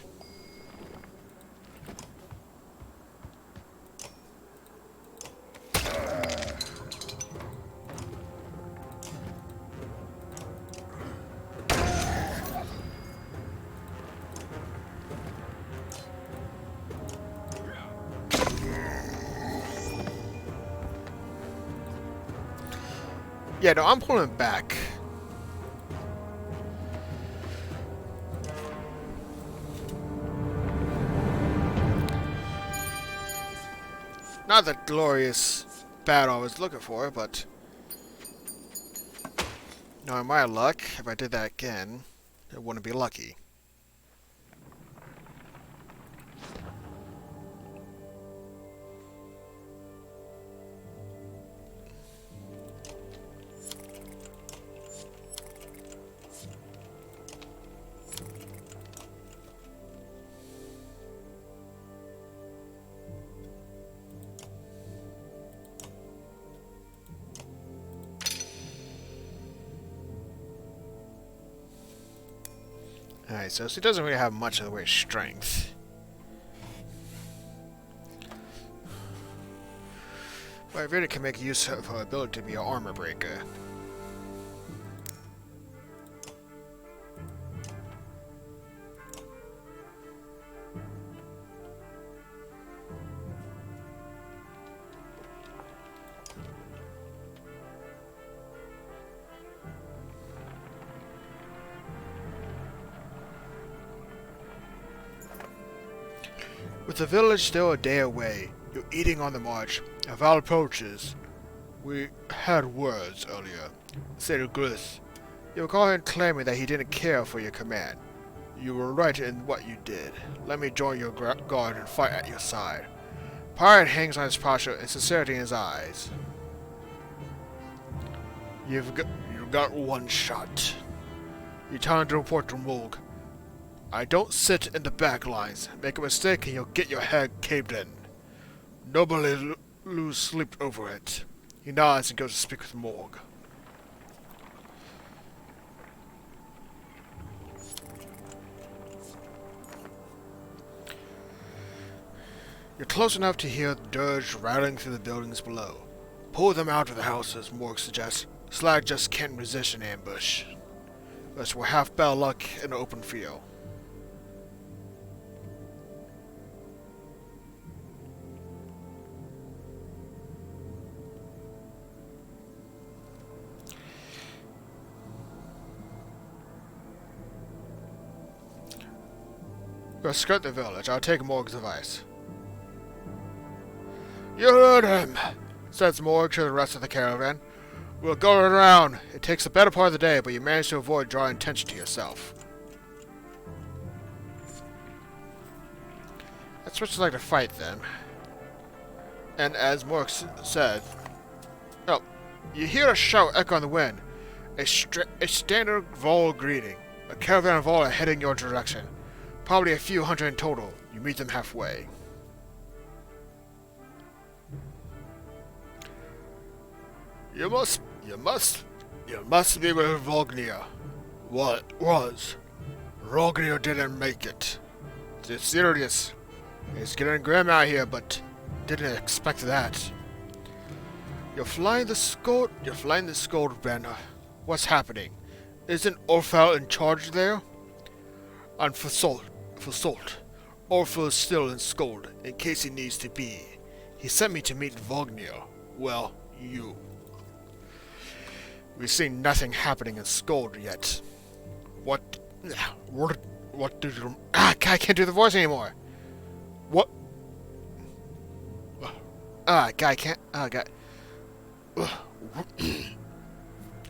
Yeah, no, I'm pulling back. Not the glorious battle I was looking for, but knowing my luck, if I did that again, it wouldn't be lucky. Alright, so he doesn't really have much of the way of strength. But I really can make use of her ability to be an armor breaker. With the village still a day away, you're eating on the march. Val approaches. We had words earlier, said Glyth. You recall him claiming that he didn't care for your command. You were right in what you did. Let me join your guard and fight at your side. Pride hangs on his posture and sincerity in his eyes. You've got one shot. You time to report to Mulg. I don't sit in the back lines. Make a mistake and you'll get your head caved in. Nobody lose sleep over it. He nods and goes to speak with Morg. You're close enough to hear the dirge rattling through the buildings below. Pull them out of the houses, Morg suggests. Slag just can't resist an ambush. Unless we'll have bad luck in the open field. We'll skirt the village. I'll take Morg's advice. You heard him, says Morg to the rest of the caravan. We'll go around. It takes the better part of the day, but you managed to avoid drawing attention to yourself. That's what you like to fight, then. And as Morg said... Oh, you hear a shout echo on the wind. A standard Vol greeting. A caravan of Vol are heading your direction. Probably a few hundred in total. You meet them halfway. You must be with Vognir. What was? Vognir didn't make it. It's serious. It's getting grim out here, but didn't expect that. You're flying the Scold banner. What's happening? Isn't Orfel in charge there? And for salt. Orfel is still in Scold, in case he needs to be. He sent me to meet Vognir. Well, you. We've seen nothing happening in Scold yet. What did you... I can't do the voice anymore. What? Guy can't... guy...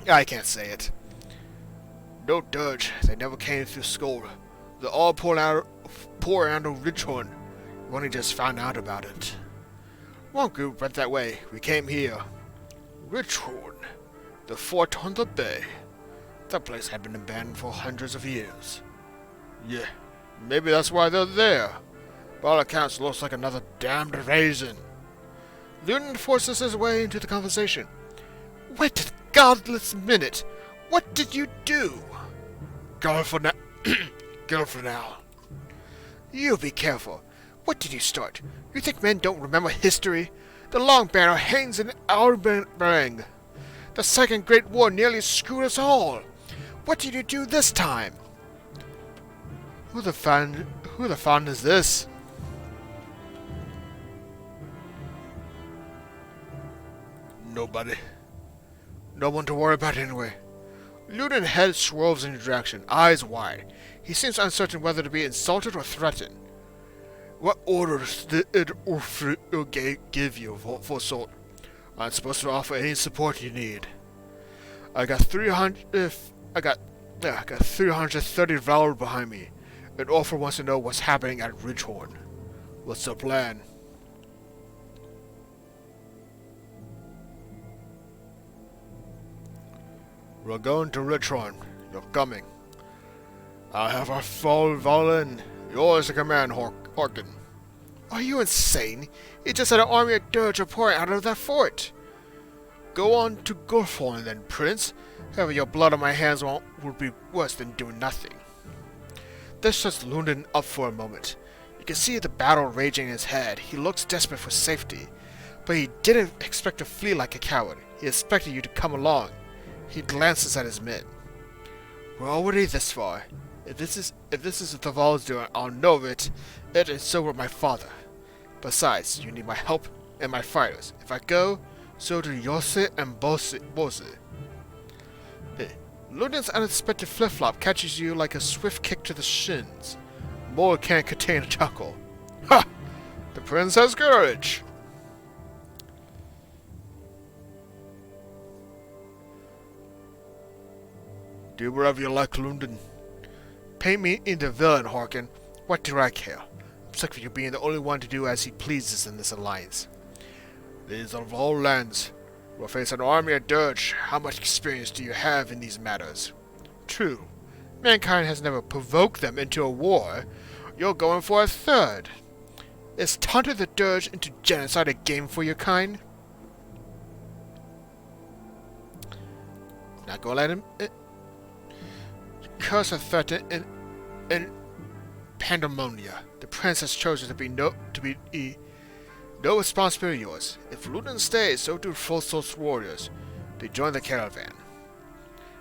I can't say it. No dirge. They never came through Scold. They're all pouring out of Ridgehorn. We only just found out about it. One group went that way. We came here. Ridgehorn. The fort on the bay. That place had been abandoned for hundreds of years. Yeah, maybe that's why they're there. By all accounts, looks like another damned invasion. Lunan forces his way into the conversation. Wait a godless minute. What did you do? Go for now. Go for now. You be careful. What did you start? You think men don't remember history? The Long Banner hangs in Alberang. The Second Great War nearly screwed us all. What did you do this time? Who the fun is this? Nobody. No one to worry about anyway. Luden's head swerves in your direction, eyes wide. He seems uncertain whether to be insulted or threatened. What orders did Urfru give you, for salt? I'm supposed to offer any support you need. I got 330 Valor behind me. An offer wants to know what's happening at Ridgehorn. What's the plan? We're going to Ridgehorn. You're coming. I have our full Valen. Yours to command, Horkin. Are you insane? You just had an army of dirge pouring out of that fort. Go on to Gulfhorn then, Prince. Having your blood on my hands would be worse than doing nothing. This shuts Lunden up for a moment. You can see the battle raging in his head. He looks desperate for safety. But he didn't expect to flee like a coward. He expected you to come along. He glances at his men. We're already this far. If this is the Val's doing, I'll know of it. It is so with my father. Besides, you need my help and my fighters. If I go, so do Yose and Bose. Lunden's unexpected flip-flop catches you like a swift kick to the shins. Moore can't contain a chuckle. Ha! The prince has courage! Do whatever you like, Lunden. Paint me in the villain, Harkin. What do I care? I'm sick of you being the only one to do as he pleases in this alliance. These are all lands. We'll face an army of dirge. How much experience do you have in these matters? True. Mankind has never provoked them into a war. You're going for a third. Is taunting the dirge into genocide a game for your kind? Not gonna let him... Curse a threat in Pandemonia. The prince has chosen to be No responsibility yours. If Ludin stays, so do Full Soul's warriors. They join the caravan.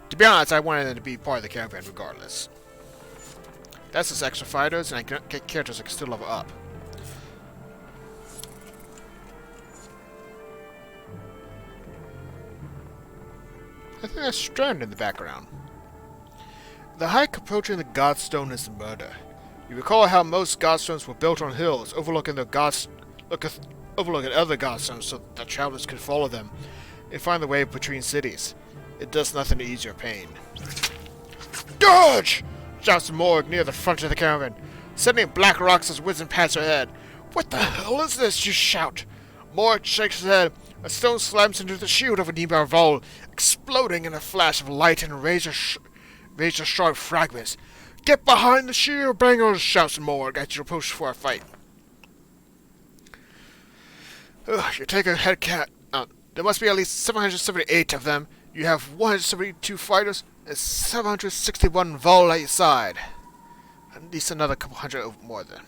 To be honest, I wanted them to be part of the caravan regardless. That's just extra fighters, and I can get characters that can still level up. I think that's Strand in the background. The hike approaching the Godstone is murder. You recall how most Godstones were built on hills, overlooking overlooking other Godstones so that travelers could follow them and find the way between cities. It does nothing to ease your pain. Dodge! Shouts Morg near the front of the caravan, sending black rocks as whizzing past her head. What the hell is this? You shout. Morg shakes his head. A stone slams into the shield of Anibal Vol, exploding in a flash of light and razor-sharp fragments. Get behind the shield, bangers! Shouts Morg as you approach for a fight. You take a head count. There must be at least 778 of them. You have 172 fighters and 761 Vol at your side. At least another couple hundred more then.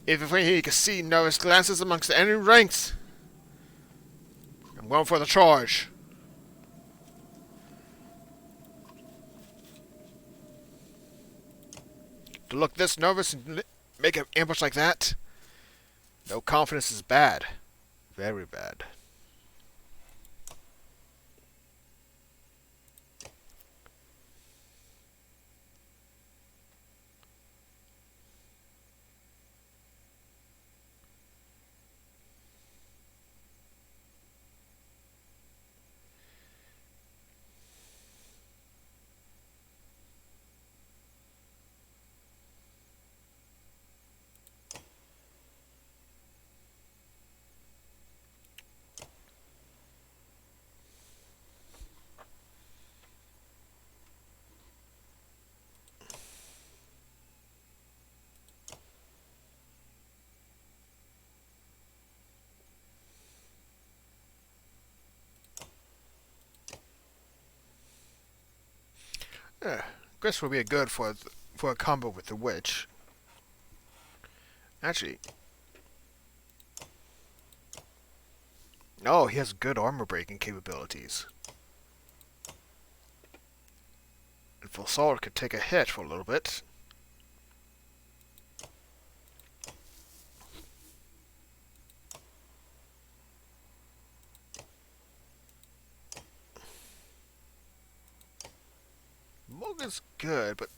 Even from here you can see nervous glances amongst the enemy ranks. I'm going for the charge. To look this nervous and make an ambush like that? No confidence is bad. Very bad. Guess will be good for a combo with the witch. Actually, oh, he has good armor breaking capabilities. And Fulsar could take a hit for a little bit. Morgan's good, but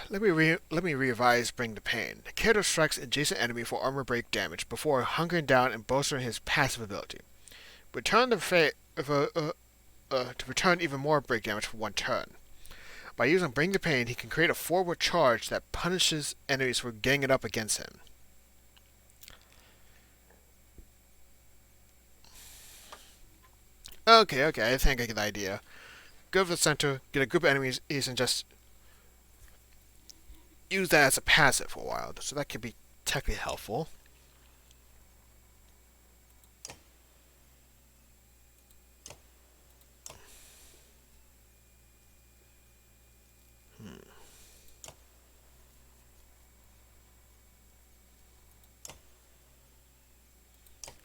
let me revise Bring the Pain. The character strikes adjacent enemy for armor break damage before hunkering down and bolstering his passive ability. Return to return even more break damage for one turn. By using Bring the Pain, he can create a forward charge that punishes enemies for ganging up against him. Okay, I think I get the idea. Go to the center, get a group of enemies, and just use that as a passive for a while. So that could be technically helpful.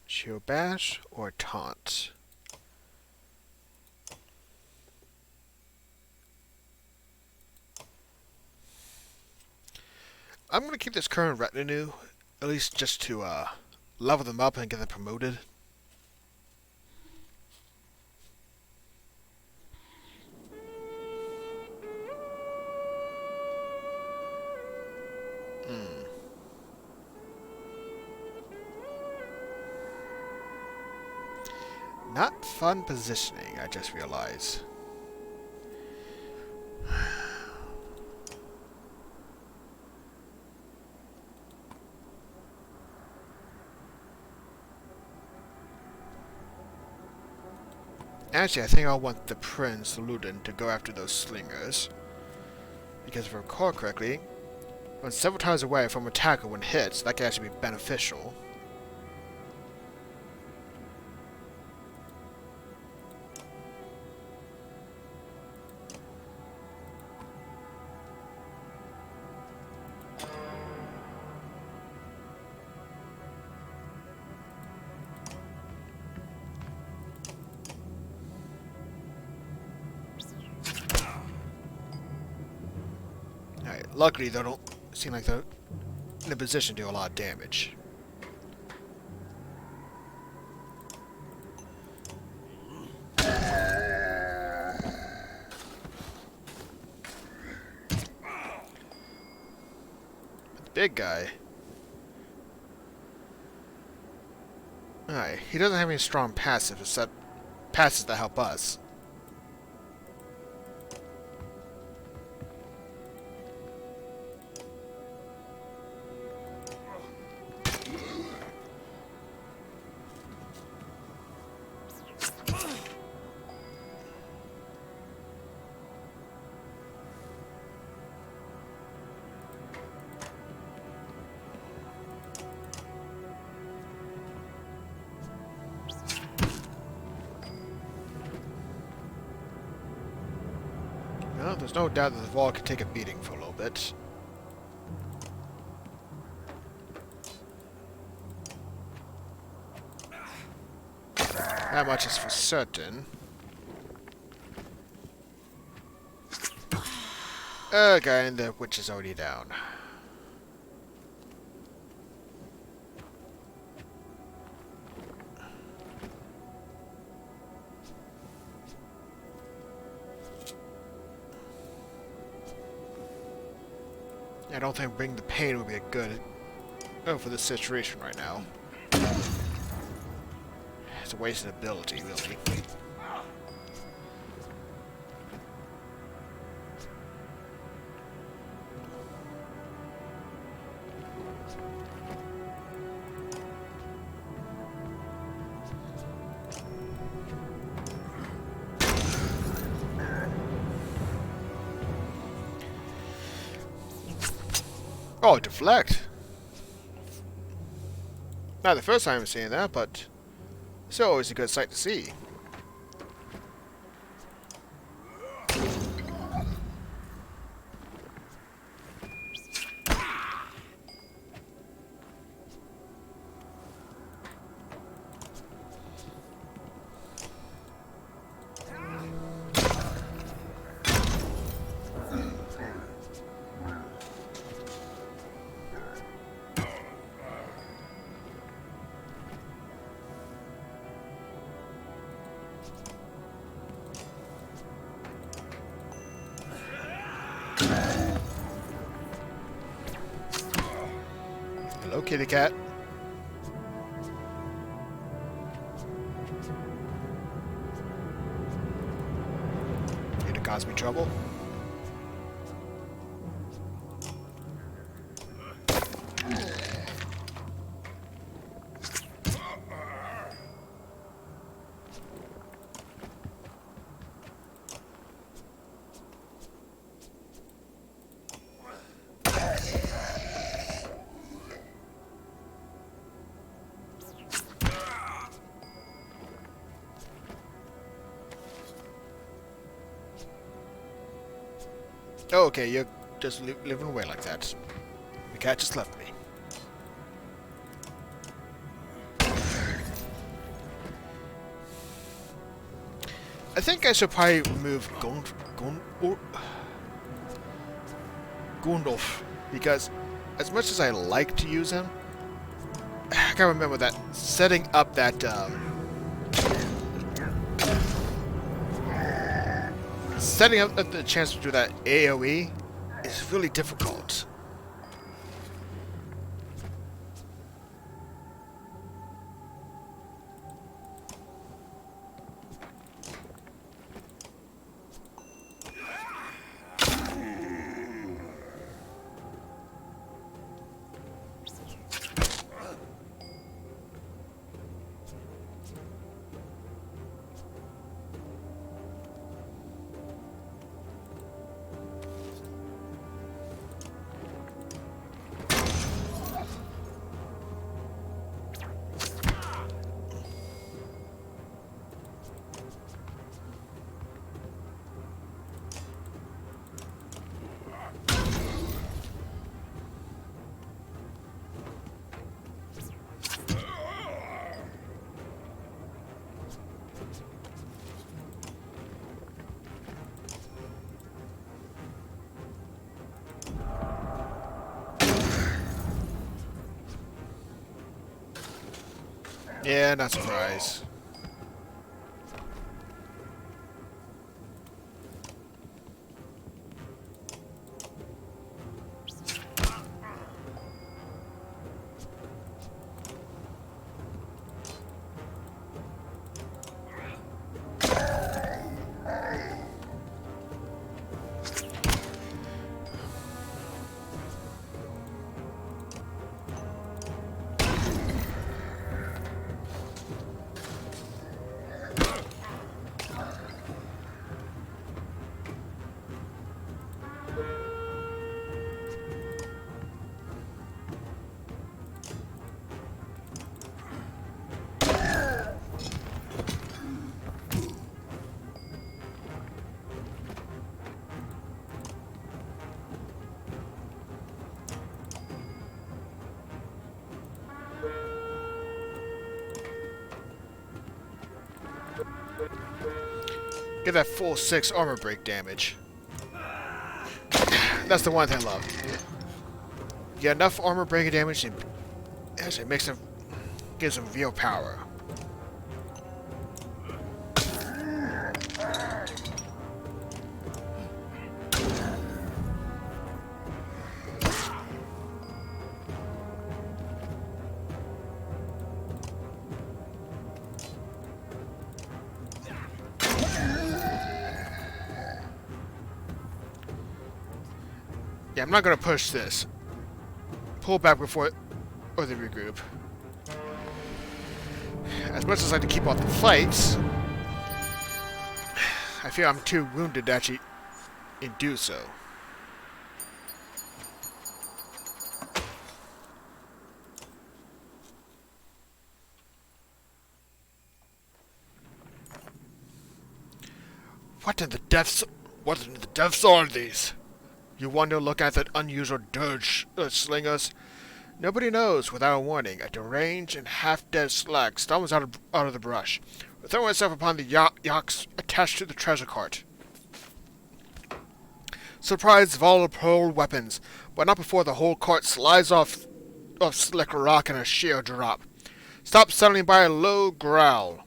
Shield Bash or Taunt? I'm going to keep this current retinue, at least just to level them up and get them promoted. Not fun positioning, I just realized. Actually, I think I want the Prince Ludin to go after those slingers. Because if I recall correctly, when several times away from attacker when hits, that can actually be beneficial. Luckily, they don't seem like they're in a position to do a lot of damage. The big guy. Alright, he doesn't have any strong passive except passes that help us. Well, there's no doubt that the wall could take a beating for a little bit. That much is for certain. Okay, and the witch is already down. I don't think bringing the pain would be a good for this situation right now. It's a wasted ability, really. Oh, deflect! Not the first time I'm seeing that, but it's always a good sight to see. Hello, kitty cat. Here to cause me trouble? Oh, okay, you're just living away like that. The cat just left me. I think I should probably remove Gundolf, because as much as I like to use him, I can't remember that setting up that setting up the chance to do that AoE is really difficult. Yeah, not surprised. Get that full 6 armor break damage. That's the one thing I love. You get enough armor break damage and it makes them gives them real power. Yeah, I'm not gonna push this. Pull back before or the regroup. As much as I like to keep off the fights, I feel I'm too wounded to actually do so. What in the depths are these? You wonder, look at that unusual dirge slingers. Nobody knows, without a warning, a deranged and half-dead slag stumbles out of the brush, throwing itself upon the yaks attached to the treasure cart. Surprise volatile weapons, but not before the whole cart slides off slick rock in a sheer drop. Stopped suddenly by a low growl.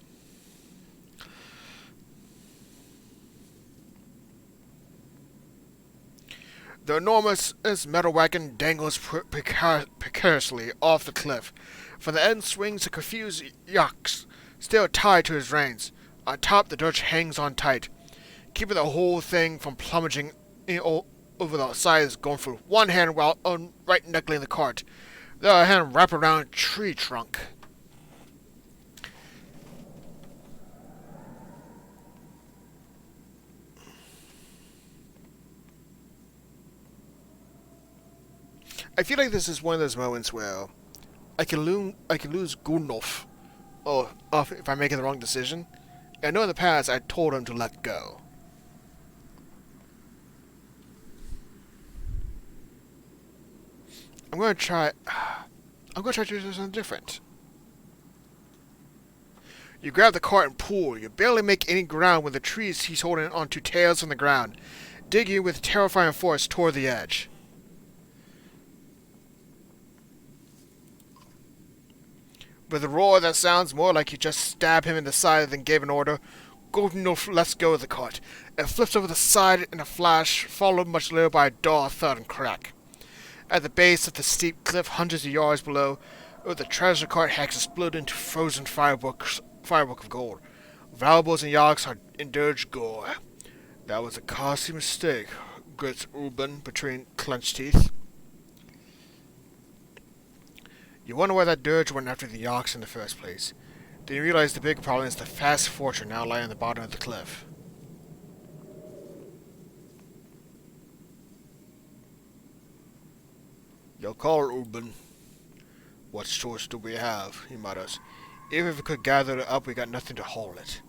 The enormous metal wagon dangles precariously off the cliff. From the end swings a confused yaks, still tied to his reins. On top, the dirge hangs on tight, keeping the whole thing from plummeting over the sides going through one hand while right knuckling the cart. The other hand wrapped around a tree trunk. I feel like this is one of those moments where I can lose Gundolf if I'm making the wrong decision. I know in the past I told him to let go. I'm gonna try to do something different. You grab the cart and pull. You barely make any ground when the trees he's holding onto tails from the ground, dig you with terrifying force toward the edge. With a roar that sounds more like you just stabbed him in the side than gave an order, Gundolf lets go of the cart. It flips over the side in a flash, followed much later by a dull thud and crack. At the base of the steep cliff hundreds of yards below, the treasure cart has exploded into frozen firework of gold. Valuables and yaks are in dirge gore. That was a costly mistake, grits Urban between clenched teeth. You wonder why that dirge went after the yaks in the first place. Then you realize the big problem is the fast fortune now lying on the bottom of the cliff. Your call, Urban. What choice do we have? He mutters. Even if we could gather it up, we got nothing to hold it.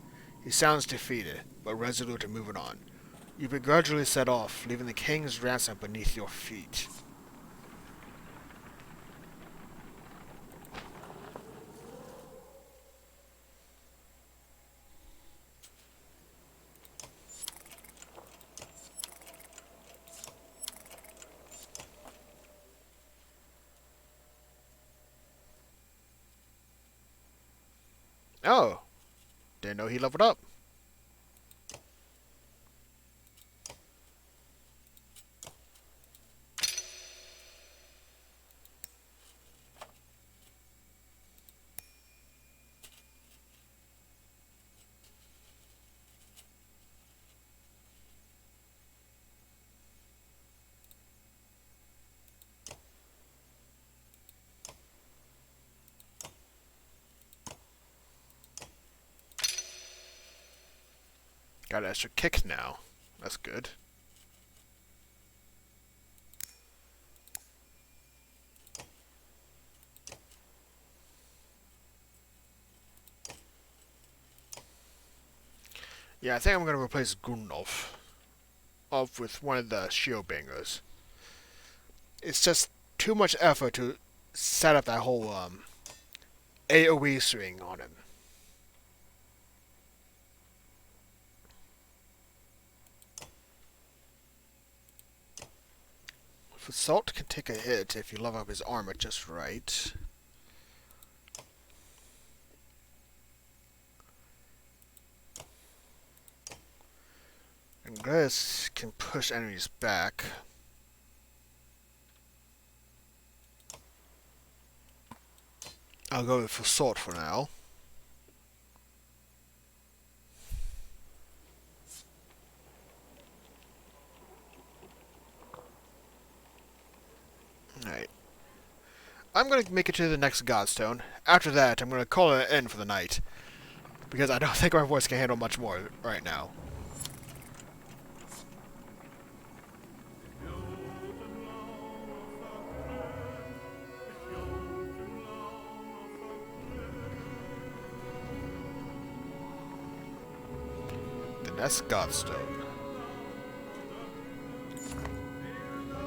He sounds defeated, but resolute in moving on. You begrudgingly set off, leaving the king's ransom beneath your feet. Oh, didn't know he leveled up. Got an extra kick now. That's good. Yeah, I think I'm gonna replace Gundalf off with one of the shield bangers. It's just too much effort to set up that whole AoE string on him. Assault can take a hit if you level up his armor just right. And Grace can push enemies back. I'll go with Assault for now. Alright. I'm going to make it to the next Godstone. After that, I'm going to call it an end for the night. Because I don't think my voice can handle much more right now. The next Godstone.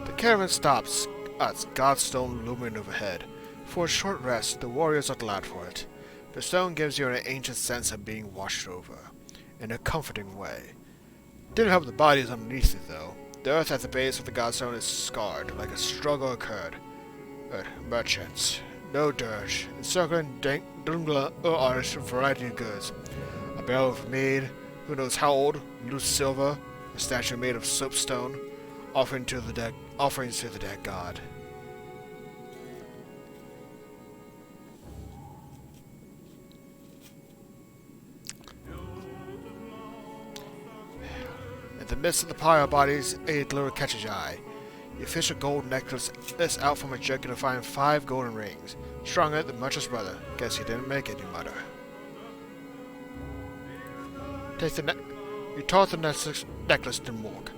The caravan stops at Godstone looming overhead. For a short rest, the warriors are glad for it. The stone gives you an ancient sense of being washed over, in a comforting way. Didn't help the bodies underneath it, though. The earth at the base of the Godstone is scarred, like a struggle occurred. Merchants, no dirge, encircling Dungla are a variety of goods. A barrel of mead, who knows how old, loose silver, a statue made of soapstone, offerings to the dead god. In the midst of the pile of bodies, a glitter catches your eye. You fish a gold necklace out from a jerkin to find 5 golden rings. Stronger than the merchant's brother. Guess he didn't make it, you mutter. You toss the necklace to Morg.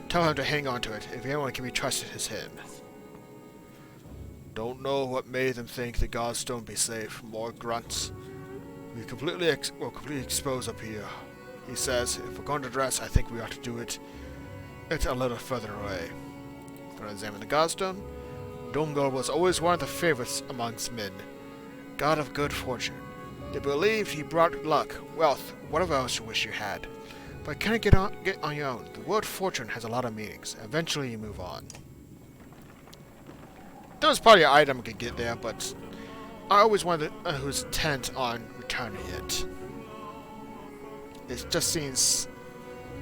Tell him to hang on to it. If anyone can be trusted, it's him. Don't know what made them think the Godstone be safe. Morg grunts. We're completely exposed up here. He says, if we're going to dress, I think we ought to do it. It's a little further away. Gonna examine the Godstone. Domgol was always one of the favorites amongst men. God of good fortune. They believed he brought luck, wealth, whatever else you wish you had. But can't get on your own. The word fortune has a lot of meanings. Eventually you move on. There was probably an item I could get there, but I always wanted who's intent on returning it. It just seems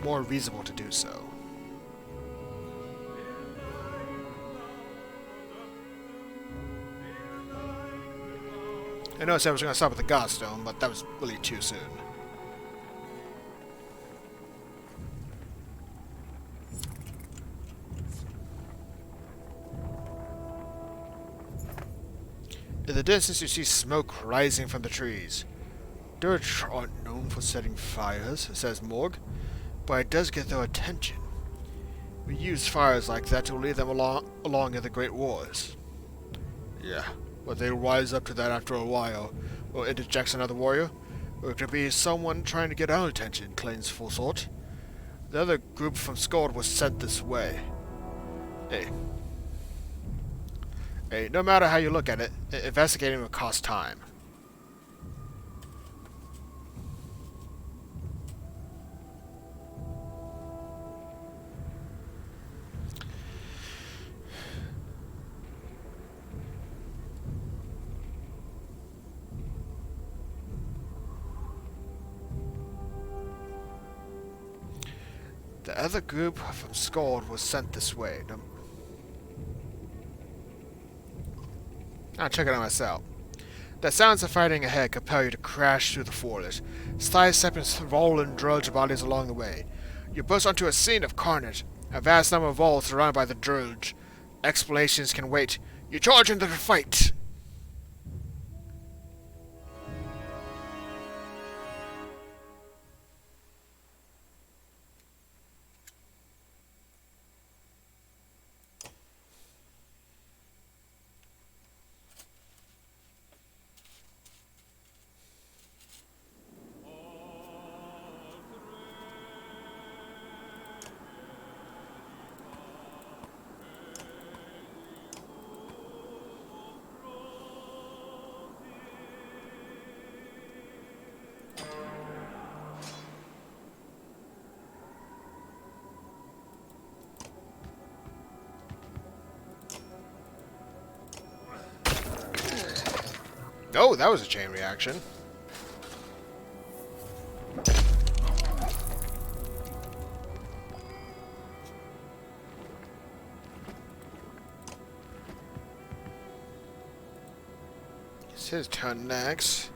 more reasonable to do so. I know I said I was going to stop at the Godstone, but that was really too soon. In the distance you see smoke rising from the trees. Dirge aren't known for setting fires, says Morg, but it does get their attention. We use fires like that to lead them along in the Great Wars. Yeah, but they'll rise up to that after a while, or interjects another warrior. Or it could be someone trying to get our attention, claims Fulsort. The other group from Skald was sent this way. Hey, no matter how you look at it, investigating will cost time. Another group from Skald was sent this way. I'll check it out myself. The sounds of fighting ahead compel you to crash through the forest, sidestepping rolling drudge bodies along the way. You burst onto a scene of carnage. A vast number of Vols surrounded by the drudge. Explanations can wait. You charge into the fight! Oh, that was a chain reaction. It's his turn next.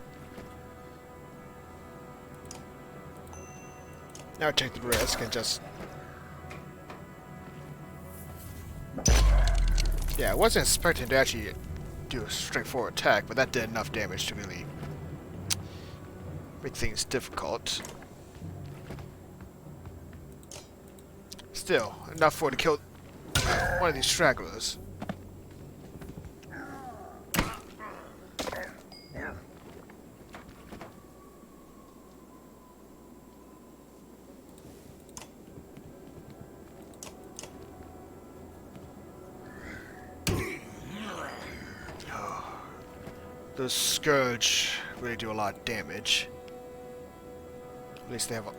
Now take the risk and just... Yeah, I wasn't expecting to actually do a straightforward attack, but that did enough damage to really make things difficult. Still, enough for it to kill one of these stragglers. Those Scourge really do a lot of damage. At least they have a...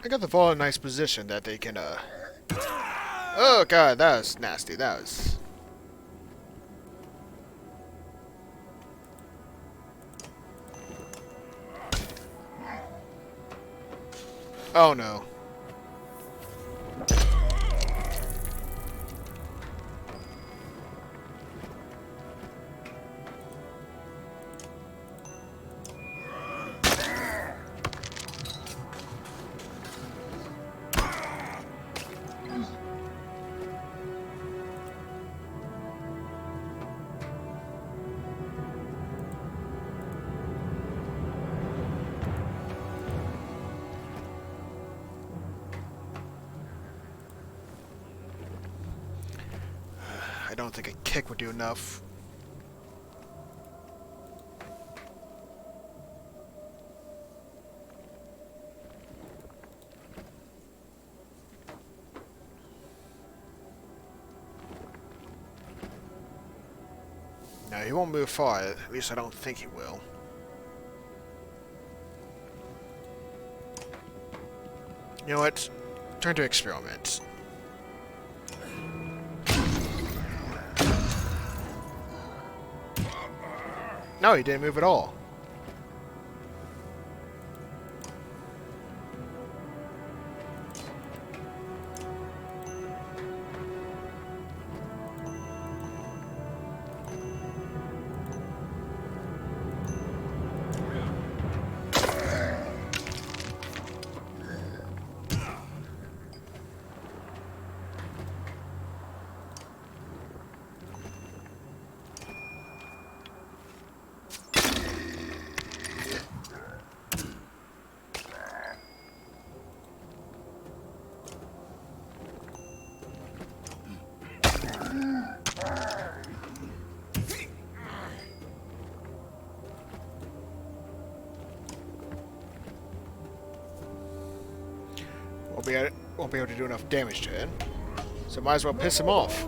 I got the ball in a nice position that they can, Oh god, that was nasty. That was... Oh no. I don't think a kick would do enough. No, he won't move far. At least I don't think he will. You know what? Turn to experiment. No, he didn't move at all. won't be able to do enough damage to him. So might as well piss him off.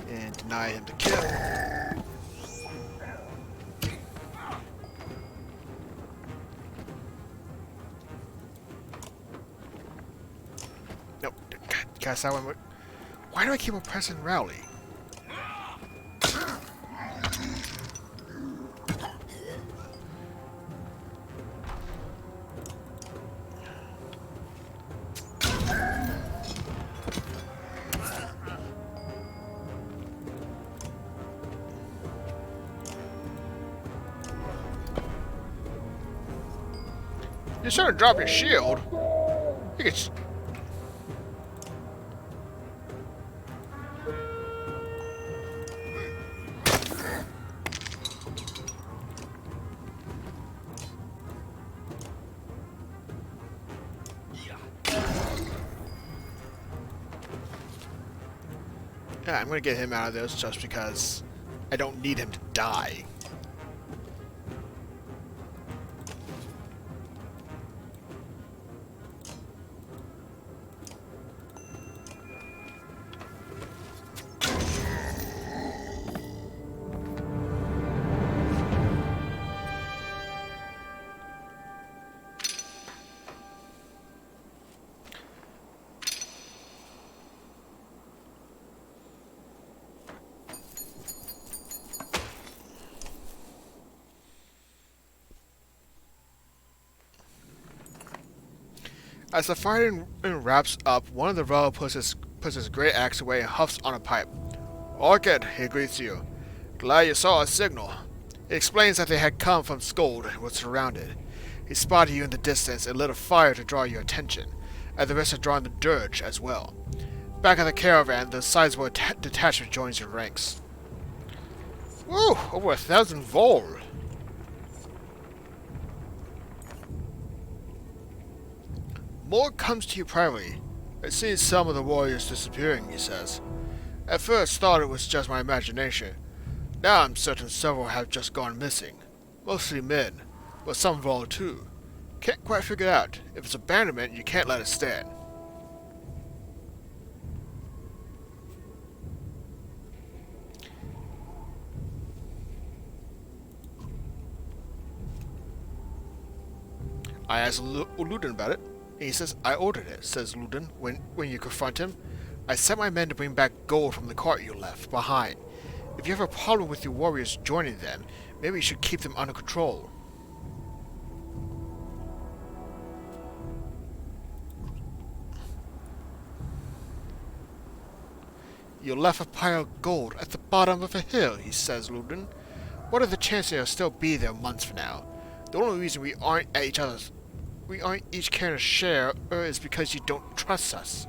And deny him the kill. Nope. Guess I went. Why do I keep on pressing rally? You're starting to drop your shield. You can. Yeah, I'm gonna get him out of this just because I don't need him to die. As the fighting wraps up, one of the row puts his great axe away and huffs on a pipe. "Orchid," he greets you. "Glad you saw a signal." He explains that they had come from Skold and were surrounded. He spotted you in the distance and lit a fire to draw your attention, and the rest had drawn the dirge as well. Back at the caravan, the sizable detachment joins your ranks. Woo! Over 1,000 vol! Morg comes to you privately. "I see some of the warriors disappearing," he says. "At first thought it was just my imagination. Now I'm certain several have just gone missing. Mostly men, but some Vol too. Can't quite figure it out. If it's abandonment, you can't let it stand." I asked Ludin about it. He says, "I ordered it," says Ludin when you confront him. "I sent my men to bring back gold from the cart you left behind. If you have a problem with your warriors joining them, maybe you should keep them under control." "You left a pile of gold at the bottom of a hill," he says, Ludin. "What are the chances they'll still be there months from now? The only reason we aren't each carrying a share is because you don't trust us."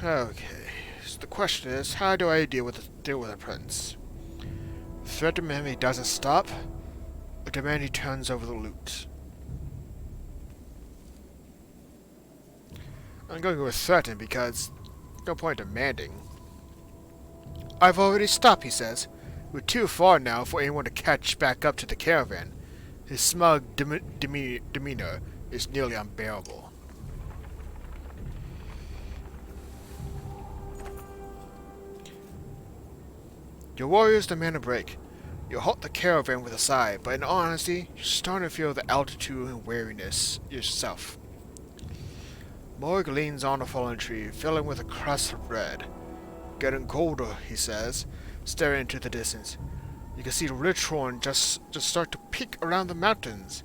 Okay, so the question is, how do I deal with the prince? Threaten him he doesn't stop, or demand he turns over the loot? I'm going to go with threaten because no point demanding. "I've already stopped," he says. "We're too far now for anyone to catch back up to the caravan." His smug demeanor is nearly unbearable. Your warriors demand a break. You halt the caravan with a sigh, but in all honesty, you're starting to feel the altitude and weariness yourself. Morg leans on a fallen tree, filling with a crust of bread. "Getting colder," he says, staring into the distance. You can see the ridgehorn just start to peek around the mountains.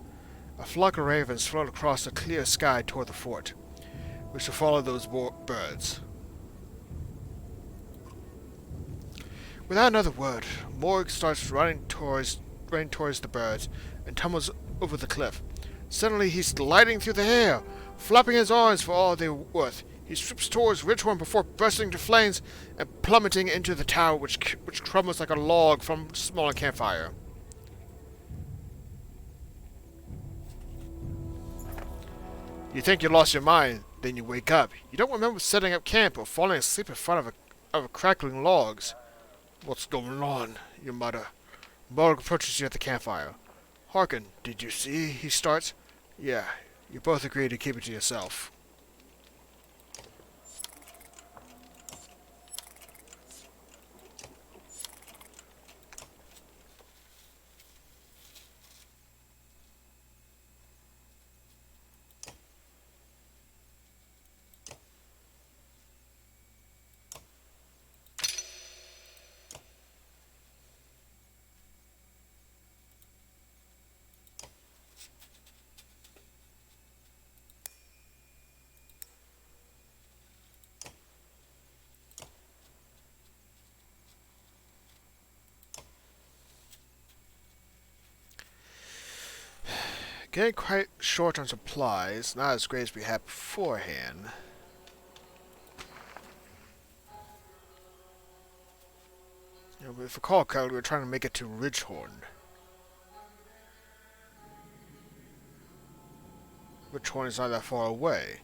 A flock of ravens float across the clear sky toward the fort. We shall follow those birds. Without another word, Morg starts running towards spring towards the birds and tumbles over the cliff. Suddenly he's gliding through the air, flapping his arms for all they're worth. He strips towards Richhorn before bursting into flames and plummeting into the tower, which crumbles like a log from a smaller campfire. You think you lost your mind, then you wake up. You don't remember setting up camp or falling asleep in front of a crackling logs. What's going on? You mutter. Morg approaches you at the campfire. Hearken, did you see? He starts. Yeah, you both agree to keep it to yourself. Getting quite short on supplies, not as great as we had beforehand. You know, if I recall correctly, we were trying to make it to Ridgehorn. Ridgehorn is not that far away.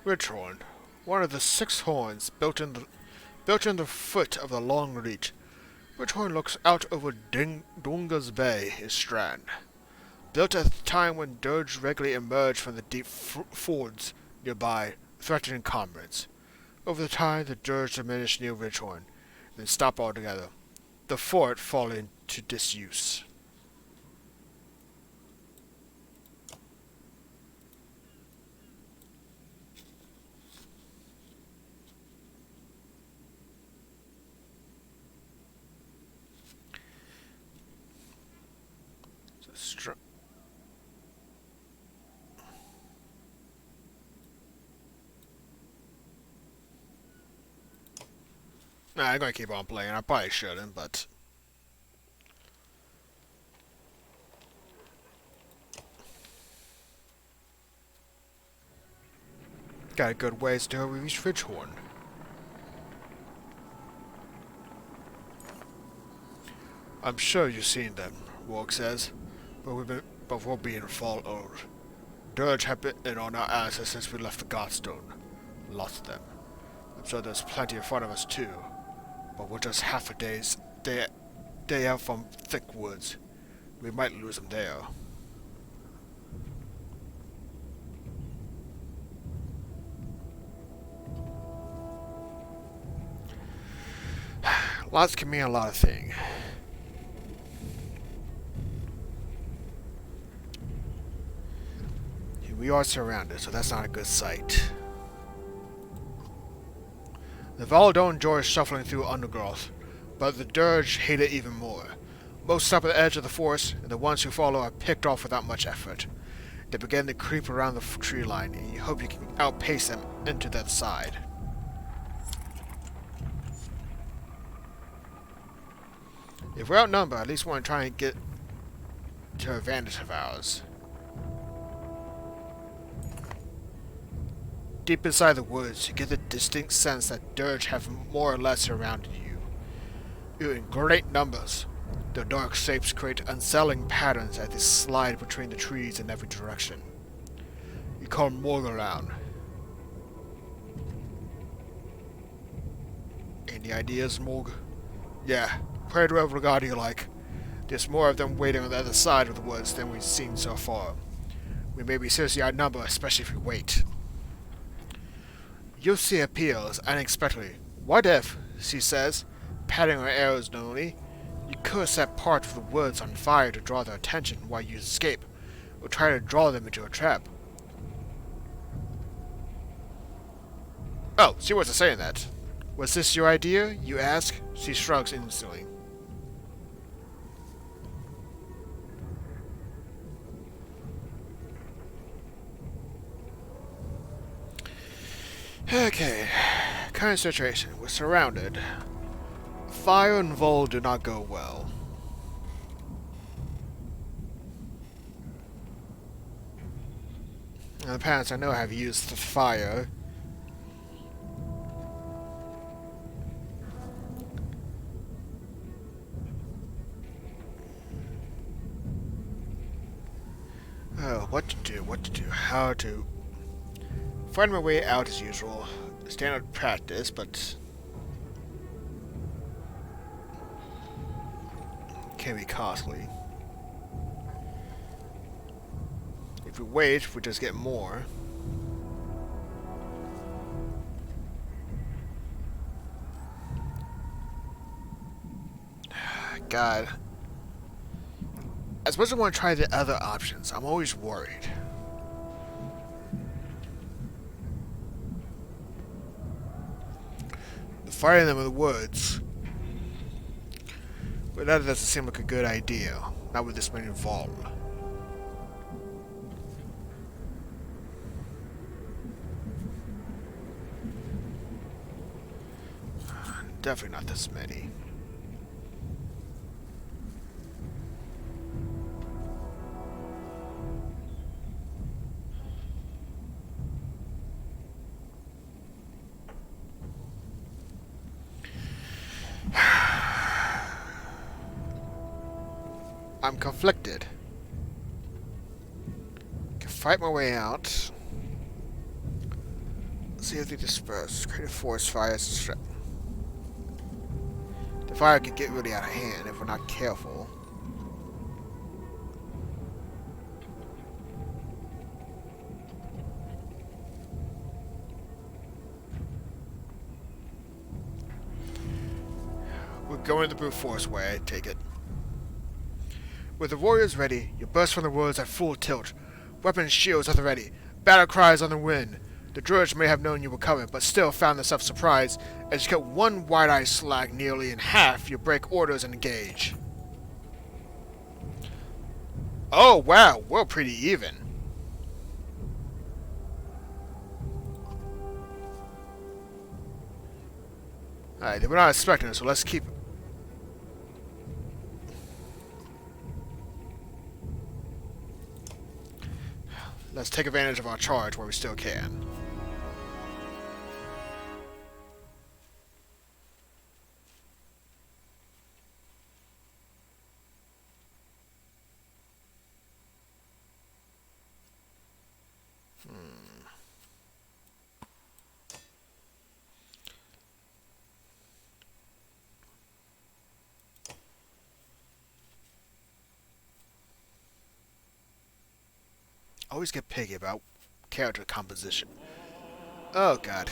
Ridgehorn, one of the 6 horns built in the foot of the Long Reach. Ridgehorn looks out over Dunga's Bay, its strand. Built at the time when dirge regularly emerged from the deep fords nearby, threatening comrades. Over the time, the dirge diminished near Ridgehorn, then stopped altogether. The fort fell into disuse. Nah, I'm gonna keep on playing. I probably shouldn't, but got a good ways to reach Ridgehorn. I'm sure you've seen them, Morg says, but we're being followed. Dirge have been in on our asses since we left the Godstone. Lots of them. I'm sure there's plenty in front of us too, but we're just half a day out from thick woods. We might lose them there. Lots can mean a lot of things. We are surrounded, so that's not a good sight. The Valar don't enjoy shuffling through undergrowth, but the Dirge hate it even more. Most stop at the edge of the forest, and the ones who follow are picked off without much effort. They begin to creep around the tree line, and you hope you can outpace them into that side. If we're outnumbered, at least we want to try and get to advantage of ours. Deep inside the woods, you get the distinct sense that Dirge have more or less surrounded you. You're in great numbers. Their dark shapes create unsettling patterns as they slide between the trees in every direction. You call Morg around. Any ideas, Morg? Yeah, pray to whoever god you like. There's more of them waiting on the other side of the woods than we've seen so far. We may be seriously outnumbered, especially if we wait. Yosia appeals unexpectedly. What if, she says, patting her arrows knowingly, you could set part of the woods on fire to draw their attention while you escape, or try to draw them into a trap. Oh, she wasn't saying that. Was this your idea, you ask? She shrugs instantly. Okay. Current situation. We're surrounded. Fire and Vol do not go well. In the past, I know I've used the fire. Oh, what to do, how to... Find my way out as usual. Standard practice, but... can be costly. If we wait, we just get more. God. As much as I want to try the other options, I'm always worried. Firing them in the woods. But that doesn't seem like a good idea. Not with this many involved. Definitely not this many. I'm conflicted. Can fight my way out. See if they disperse. Create a forest fire. The fire could get really out of hand if we're not careful. We're going the brute force way, I take it. With the warriors ready, you burst from the woods at full tilt. Weapons shields at the ready. Battle cries on the wind. The druids may have known you were coming, but still found themselves surprised. As you cut one wide-eyed slag nearly in half, you break orders and engage. Oh wow, we're pretty even. Alright, we're not expecting it, so let's keep... Let's take advantage of our charge where we still can. Always get picky about character composition. Oh god.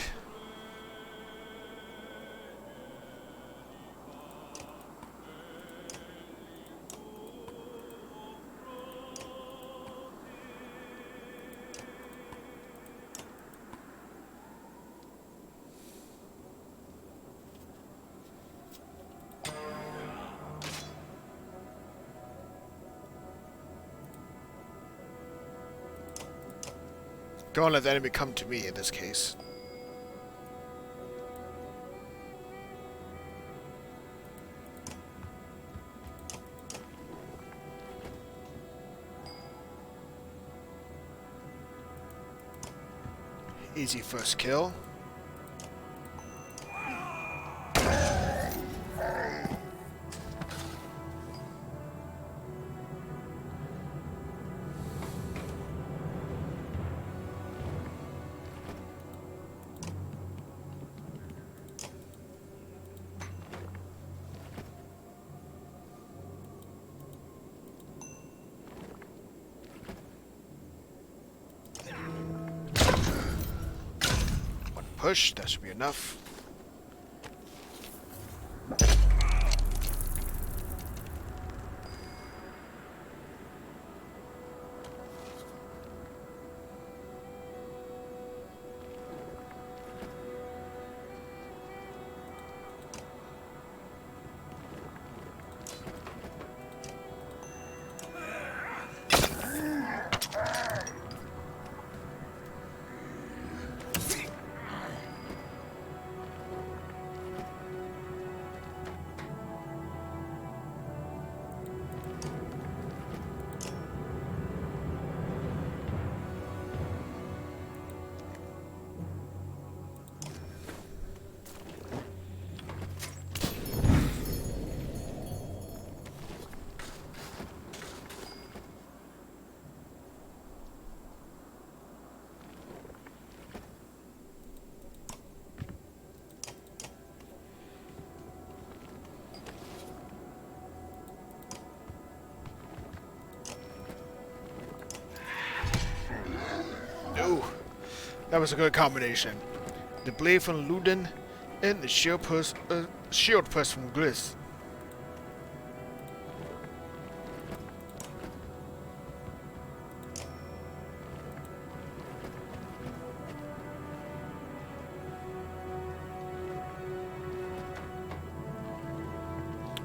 Don't let the enemy come to me in this case. Easy first kill. Push, that should be enough. That was a good combination. The blade from Luden and the shield purse from Gliss.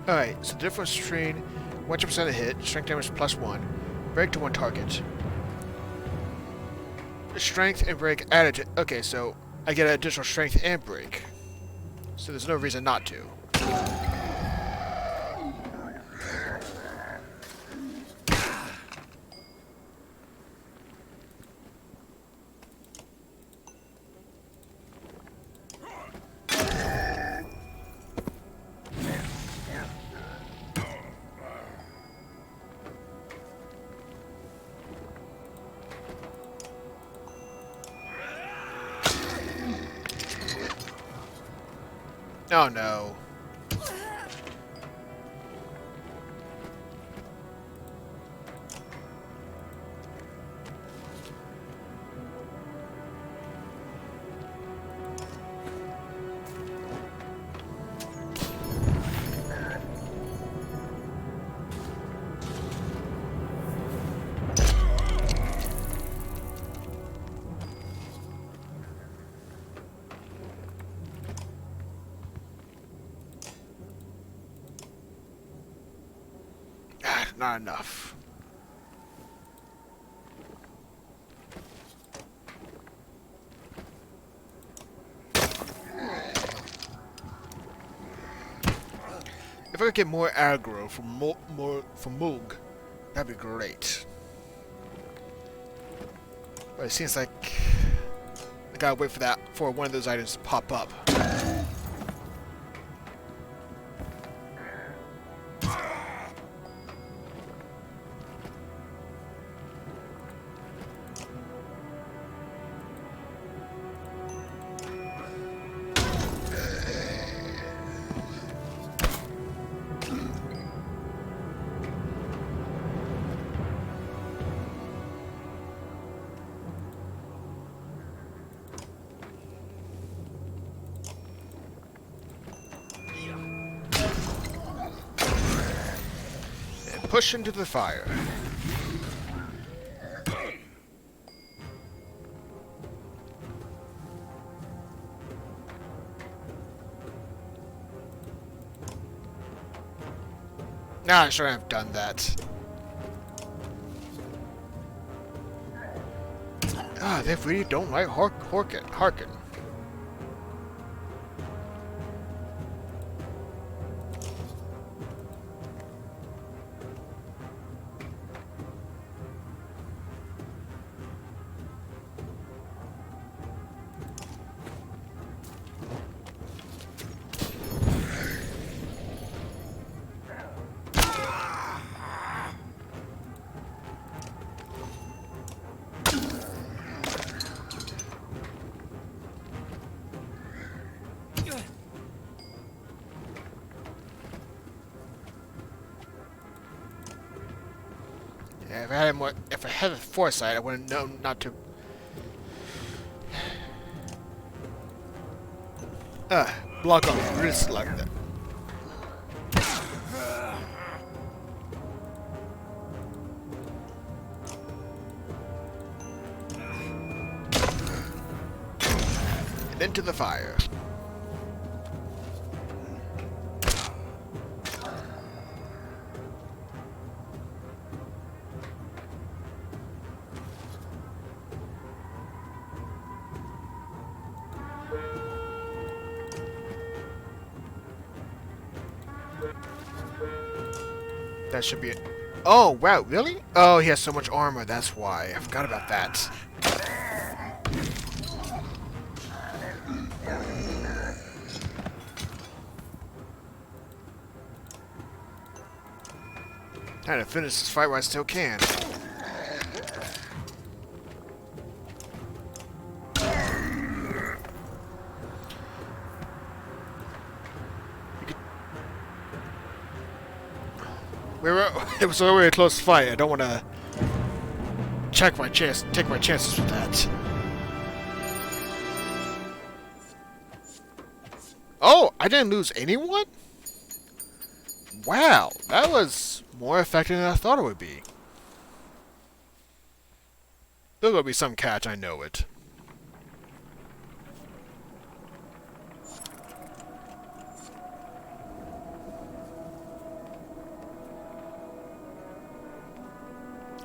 Alright, so the difference between 100% of hit, strength damage +1, break to one target. Strength and break added to... Okay, so I get additional strength and break. So there's no reason not to. Oh no. Not enough. If I could get more aggro from Moog, that'd be great. But it seems like I gotta wait for one of those items to pop up. Push into the fire. Nah, I shouldn't have done that. Ah, they really don't like Harkin. Yeah, if I had the foresight, I would have known not to. Block on wrist like that. And into the fire. That should be it. Oh, wow, really? Oh, he has so much armor, that's why. I forgot about that. Time to finish this fight while I still can. It was already a close fight. I don't want to take my chances with that. I didn't lose anyone? Wow, that was more effective than I thought it would be. There's gonna be some catch, I know it.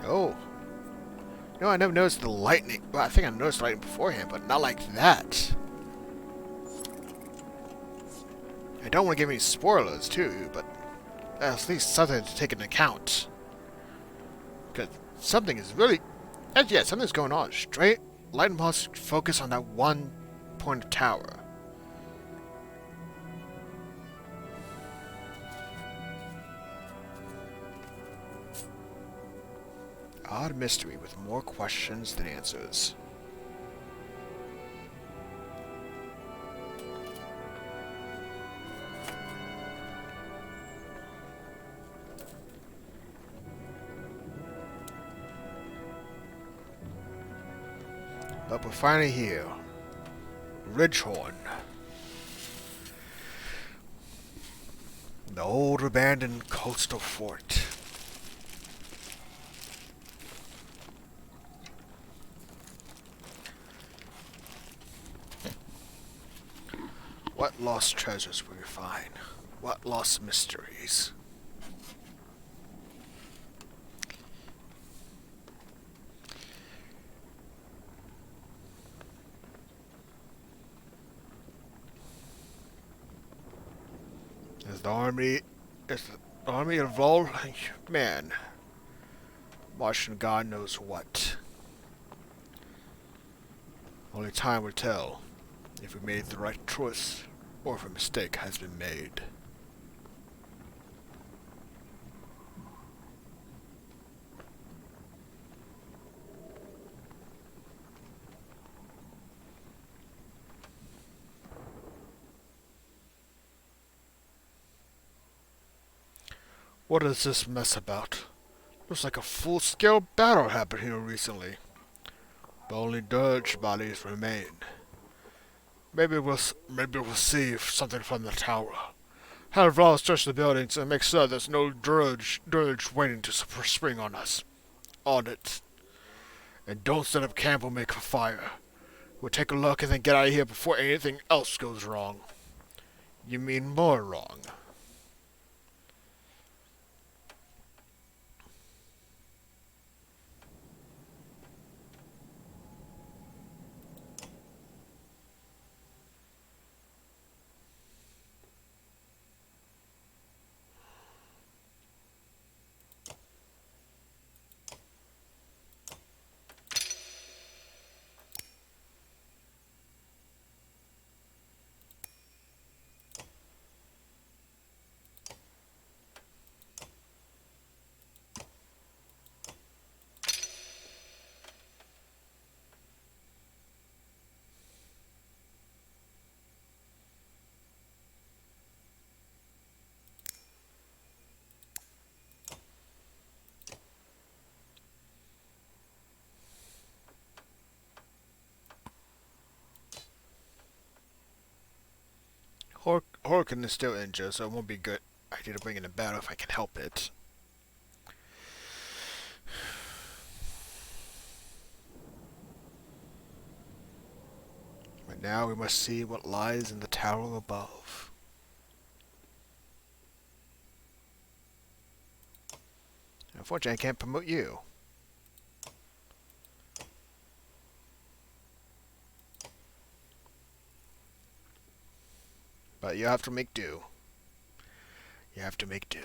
Oh. No, I never noticed the lightning. Well, I think I noticed lightning beforehand, but not like that. I don't want to give any spoilers, too, but that's at least something to take into account. Because something is really... yeah, something's going on. Straight lightning bolts focus on that one point of tower. Odd mystery with more questions than answers. But we're finally here. Ridgehorn. The old abandoned coastal fort. What lost treasures will we find? What lost mysteries? Is the army involved? Man, Martian God knows what. Only time will tell if we made the right choice or if a mistake has been made. What is this mess about? Looks like a full-scale battle happened here recently. But only dirge bodies remain. Maybe we'll see something from the tower. Have Val search the buildings and make sure there's no dirge waiting to spring on us. On it. And don't set up camp or make a fire. We'll take a look and then get out of here before anything else goes wrong. You mean more wrong? Horkin is still injured, so it won't be a good idea to bring in a battle if I can help it. But now we must see what lies in the tower above. Unfortunately, I can't promote you. But you have to make do. You have to make do.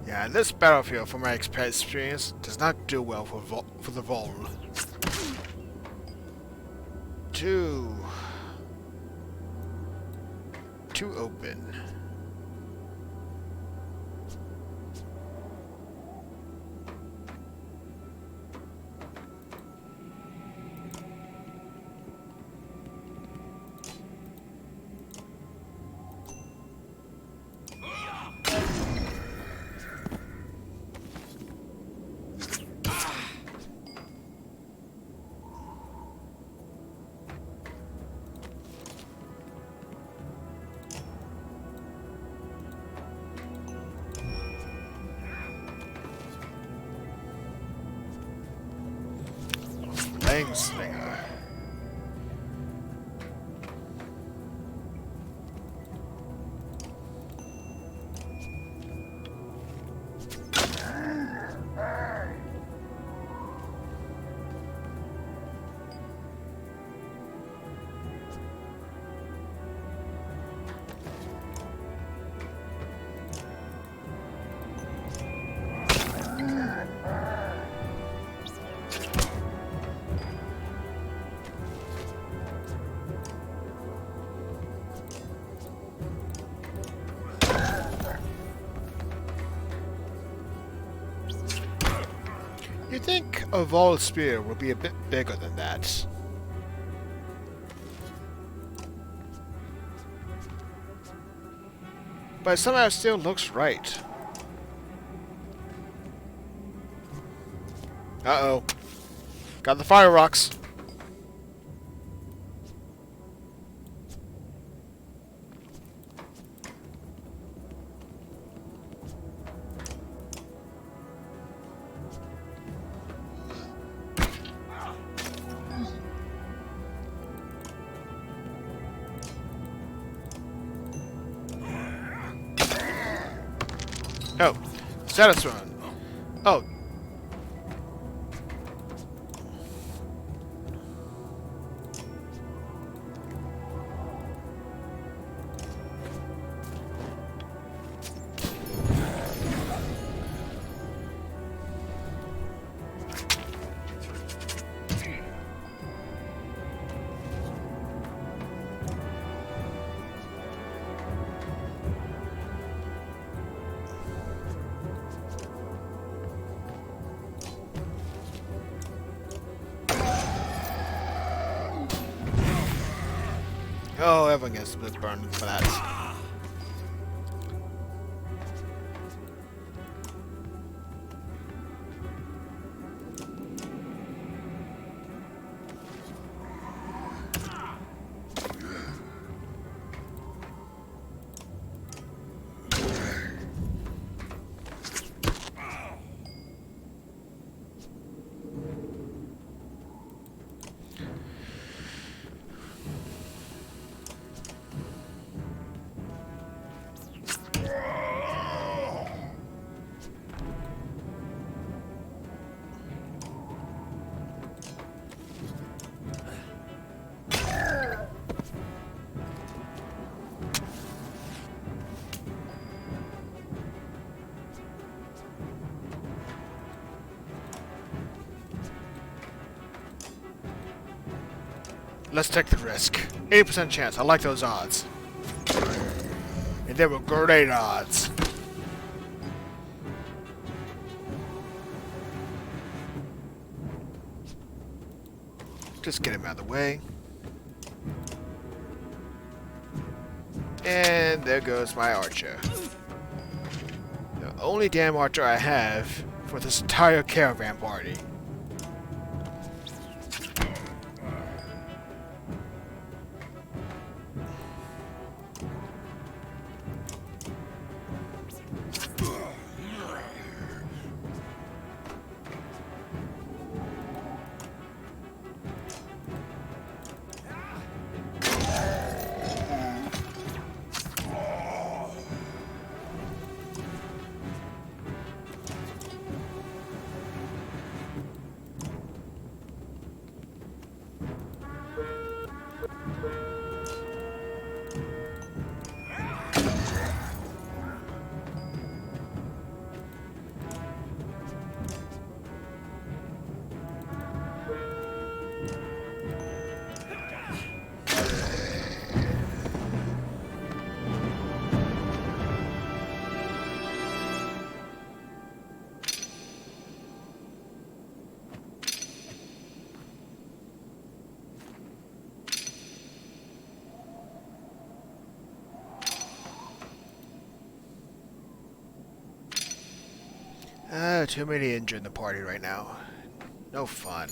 Yeah, this battlefield, from my experience, does not do well for the Vol. Too open. Slinger. You'd think a Vol spear would be a bit bigger than that. But somehow it still looks right. Uh-oh. Got the fire rocks. Oh, status run. Oh. Oh, everyone gets burned for that. Let's take the risk. 80% chance. I like those odds. And they were great odds. Just get him out of the way. And there goes my archer. The only damn archer I have for this entire caravan party. Too many injured in the party right now. No fun.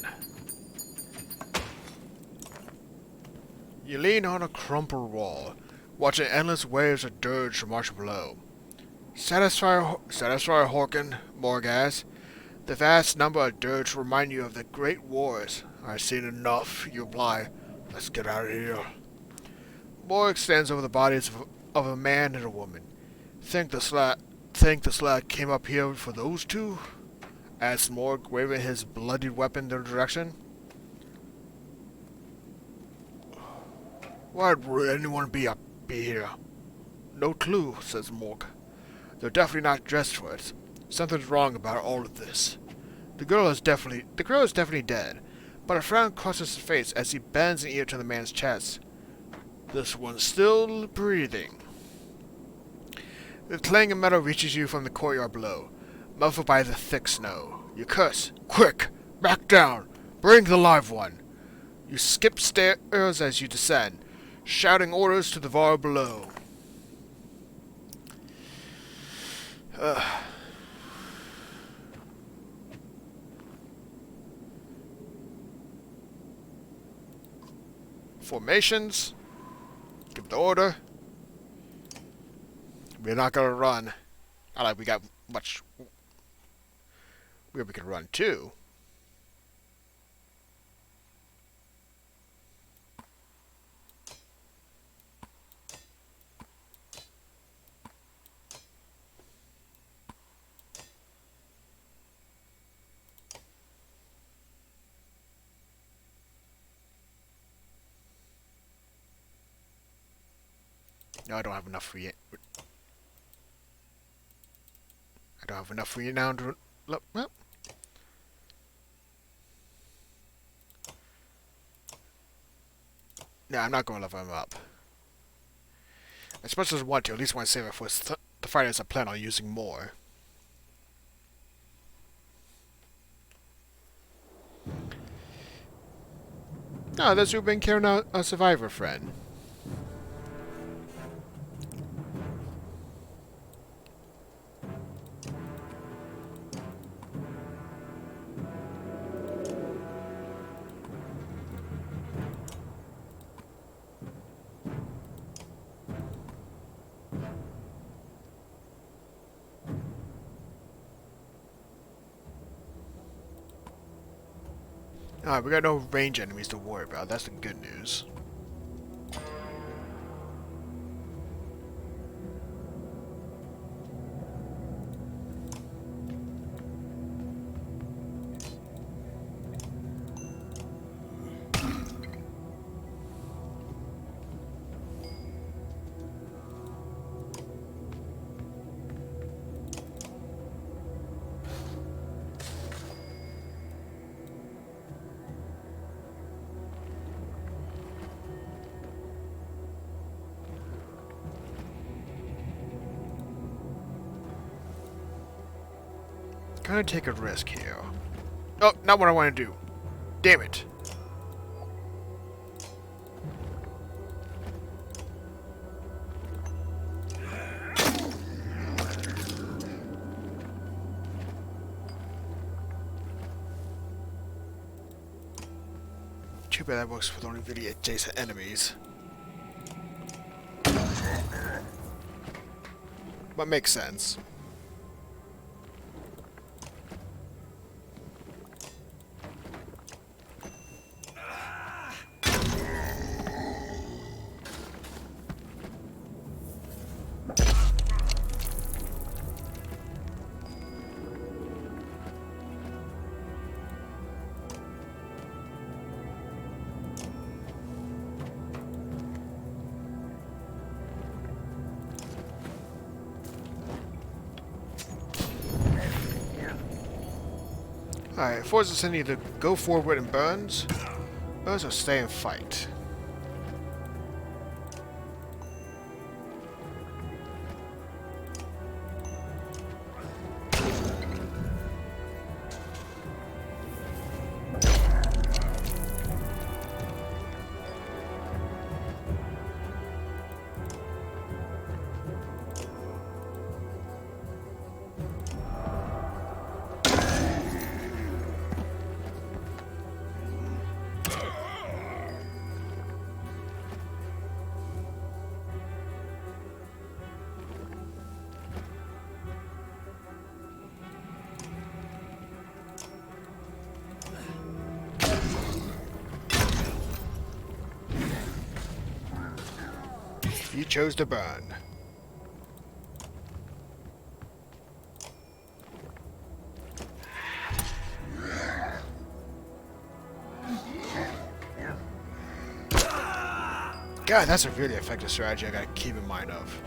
You lean on a crumpled wall, watching endless waves of dirge march below. Satisfy Horkin, Morghaz. The vast number of dirge remind you of the great wars. I've seen enough, you reply. Let's get out of here. Morg stands over the bodies of a man and a woman. Think the Slag came up here for those two? Asked Morg, waving his bloodied weapon in their direction. Why would anyone be here? No clue, says Morg. They're definitely not dressed for it. Something's wrong about all of this. The girl is definitely dead, but a frown crosses his face as he bends an ear to the man's chest. This one's still breathing. The clang of metal reaches you from the courtyard below, muffled by the thick snow. You curse. Quick! Back down! Bring the live one! You skip stairs as you descend, shouting orders to the Var below. Formations. Give the order. We're not gonna run. Not like we got much. We could run too. No, I don't have enough for you. I don't have enough for you now to look. Well. No, I'm not going to level him up. As much as I want to, at least want to save it for the fighters I plan on using more. Oh, that's who've been carrying out a survivor friend. Alright, we got no range enemies to worry about. That's the good news. Gonna take a risk here. Oh, not what I want to do. Damn it. Too bad that works with only really adjacent enemies. But makes sense. Alright, forces us either go forward and burns, or stay and fight. He chose to burn. God, that's a really effective strategy I gotta keep in mind of.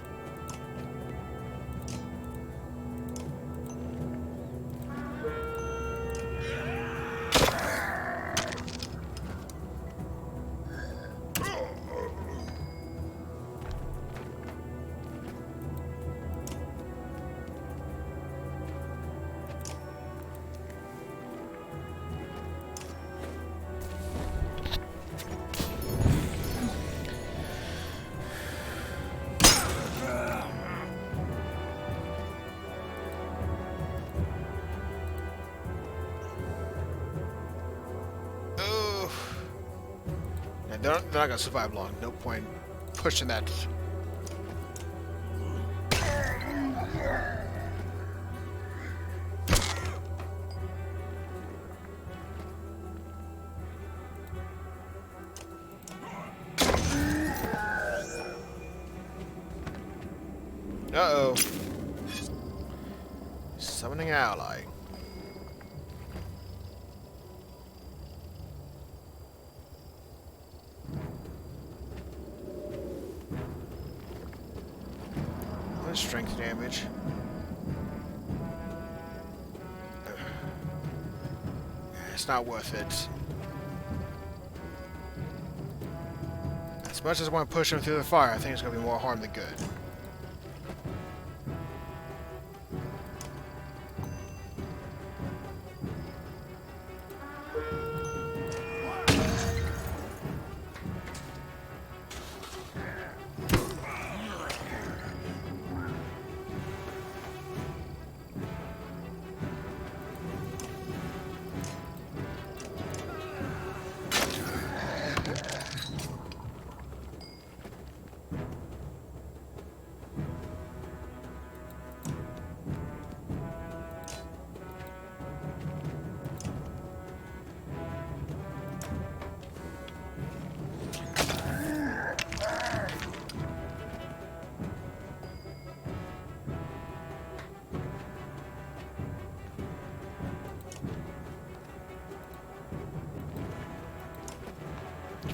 They're not gonna survive long. No point pushing that. Uh-oh. Summoning ally. Strength damage. It's not worth it. As much as I want to push him through the fire, I think it's going to be more harm than good.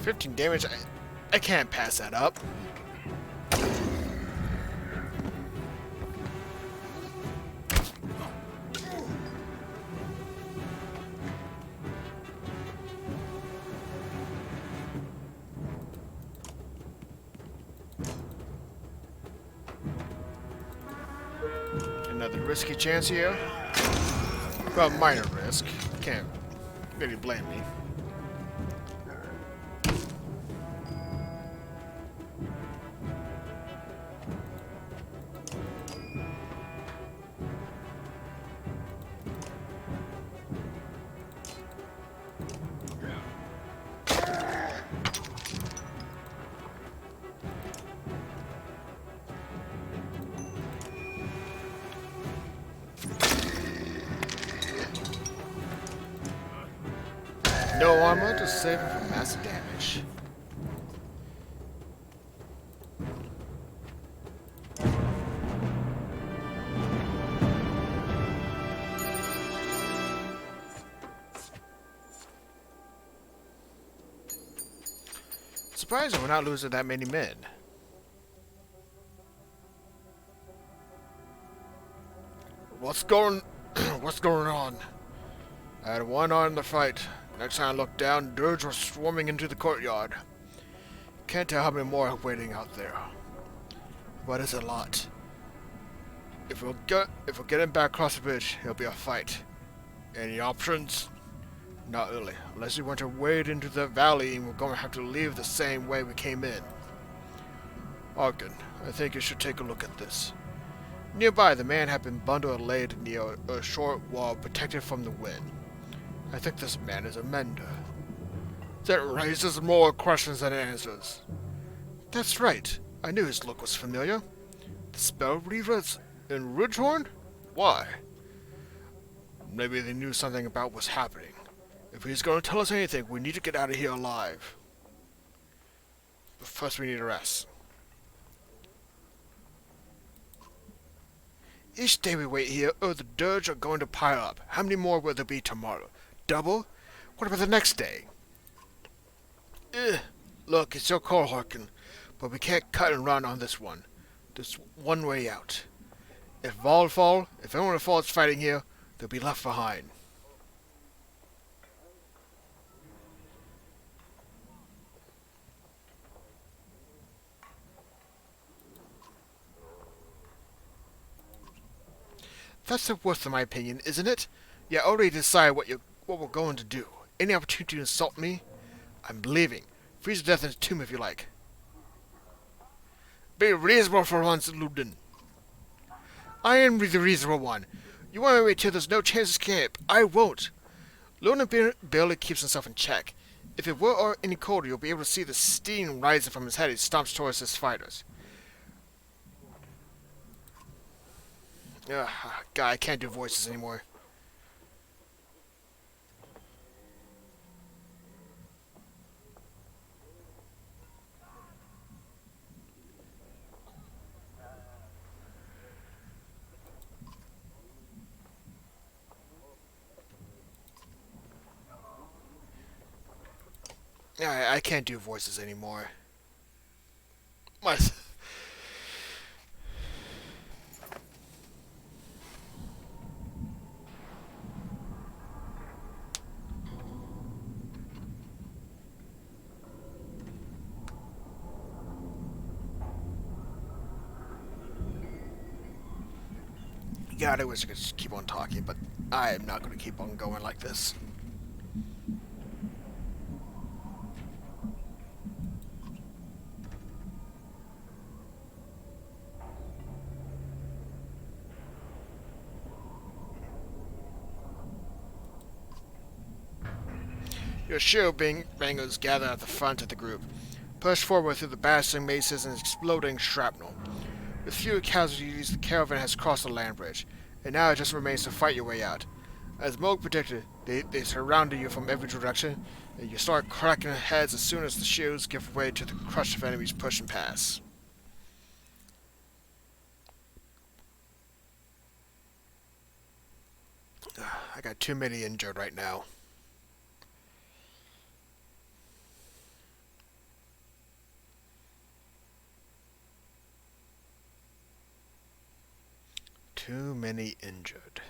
$15 damage, I can't pass that up. Another risky chance here. Well, minor risk. Can't really blame me. No armor to save him from massive damage. Surprising we're not losing that many men. What's going on? I had one arm in the fight. Next time I looked down, Dirge was swarming into the courtyard. Can't tell how many more are waiting out there. But it's a lot. If we'll get him back across the bridge, it'll be a fight. Any options? Not really. Unless we want to wade into the valley and we're going to have to leave the same way we came in. Argon, I think you should take a look at this. Nearby, the man had been bundled and laid near a short wall protected from the wind. I think this man is a mender. That raises more questions than answers. That's right. I knew his look was familiar. The spell reavers in Ridgehorn? Why? Maybe they knew something about what's happening. If he's going to tell us anything, we need to get out of here alive. But first we need a rest. Each day we wait here, the dirge are going to pile up. How many more will there be tomorrow? Double? What about the next day? Ugh. Look, it's your call, Harkin, but we can't cut and run on this one. There's one way out. If Vol fall, if anyone falls fighting here, they'll be left behind. That's the worst of my opinion, isn't it? You already decide what we're going to do. Any opportunity to insult me? I'm leaving. Freeze to death in his tomb if you like. Be reasonable for once, Luden. I am the reasonable one. You want to wait till there's no chance of escape. I won't. Luden barely keeps himself in check. If it were any colder, you'll be able to see the steam rising from his head as he stomps towards his fighters. Ugh, God, I can't do voices anymore. I can't do voices anymore. My... God, I wish I could just keep on talking, but I am not going to keep on going like this. Your shield bangers gather at the front of the group, push forward through the bashing maces and exploding shrapnel. With few casualties, the caravan has crossed the land bridge, and now it just remains to fight your way out. As Moog predicted, they surround you from every direction, and you start cracking heads as soon as the shields give way to the crush of enemies pushing past. I got too many injured right now. Too many injured.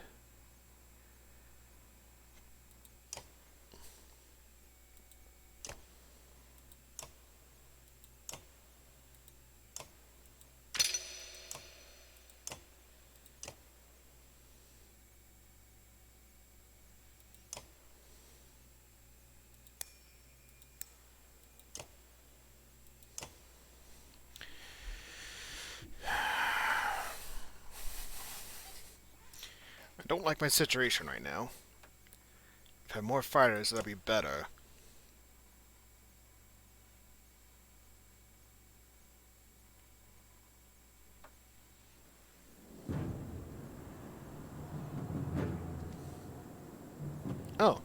I don't like my situation right now. If I had more fighters, that'd be better. Oh.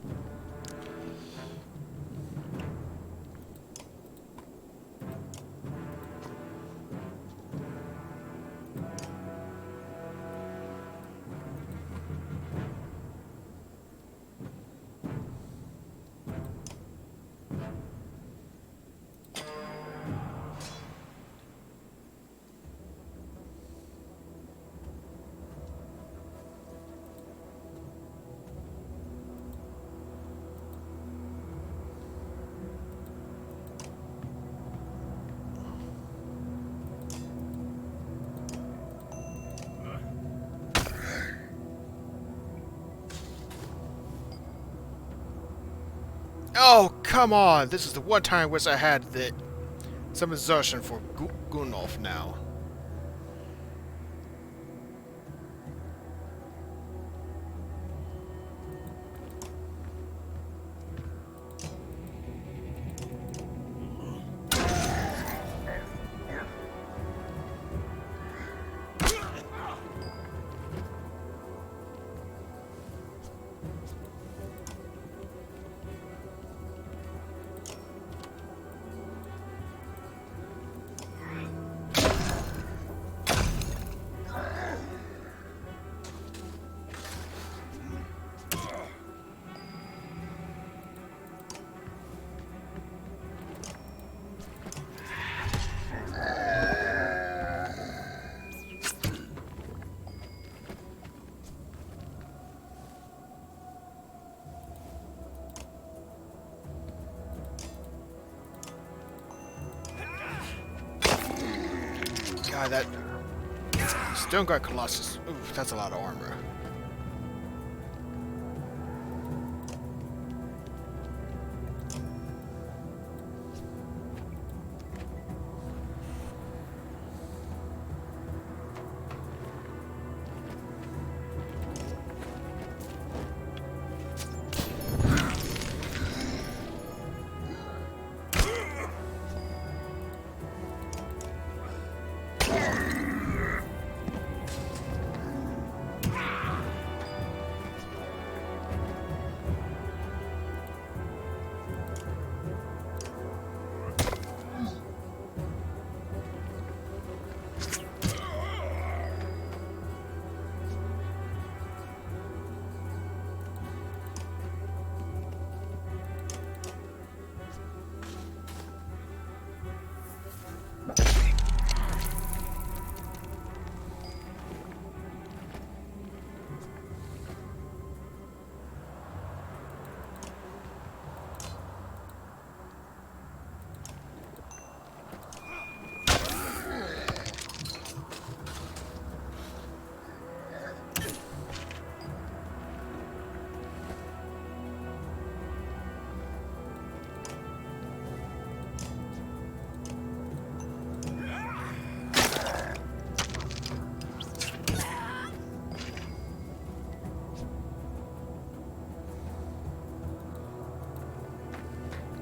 Oh, come on! This is the one time which I had some exertion for Gunnulf now. That Stoneguard Colossus. Oof, that's a lot of armor.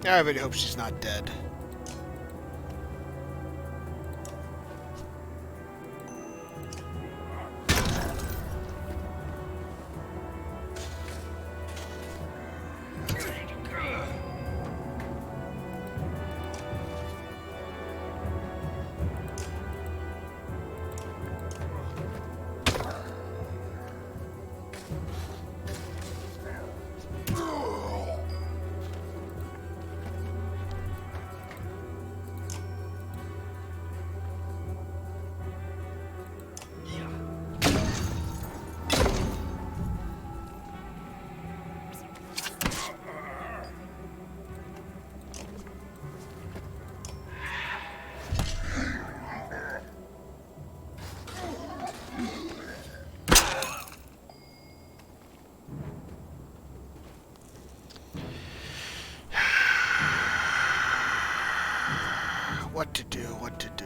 I really hope she's not dead. What to do, what to do.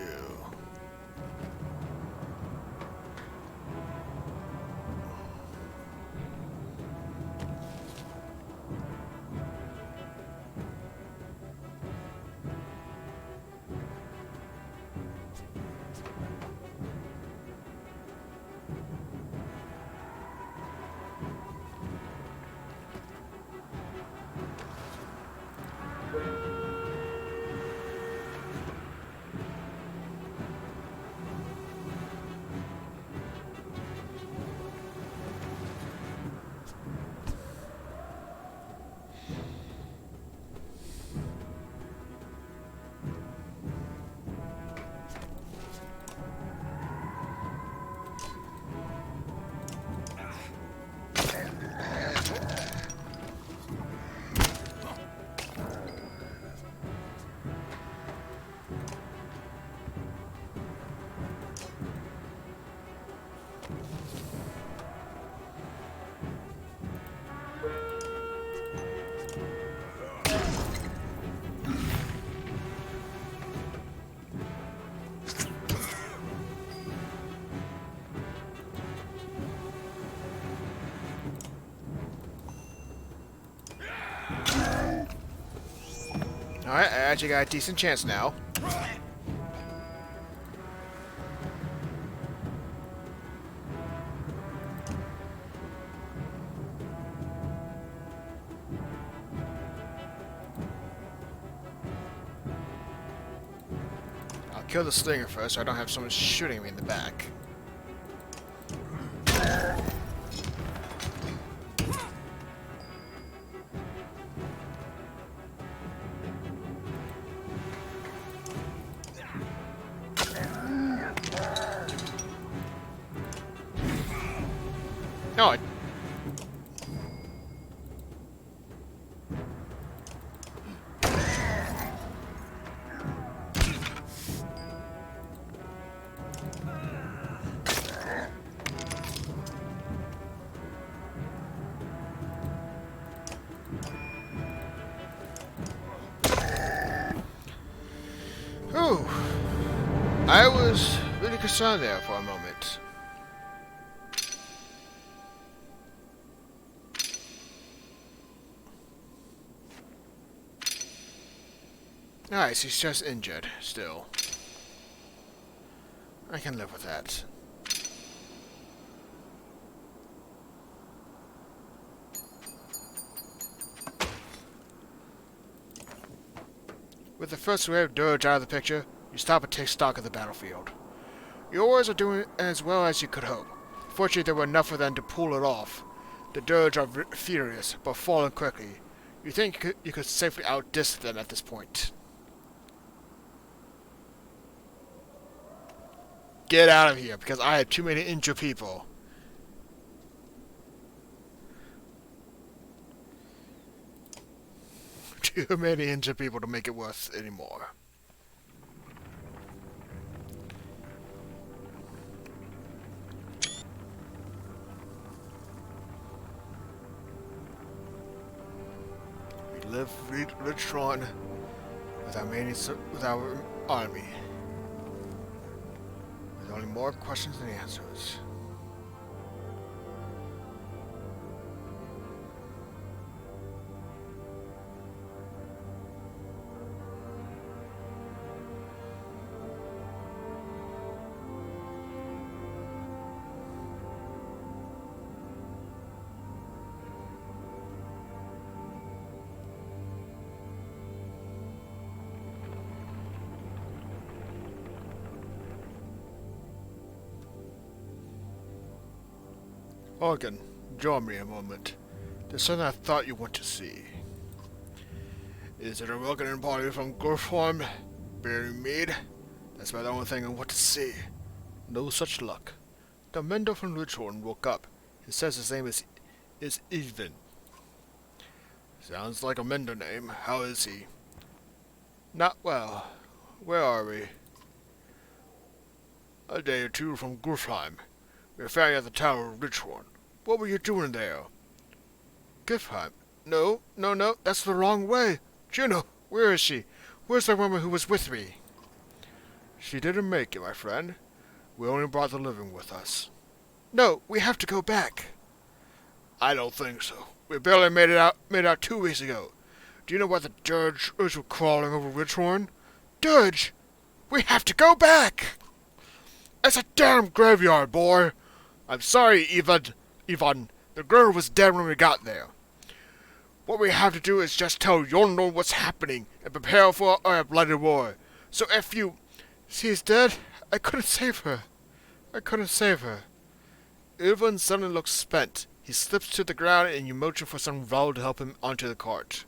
Alright, I actually got a decent chance now. I'll kill the slinger first so I don't have someone shooting me in the back. No, concerned there for a moment. Nice, he's just injured, still. I can live with that. With the first wave of dirge out of the picture, you stop and take stock of the battlefield. Your warriors are doing as well as you could hope. Fortunately, there were enough of them to pull it off. The dirge are furious, but falling quickly. You think you could safely outdistance them at this point. Get out of here, because I have too many injured people. Too many injured people to make it worth anymore. We live Ritron with our army. There's only more questions than answers. Organ, join me a moment. There's something I thought you want to see. Is it a welcoming party from Gurfarm? Bearing mead? That's about the only thing I want to see. No such luck. The Mender from Lichhorn woke up. He says his name is Even. Sounds like a Mender name. How is he? Not well. Where are we? A day or two from Gurfheim. We found you at the Tower of Lichhorn. What were you doing there? Gifheim? No, that's the wrong way. Juno, where is she? Where's the woman who was with me? She didn't make it, my friend. We only brought the living with us. No, we have to go back. I don't think so. We barely made it out 2 weeks ago. Do you know why the dirge were crawling over Lichhorn? Dirge! We have to go back! It's a damn graveyard, boy! I'm sorry, Ivan. The girl was dead when we got there. What we have to do is just tell Yonno what's happening and prepare for a bloody war. So if you... She's dead? I couldn't save her. Ivan suddenly looks spent. He slips to the ground and you motion for some Val to help him onto the cart.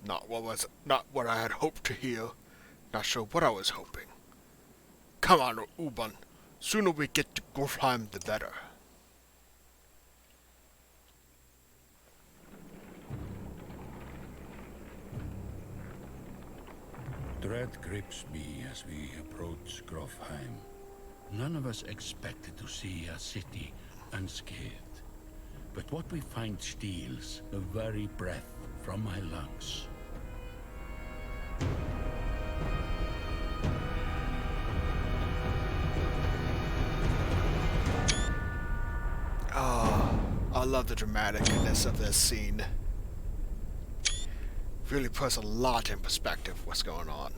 Not what I had hoped to hear. Not sure what I was hoping. Come on, Uban. Sooner we get to Gurfheim, the better. Dread grips me as we approach Grofheim. None of us expected to see a city unscathed. But what we find steals the very breath from my lungs. Oh, I love the dramaticness of this scene. Really puts a lot in perspective what's going on.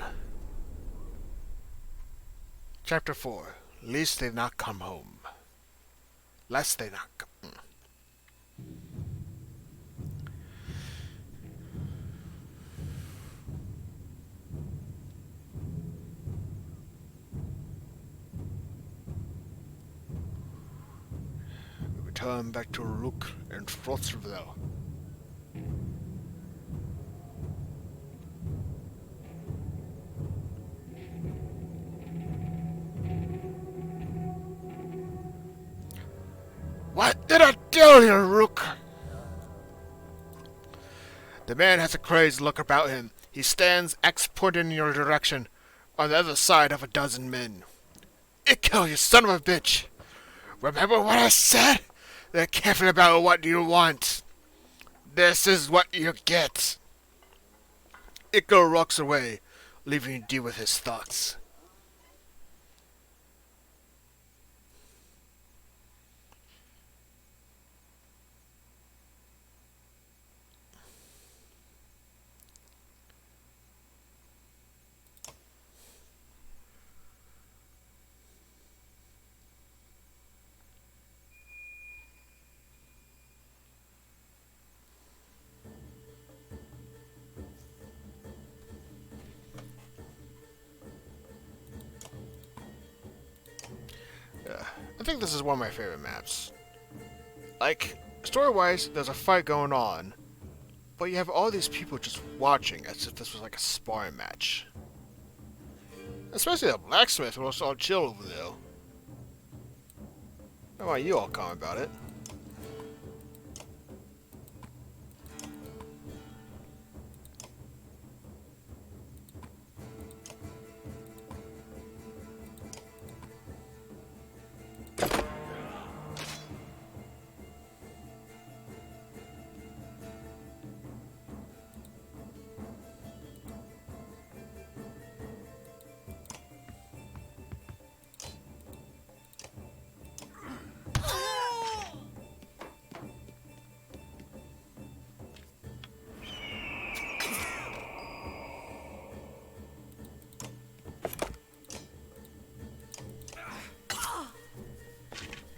Chapter 4. Lest they not come home. Lest they not come... We return back to Rook and Frotzville. What did I tell you, Rook? The man has a crazed look about him. He stands, axe pointed in your direction, on the other side of a dozen men. Ikkel, you son of a bitch! Remember what I said? They're careful about what you want. This is what you get. Ikkel walks away, leaving you to deal with his thoughts. Yeah, I think this is one of my favorite maps. Like, story-wise, there's a fight going on, but you have all these people just watching as if this was like a sparring match. Especially the blacksmith was all chill over there. How about you all comment about it?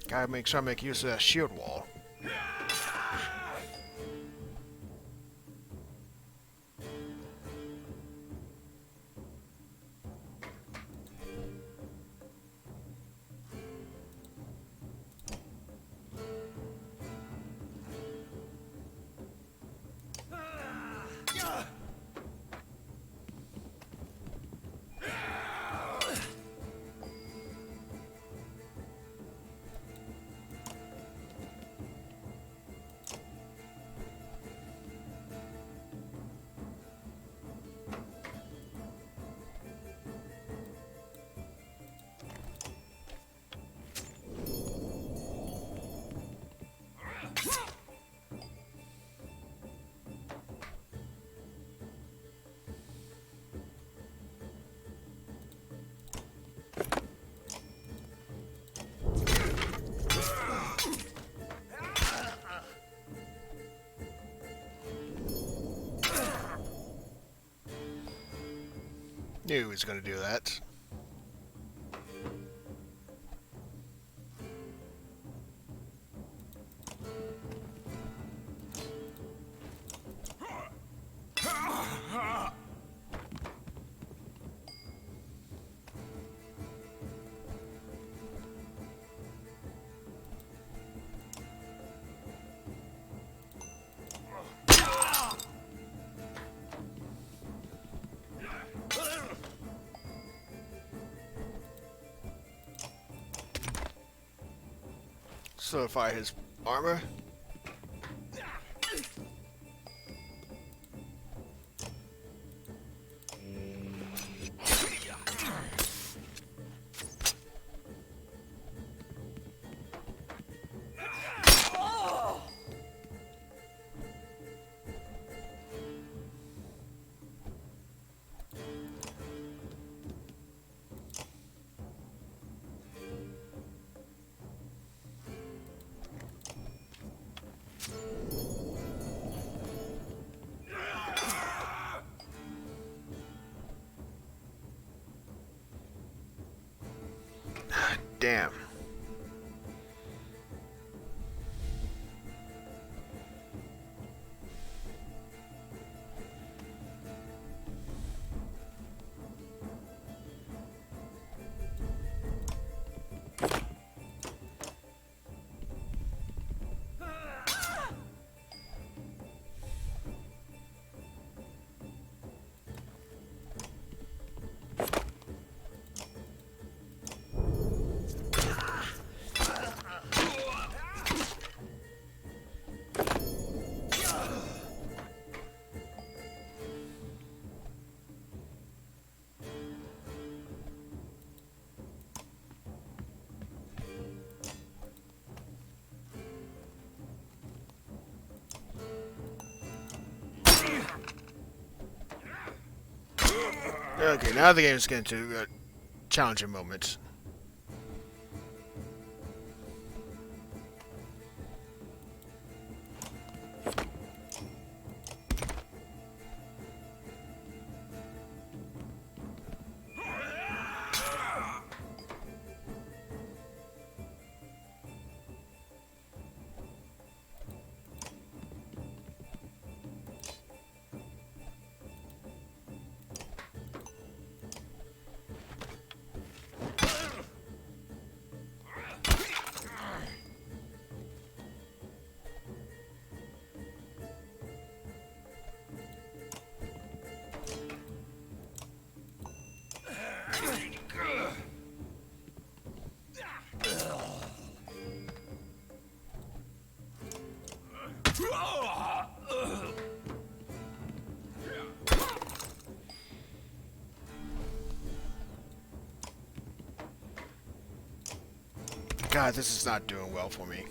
Gotta make sure I make use of that shield wall. Knew he was gonna do that. Solidify his armor. Damn. Okay, now the game's getting to challenging moments. God, this is not doing well for me.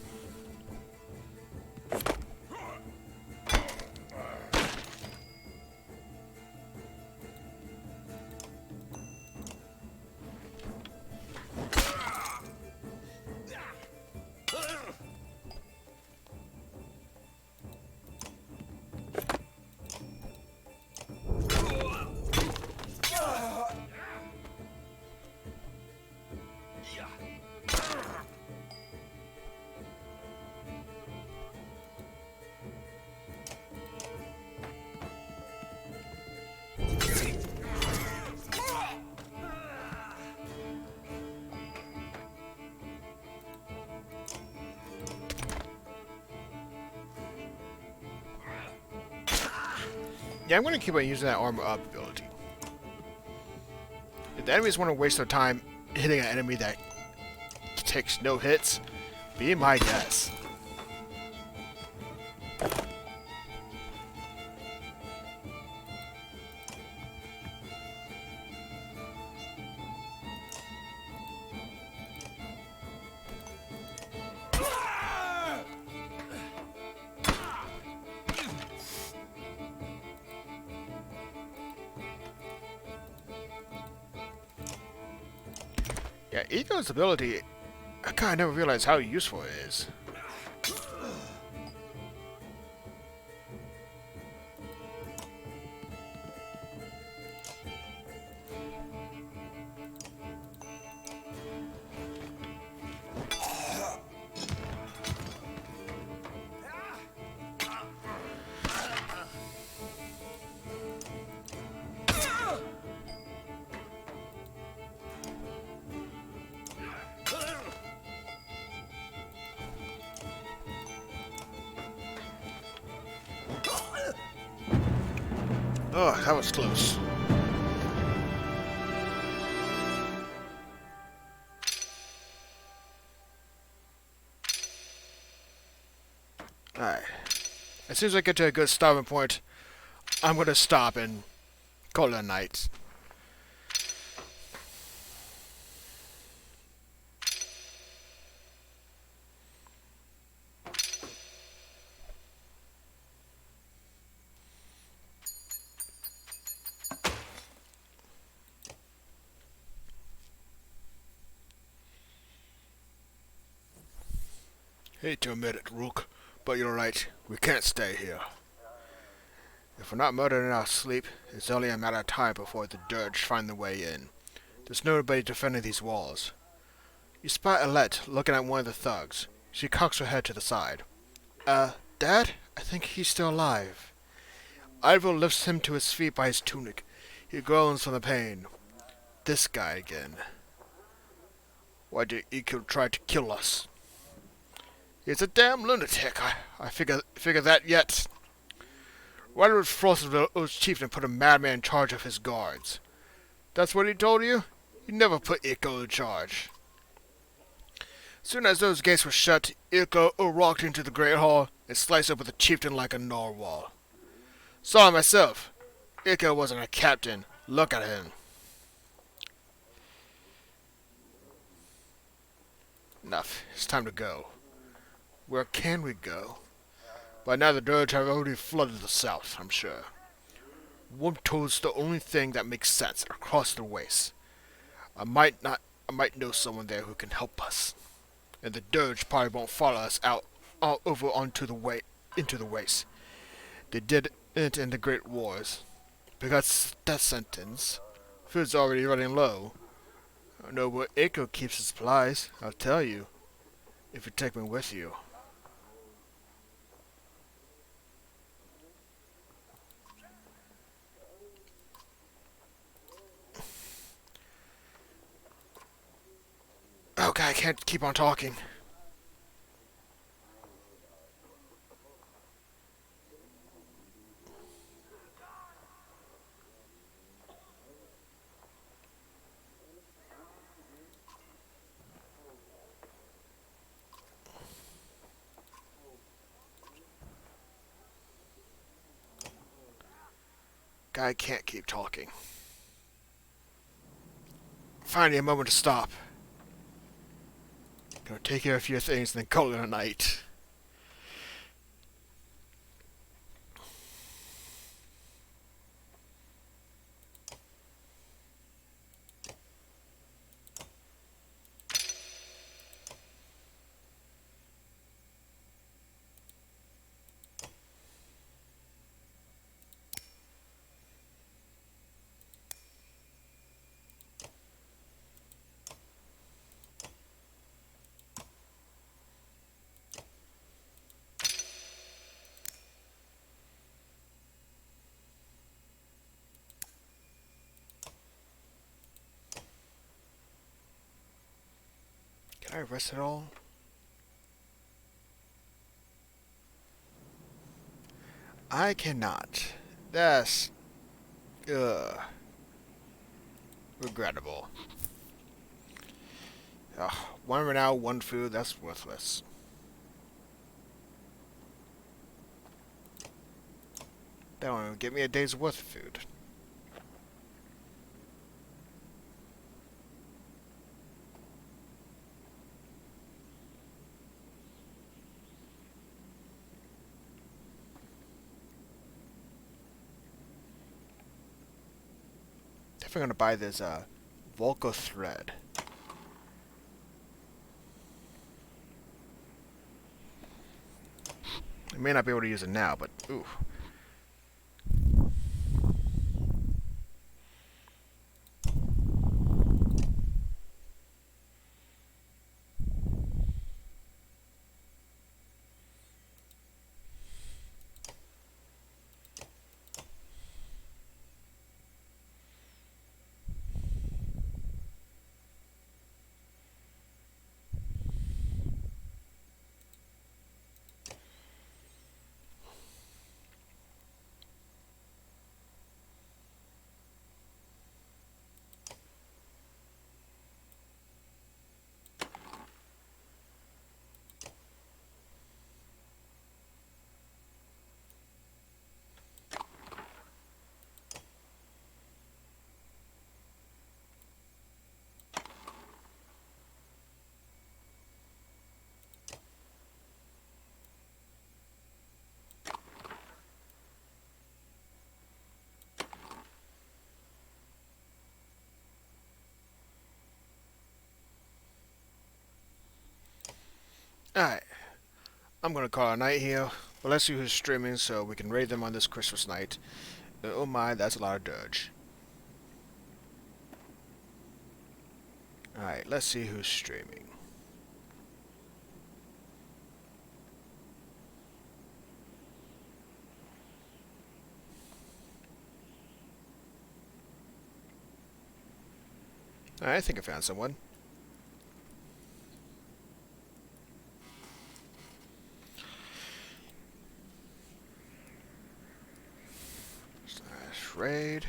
Yeah, I'm going to keep on using that armor up ability. If the enemies want to waste their time hitting an enemy that takes no hits, be my guest. Yeah, Eco's ability, I kind of never realized how useful it is. Oh, that was close. Alright. As soon as I get to a good stopping point, I'm going to stop and call it a night. Hate to admit it, Rook, but you're right. We can't stay here. If we're not murdered in our sleep, it's only a matter of time before the Dirge find the way in. There's nobody defending these walls. You spot Alette looking at one of the thugs. She cocks her head to the side. Dad? I think he's still alive. Ivor lifts him to his feet by his tunic. He groans from the pain. This guy again. Why did Eco try to kill us? He's a damn lunatic. I figure that yet. Why would Frost Oath Chieftain put a madman in charge of his guards? That's what he told you? He never put Ilko in charge. Soon as those gates were shut, Ilko walked into the Great Hall and sliced up with the chieftain like a narwhal. Saw it myself. Ilko wasn't a captain. Look at him. Enough. It's time to go. Where can we go? By now the Dirge have already flooded the south, I'm sure. Wormtoad's the only thing that makes sense across the waste. I might know someone there who can help us. And the Dirge probably won't follow us all over into the waste. They did it in the Great Wars. Because death sentence. Food's already running low. I know where Eiko keeps his supplies, I'll tell you. If you take me with you. Okay, I can't keep on talking. I can't keep talking. Finally, a moment to stop. Gonna take care of a few things and then call it a night. Can I rest at all? I cannot. That's regrettable. Ugh, one renow, one food, that's worthless. That won't even get me a day's worth of food. Definitely gonna buy this Volco thread. I may not be able to use it now, but ooh. Alright. I'm gonna call it a night here. But let's see who's streaming so we can raid them on this Christmas night. Oh my, that's a lot of dirge. Alright, let's see who's streaming. Alright, I think I found someone. Raid.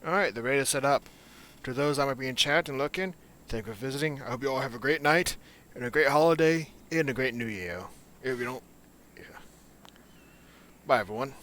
Alright, the raid is set up. To those that might be in chat and looking, thank you for visiting. I hope you all have a great night, and a great holiday, and a great new year. If you don't, yeah. Bye everyone.